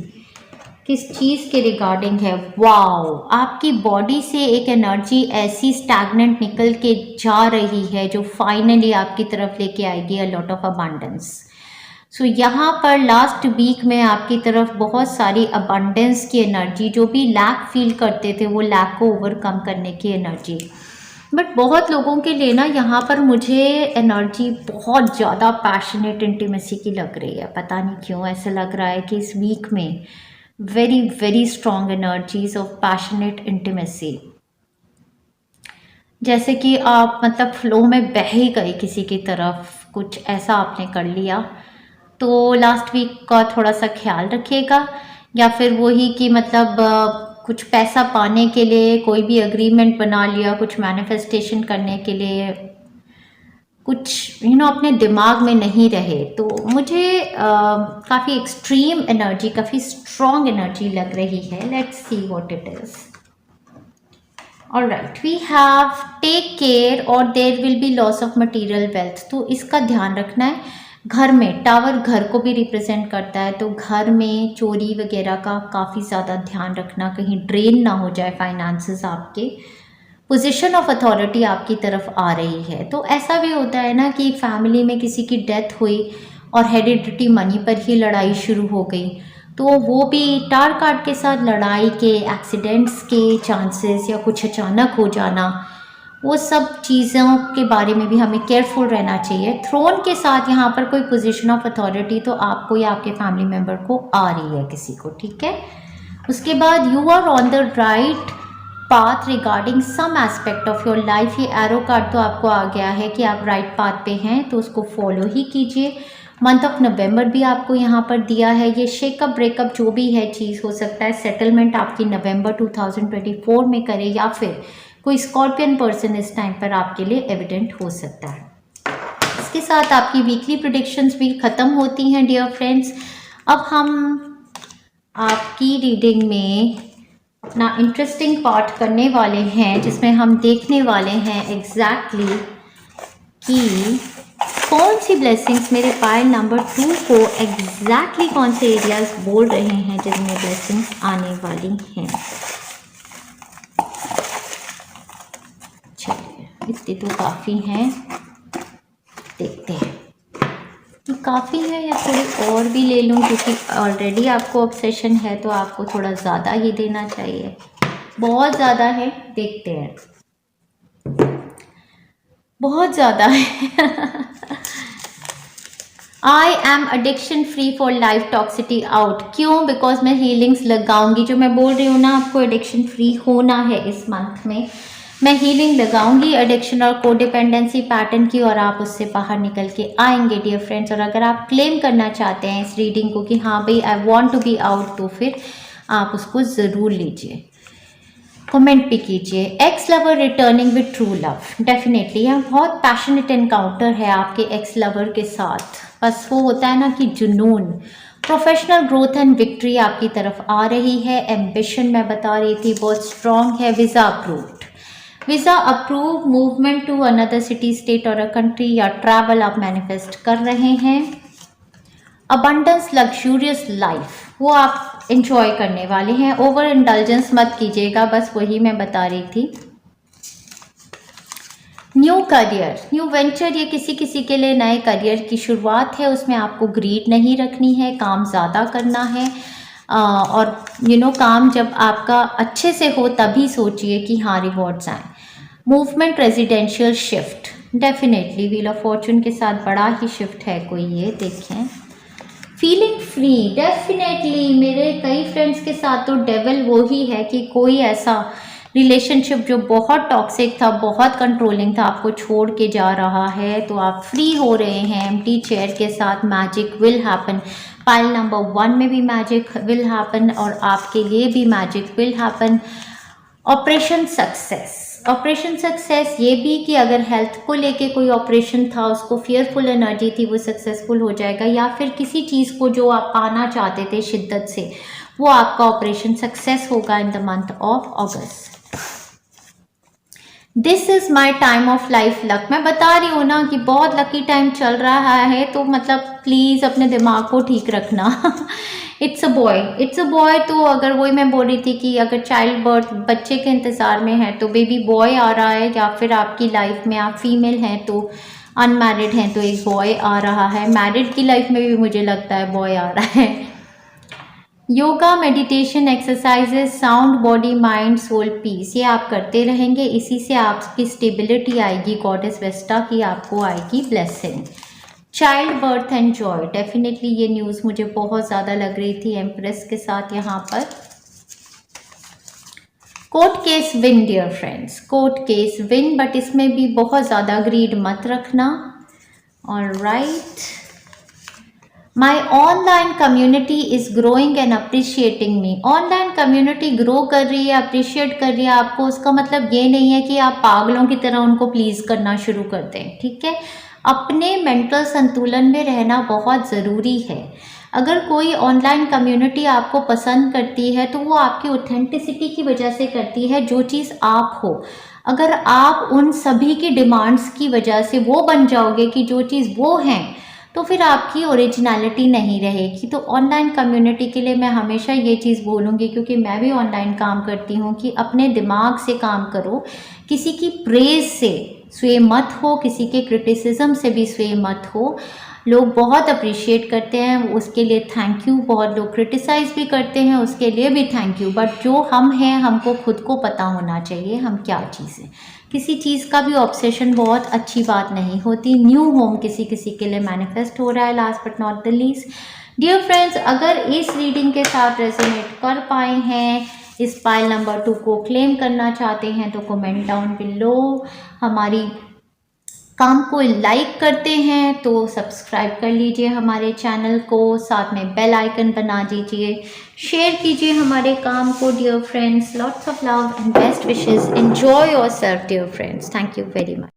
किस चीज़ के रिगार्डिंग है। वाओ, आपकी बॉडी से एक एनर्जी ऐसी स्टैग्नेंट निकल के जा रही है जो फाइनली आपकी तरफ लेके आएगी अ लॉट ऑफ अबंडेंस। सो यहाँ पर लास्ट वीक में आपकी तरफ बहुत सारी अबंडेंस की एनर्जी, जो भी लैक फील करते थे वो लैक को ओवरकम करने की एनर्जी। बट बहुत लोगों के लिए ना यहाँ पर मुझे एनर्जी बहुत ज़्यादा पैशनेट इंटीमेसी की लग रही है। पता नहीं क्यों ऐसा लग रहा है कि इस वीक में very very strong energies of passionate intimacy, जैसे कि आप मतलब फ्लो में बह ही गए किसी की तरफ, कुछ ऐसा आपने कर लिया। तो लास्ट वीक का थोड़ा सा ख्याल रखिएगा। या फिर वही कि मतलब कुछ पैसा पाने के लिए कोई भी एग्रीमेंट बना लिया, कुछ मैनिफेस्टेशन करने के लिए, कुछ अपने दिमाग में नहीं रहे। तो मुझे काफ़ी एक्सट्रीम एनर्जी, काफ़ी स्ट्रॉन्ग एनर्जी लग रही है। Let's see what it is. Alright, we have take care और there will be loss of material wealth. तो इसका ध्यान रखना है। घर में टावर घर को भी रिप्रेजेंट करता है, तो घर में चोरी वगैरह का काफ़ी ज़्यादा ध्यान रखना, कहीं ड्रेन ना हो जाए फाइनेंसेस आपके। पोजीशन ऑफ अथॉरिटी आपकी तरफ आ रही है। तो ऐसा भी होता है ना कि फैमिली में किसी की डेथ हुई और हेरिडिटी मनी पर ही लड़ाई शुरू हो गई, तो वो भी टावर कार्ड के साथ लड़ाई के, एक्सीडेंट्स के चांसेस, या कुछ अचानक हो जाना, वो सब चीज़ों के बारे में भी हमें केयरफुल रहना चाहिए। थ्रोन के साथ यहाँ पर कोई पोजीशन ऑफ अथॉरिटी तो आपको या आपके फैमिली मेम्बर को आ रही है किसी को। ठीक है, उसके बाद you are on the right path regarding some aspect of your life. ये एरो कार्ड तो आपको आ गया है कि आप राइट पाथ पे हैं, तो उसको फॉलो ही कीजिए। मंथ ऑफ नवंबर भी आपको यहाँ पर दिया है। ये शेकअप ब्रेकअप जो भी है चीज़, हो सकता है सेटलमेंट आपकी नवंबर 2024 में करे, या फिर कोई स्कॉर्पियन पर्सन इस टाइम पर आपके लिए एविडेंट हो सकता है। इसके साथ आपकी वीकली प्रेडिक्शंस भी ख़त्म होती हैं डियर फ्रेंड्स। अब हम आपकी रीडिंग में अपना इंटरेस्टिंग पार्ट करने वाले हैं, जिसमें हम देखने वाले हैं एग्जैक्टली कि कौन सी ब्लेसिंग्स मेरे पायल नंबर 2 को एग्जैक्टली कौन से एरियाज बोल रहे हैं जिनमें ब्लेसिंग्स आने वाली हैं। चलिए, इतनी तो काफ़ी हैं, देखते हैं कि काफ़ी है या थोड़ी और भी ले लूँ, क्योंकि ऑलरेडी आपको ऑब्सेशन है तो आपको थोड़ा ज़्यादा ही देना चाहिए। बहुत ज़्यादा है, देखते हैं, बहुत ज़्यादा है। I am addiction free for life toxicity out. क्यों? बिकॉज मैं हीलिंग्स लगाऊंगी, जो मैं बोल रही हूँ ना, आपको एडिक्शन फ्री होना है इस मंथ में। मैं हीलिंग लगाऊंगी एडिक्शन और कोडिपेंडेंसी पैटर्न की, और आप उससे बाहर निकल के आएंगे डियर फ्रेंड्स। और अगर आप क्लेम करना चाहते हैं इस रीडिंग को कि हाँ भाई I want to be out, तो फिर आप उसको ज़रूर लीजिए, कमेंट भी कीजिए। Ex lover returning with true love. Definitely यह बहुत पैशनेट एनकाउंटर है आपके एक्स लवर के साथ। बस वो होता है ना कि जुनून, प्रोफेशनल ग्रोथ एंड विक्ट्री आपकी तरफ आ रही है। एम्बिशन मैं बता रही थी बहुत स्ट्रॉन्ग है। Visa approved, visa approve, movement to another city, state और अ कंट्री या ट्रैवल आप मैनिफेस्ट कर रहे हैं। अबंडेंस, लग्जूरियस लाइफ वो आप इंजॉय करने वाले हैं। ओवर इंडल्जेंस मत कीजिएगा, बस वही मैं बता रही थी। न्यू करियर, न्यू वेंचर, ये किसी किसी के लिए नए करियर की शुरुआत है। उसमें आपको ग्रीड नहीं रखनी है, काम ज़्यादा करना है। और काम जब आपका अच्छे से हो तभी सोचिए कि हाँ रिवॉर्ड्स आए। Movement, residential shift, definitely wheel of Fortune के साथ बड़ा ही शिफ्ट है कोई, ये देखें। फीलिंग फ्री, डेफिनेटली मेरे कई फ्रेंड्स के साथ तो डेविल वो ही है कि कोई ऐसा रिलेशनशिप जो बहुत टॉक्सिक था, बहुत कंट्रोलिंग था, आपको छोड़ के जा रहा है, तो आप फ्री हो रहे हैं। एम्प्टी चेयर के साथ magic will happen. Pile number 1 में भी मैजिक विल हैपन और आपके लिए भी magic will happen. Operation success, operation success ये भी कि अगर हेल्थ को लेके कोई ऑपरेशन था, उसको फियरफुल एनर्जी थी, वो सक्सेसफुल हो जाएगा। या फिर किसी चीज़ को जो आप पाना चाहते थे शिद्दत से, वो आपका ऑपरेशन सक्सेस होगा इन the month of August. This is my time of life luck. मैं बता रही हूँ ना कि बहुत लकी टाइम चल रहा है, तो मतलब प्लीज़ अपने दिमाग को ठीक रखना। It's a boy, it's a boy. तो अगर वही मैं बोल रही थी कि अगर चाइल्ड बर्थ बच्चे के इंतज़ार में है तो बेबी बॉय आ रहा है, या फिर आपकी लाइफ में आप फीमेल हैं तो अनमैरिड हैं तो एक बॉय आ रहा है। मैरिड की लाइफ में भी मुझे लगता है बॉय आ रहा है। Yoga, meditation, exercises, sound body, mind, soul, peace, ये आप करते रहेंगे, इसी से आपकी स्टेबिलिटी आएगी। गॉडेस वेस्टा की आपको आएगी blessing. Child birth and Joy, definitely ये न्यूज़ मुझे बहुत ज़्यादा लग रही थी एम्प्रेस के साथ यहाँ पर। Court case win dear friends, court case win, but इसमें भी बहुत ज़्यादा ग्रीड मत रखना। Alright, my online community is growing and appreciating me. Online community grow कर रही है, अप्रिशिएट कर रही है आपको। उसका मतलब ये नहीं है कि आप पागलों की तरह उनको प्लीज़ करना शुरू कर दें, ठीक है। अपने मेंटल संतुलन में रहना बहुत ज़रूरी है। अगर कोई ऑनलाइन कम्युनिटी आपको पसंद करती है तो वो आपकी ऑथेंटिसिटी की वजह से करती है, जो चीज़ आप हो। अगर आप उन सभी की डिमांड्स की वजह से वो बन जाओगे कि जो चीज़ वो हैं, तो फिर आपकी ओरिजिनलिटी नहीं रहेगी। तो ऑनलाइन कम्युनिटी के लिए मैं हमेशा ये चीज़ बोलूँगी, क्योंकि मैं भी ऑनलाइन काम करती हूँ, कि अपने दिमाग से काम करो। किसी की प्रेज से स्वे मत हो, किसी के क्रिटिसिज्म से भी स्वे मत हो। लोग बहुत अप्रिशिएट करते हैं, उसके लिए थैंक यू। बहुत लोग क्रिटिसाइज़ भी करते हैं, उसके लिए भी थैंक यू। बट जो हम हैं, हमको खुद को पता होना चाहिए हम क्या चीज़ है। किसी चीज़ का भी ऑब्सेशन बहुत अच्छी बात नहीं होती। न्यू होम किसी किसी के लिए मैनिफेस्ट हो रहा है। Last but not the least dear friends, अगर इस रीडिंग के साथ रेजोनेट कर पाए हैं, इस पाइल नंबर 2 को क्लेम करना चाहते हैं, तो कमेंट डाउन बिलो। हमारी काम को लाइक करते हैं तो सब्सक्राइब कर लीजिए हमारे चैनल को, साथ में बेल आइकन बना दीजिए, शेयर कीजिए हमारे काम को dear friends. Lots of love and best wishes, enjoy yourself dear friends, thank you very much.